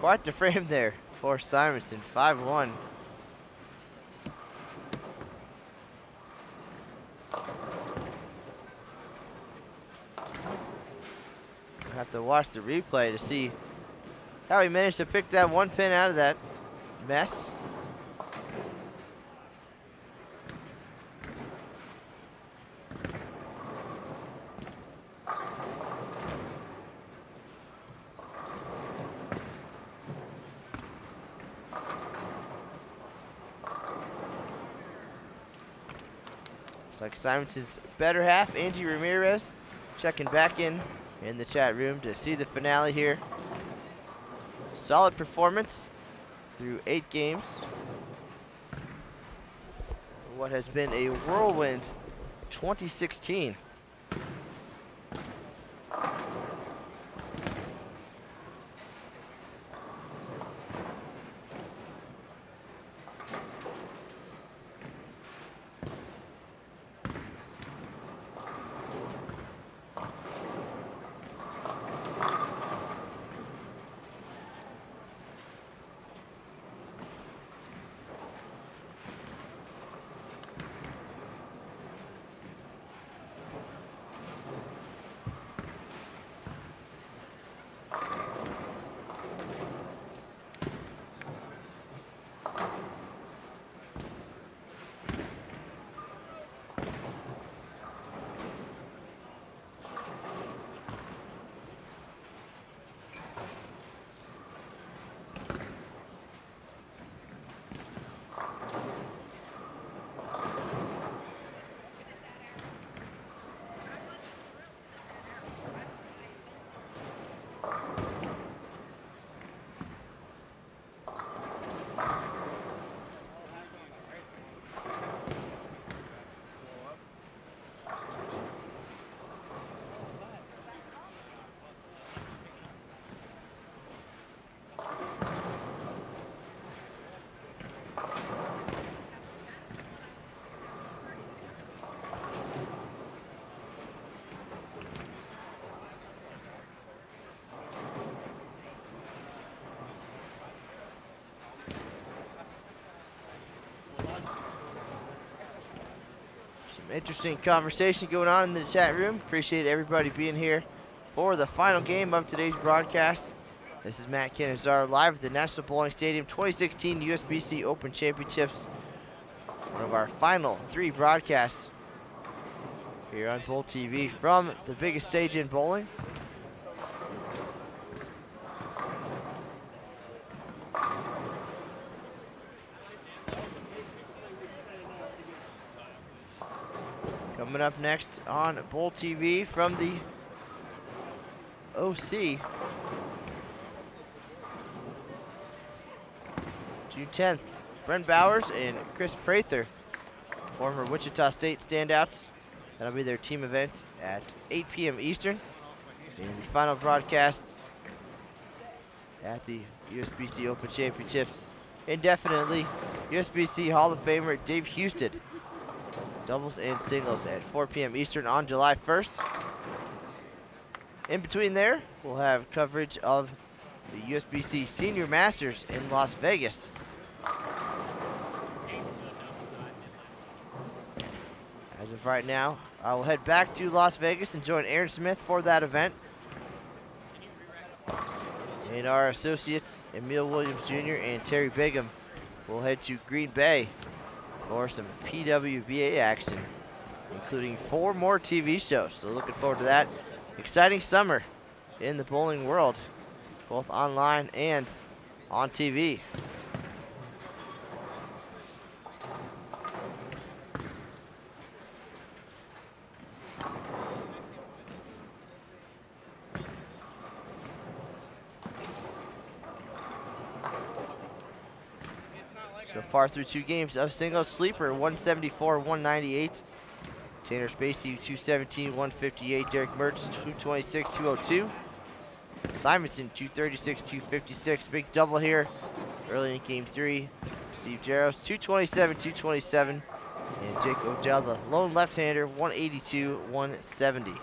Quite the frame there for Simonsen, 5-1. We'll have to watch the replay to see how he managed to pick that one pin out of that mess. Like Simonsen's better half, Angie Ramirez, checking back in the chat room to see the finale here. Solid performance through 8 games. What has been a whirlwind 2016. Interesting conversation going on in the chat room. Appreciate everybody being here for the final game of today's broadcast. This is Matt Cannizzaro live at the National Bowling Stadium 2016 USBC Open Championships. One of our final 3 broadcasts here on Bowl TV from the biggest stage in bowling. Coming up next on Bowl TV from the OC. June 10th, Brent Bowers and Chris Prather, former Wichita State standouts. That'll be their team event at 8 p.m. Eastern. And the final broadcast at the USBC Open Championships indefinitely. USBC Hall of Famer Dave Houston, doubles and singles at 4 p.m. Eastern on July 1st. In between there, we'll have coverage of the USBC Senior Masters in Las Vegas. As of right now, I will head back to Las Vegas and join Aaron Smith for that event. And our associates, Emil Williams Jr. and Terry Bigham, will head to Green Bay for some PWBA action, including 4 more TV shows. So looking forward to that. Exciting summer in the bowling world, both online and on TV. So far through 2 games of singles, Sleeper 174-198. Tanner Spacey 217-158. Derek Mertz 226-202. Simonson 236-256. Big double here early in game 3. Steve Jaros 227-227. And Jake Odell, the lone left-hander, 182-170.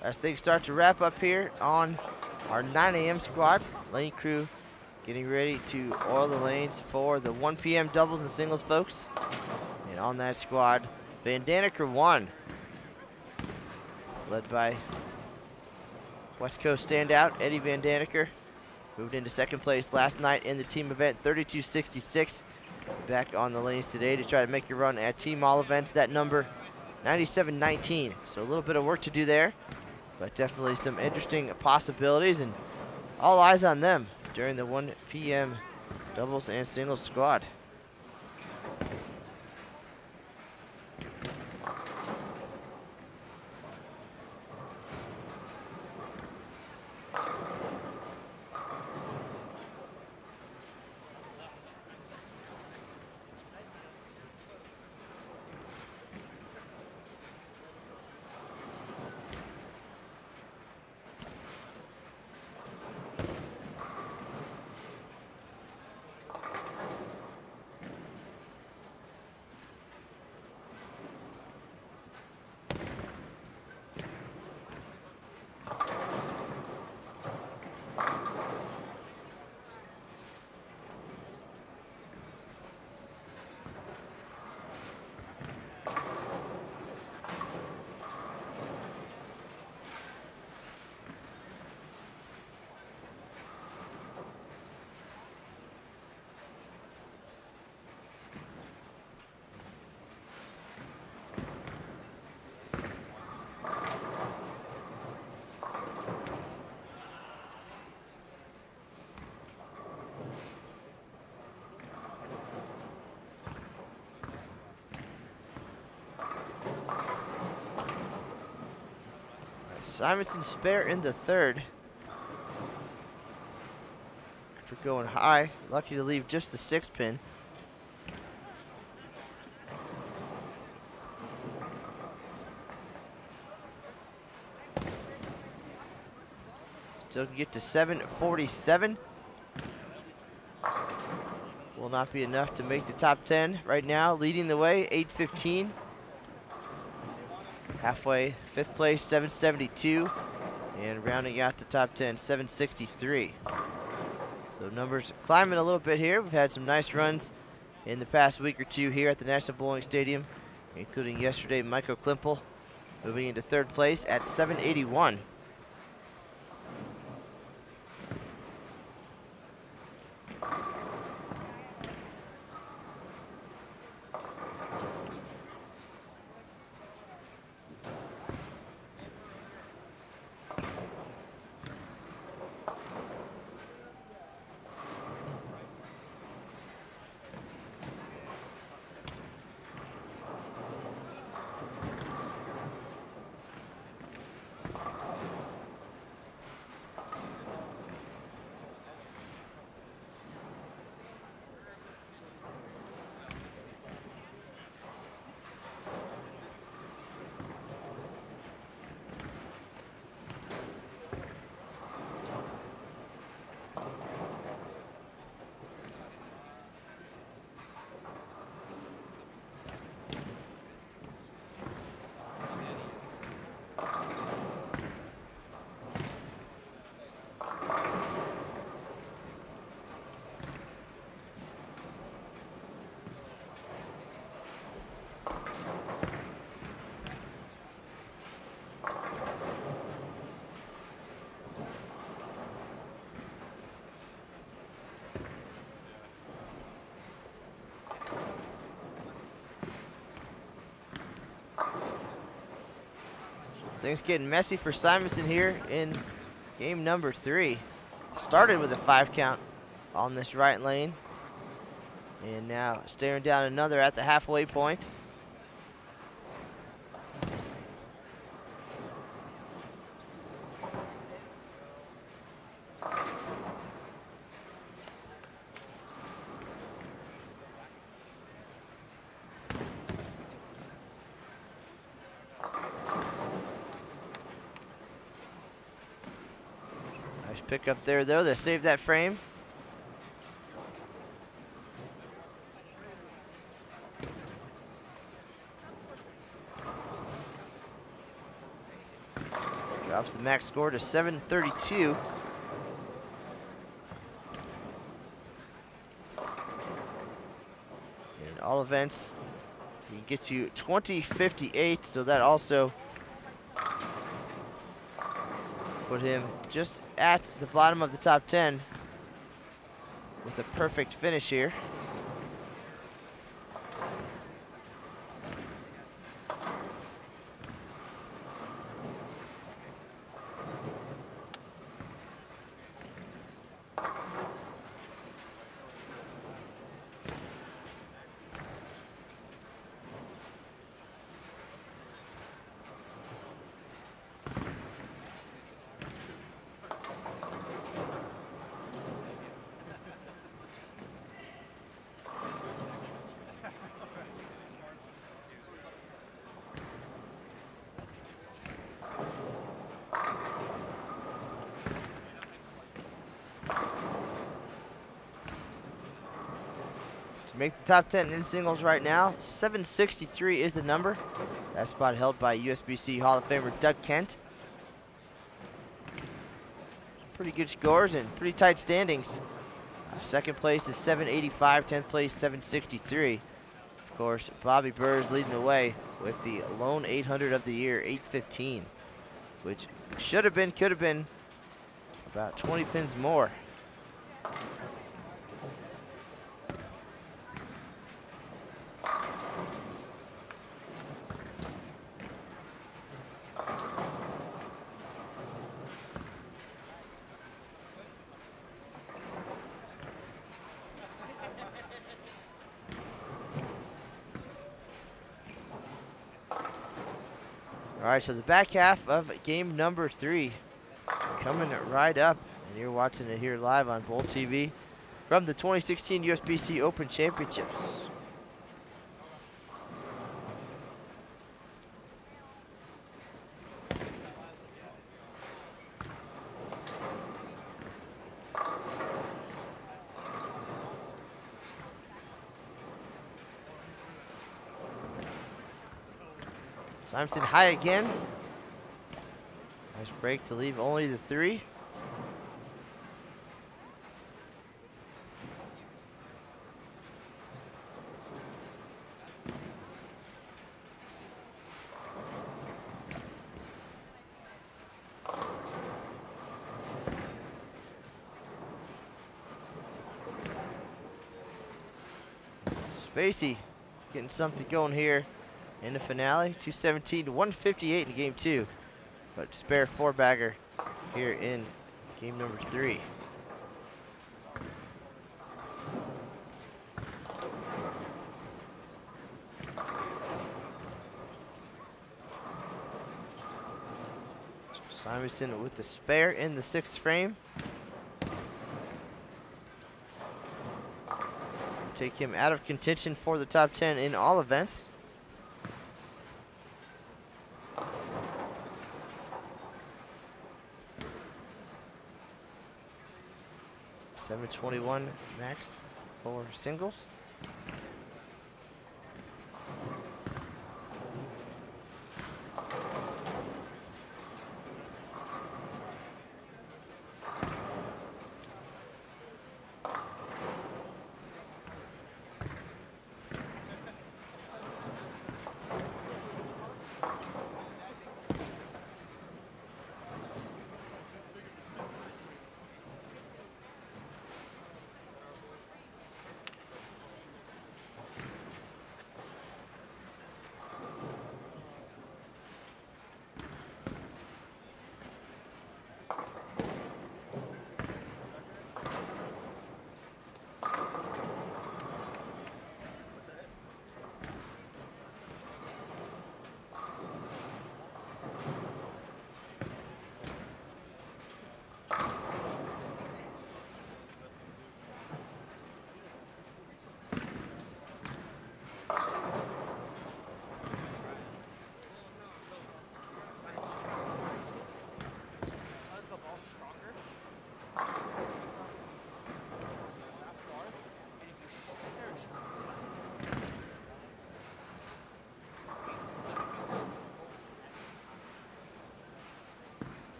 As things start to wrap up here on our 9 a.m. squad, lane crew getting ready to oil the lanes for the 1 p.m. doubles and singles, folks. And on that squad, Van Daniker 1, led by West Coast standout Eddie Van Daniker. Moved into second place last night in the team event, 32.66. Back on the lanes today to try to make a run at team all events. That number, 97.19. So a little bit of work to do there, but definitely some interesting possibilities, and all eyes on them during the 1 p.m. doubles and singles squad. Simonsen spare in the third. After going high, lucky to leave just the 6 pin. Still can get to 747. Will not be enough to make the top 10 right now. Leading the way, 815. Halfway, 5th place, 772. And rounding out the top 10, 763. So numbers climbing a little bit here. We've had some nice runs in the past week or two here at the National Bowling Stadium, including yesterday, Michael Klimpel moving into 3rd place at 781. Things getting messy for Simonsen here in game number 3. Started with a 5 count on this right lane. And now staring down another at the halfway point. Pick up there though to save that frame. Drops the max score to 732. In all events, you get to 2058, so that also put him just at the bottom of the top 10 with a perfect finish here. Make the top 10 in singles right now. 763 is the number. That spot held by USBC Hall of Famer Doug Kent. Pretty good scores and pretty tight standings. 2nd place is 785, 10th place 763. Of course, Bobby Burrs leading the way with the lone 800 of the year, 815, which should have been, could have been about 20 pins more. All right, so the back half of game number 3 coming right up, and you're watching it here live on Bowl TV from the 2016 USBC Open Championships. Simonsen high again. Nice break to leave only the 3. Spacey getting something going here in the finale. 217 to 158 in game 2. But spare 4-bagger here in game number 3. Simonsen with the spare in the 6th frame. Take him out of contention for the top 10 in all events. $721 next for singles.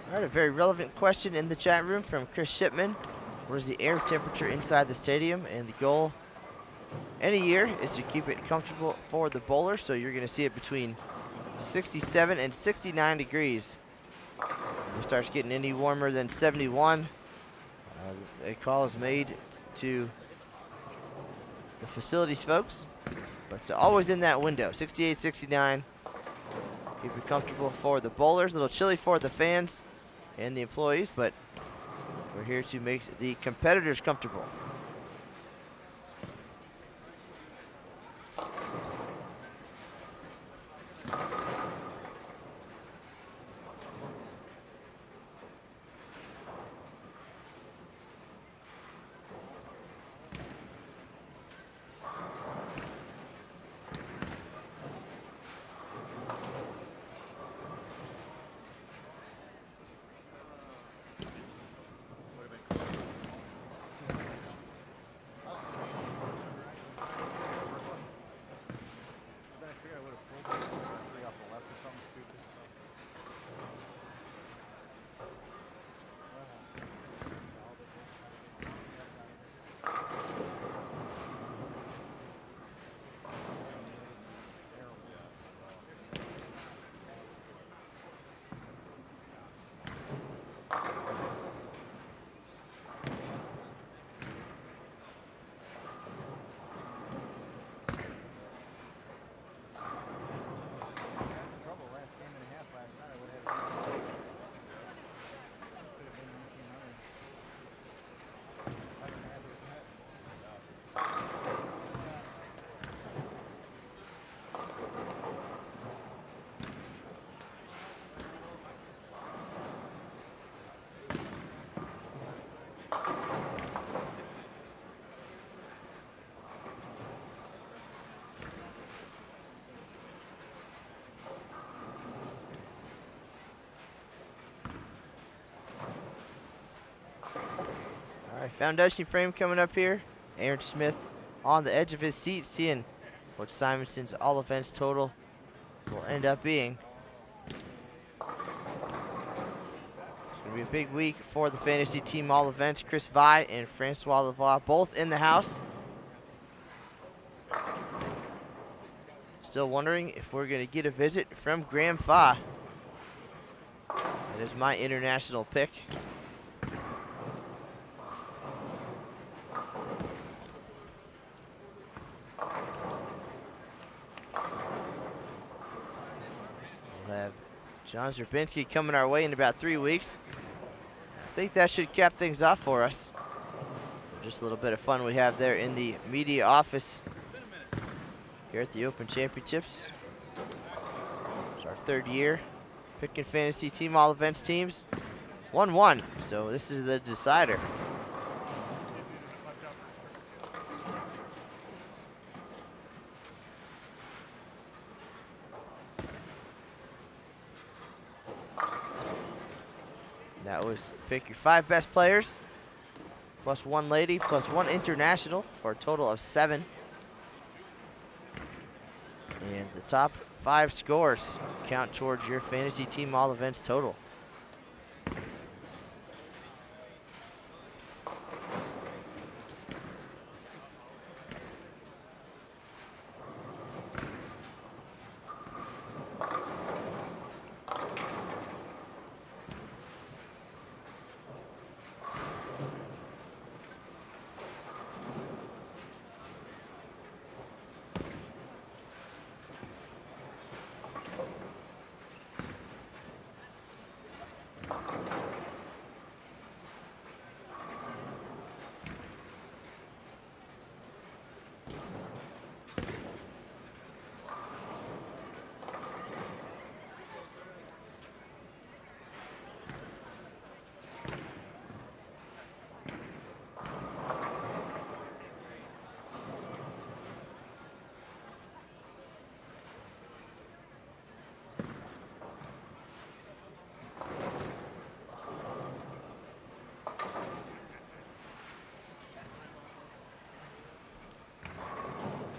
All right, a very relevant question in the chat room from Chris Shipman. What is the air temperature inside the stadium? And the goal any year is to keep it comfortable for the bowler. So you're going to see it between 67 and 69 degrees. If it starts getting any warmer than 71, a call is made to the facilities folks. But always in that window, 68, 69. Keep it comfortable for the bowlers. A little chilly for the fans and the employees, but we're here to make the competitors comfortable. All right, foundation frame coming up here. Aaron Smith on the edge of his seat, seeing what Simonson's all events total will end up being. It's going to be a big week for the fantasy team all events. Chris Vi and Francois Lavoie both in the house. Still wondering if we're going to get a visit from Graham Fa. That is my international pick. We'll have John Zerbinski coming our way in about 3 weeks. I think that should cap things off for us. Just a little bit of fun we have there in the media office here at the Open Championships. It's our 3rd year picking fantasy team all events teams. 1-1, so this is the decider. That was pick your 5 best players, plus 1 lady, plus 1 international, for a total of 7. And the top 5 scores count towards your fantasy team all events total.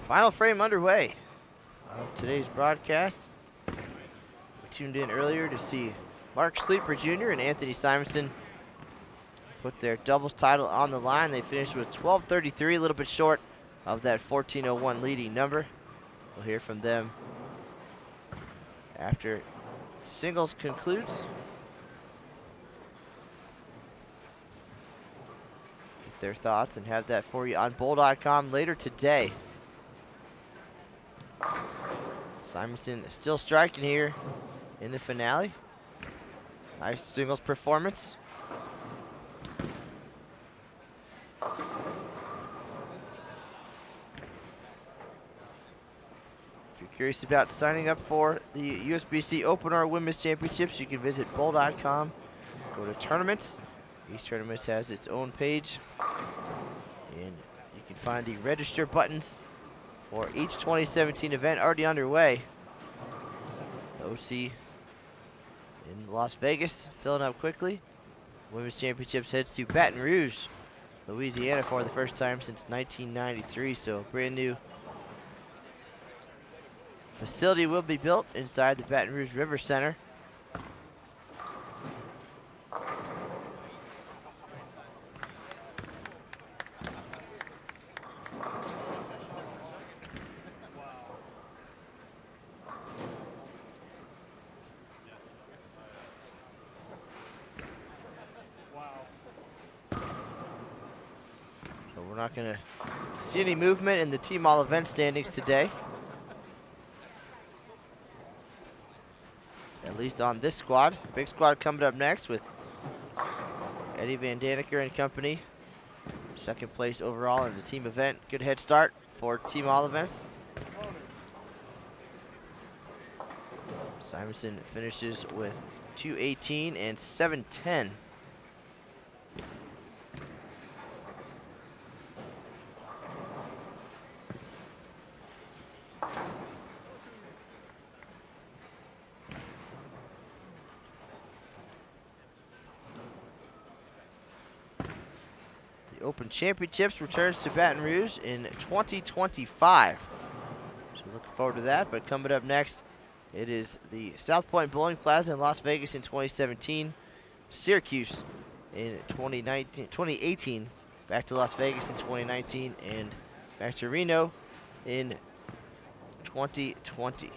Final frame underway of today's broadcast. We tuned in earlier to see Mark Sleeper Jr. and Anthony Simonsen put their doubles title on the line. They finished with 12:33, a little bit short of that 14:01 leading number. We'll hear from them after singles concludes. Get their thoughts and have that for you on bowl.com later today. Simonsen still striking here in the finale. Nice singles performance. If you're curious about signing up for the USBC Open or Women's Championships, you can visit bowl.com, go to tournaments. Each tournament has its own page, and you can find the register buttons for each 2017 event already underway. The OC in Las Vegas filling up quickly. Women's Championships heads to Baton Rouge, Louisiana for the first time since 1993, so brand new facility will be built inside the Baton Rouge River Center. So we're not going to see any movement in the team all event standings today. At least on this squad. Big squad coming up next with Eddie Van Daniker and company. Second place overall in the team event. Good head start for team all events. Simonsen finishes with 2:18 and 7:10. Open Championships returns to Baton Rouge in 2025. So looking forward to that. But coming up next, it is the South Point Bowling Plaza in Las Vegas in 2017, Syracuse in 2018, back to Las Vegas in 2019, and back to Reno in 2020.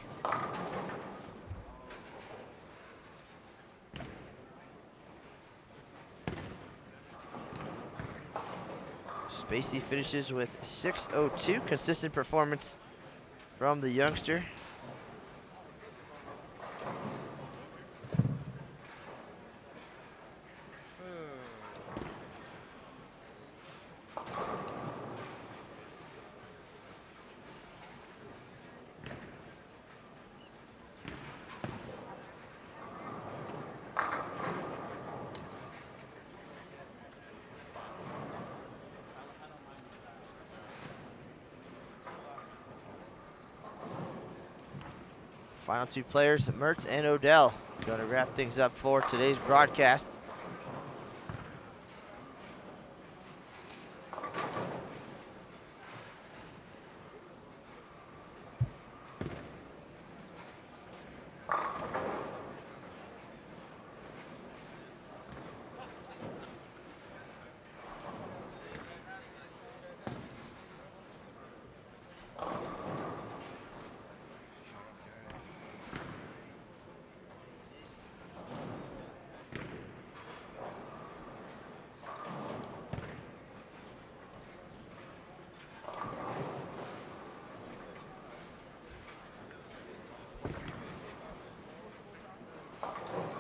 Spacey finishes with 6:02, consistent performance from the youngster. Final two players, Mertz and Odell, going to wrap things up for today's broadcast.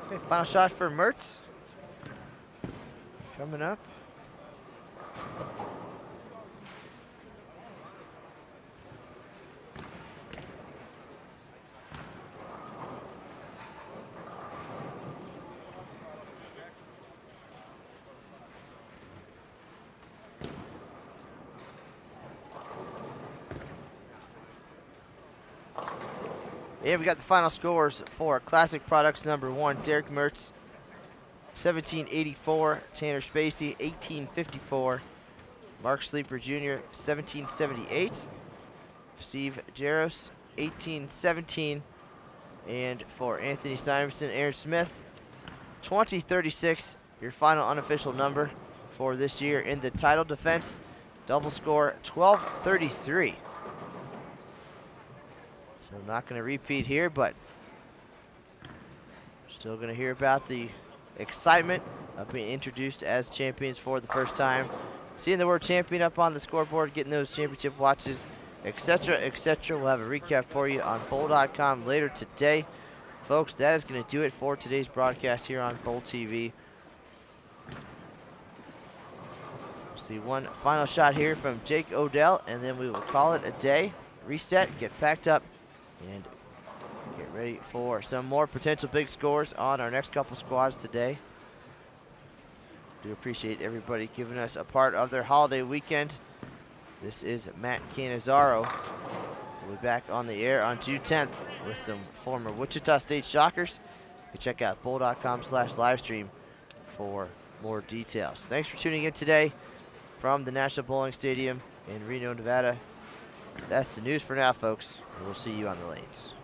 Okay, final shot for Mertz. Coming up. And we got the final scores for Classic Products #1, Derek Mertz, 1784, Tanner Spacey, 1854, Mark Sleeper Jr., 1778, Steve Jaros, 1817, and for Anthony Simonsen, Aaron Smith, 20-36, your final unofficial number for this year in the title defense. Double score 12-33. So I'm not going to repeat here, but still going to hear about the excitement of being introduced as champions for the first time. Seeing the word champion up on the scoreboard, getting those championship watches, etc., etc. We'll have a recap for you on bowl.com later today. Folks, that is going to do it for today's broadcast here on Bowl TV. See one final shot here from Jake Odell, and then we will call it a day. Reset, get packed up, and get ready for some more potential big scores on our next couple squads today. Do appreciate everybody giving us a part of their holiday weekend. This is Matt Cannizzaro. We'll be back on the air on June 10th with some former Wichita State Shockers. You can check out bowl.com/livestream for more details. Thanks for tuning in today from the National Bowling Stadium in Reno, Nevada. That's the news for now, folks, and we'll see you on the lanes.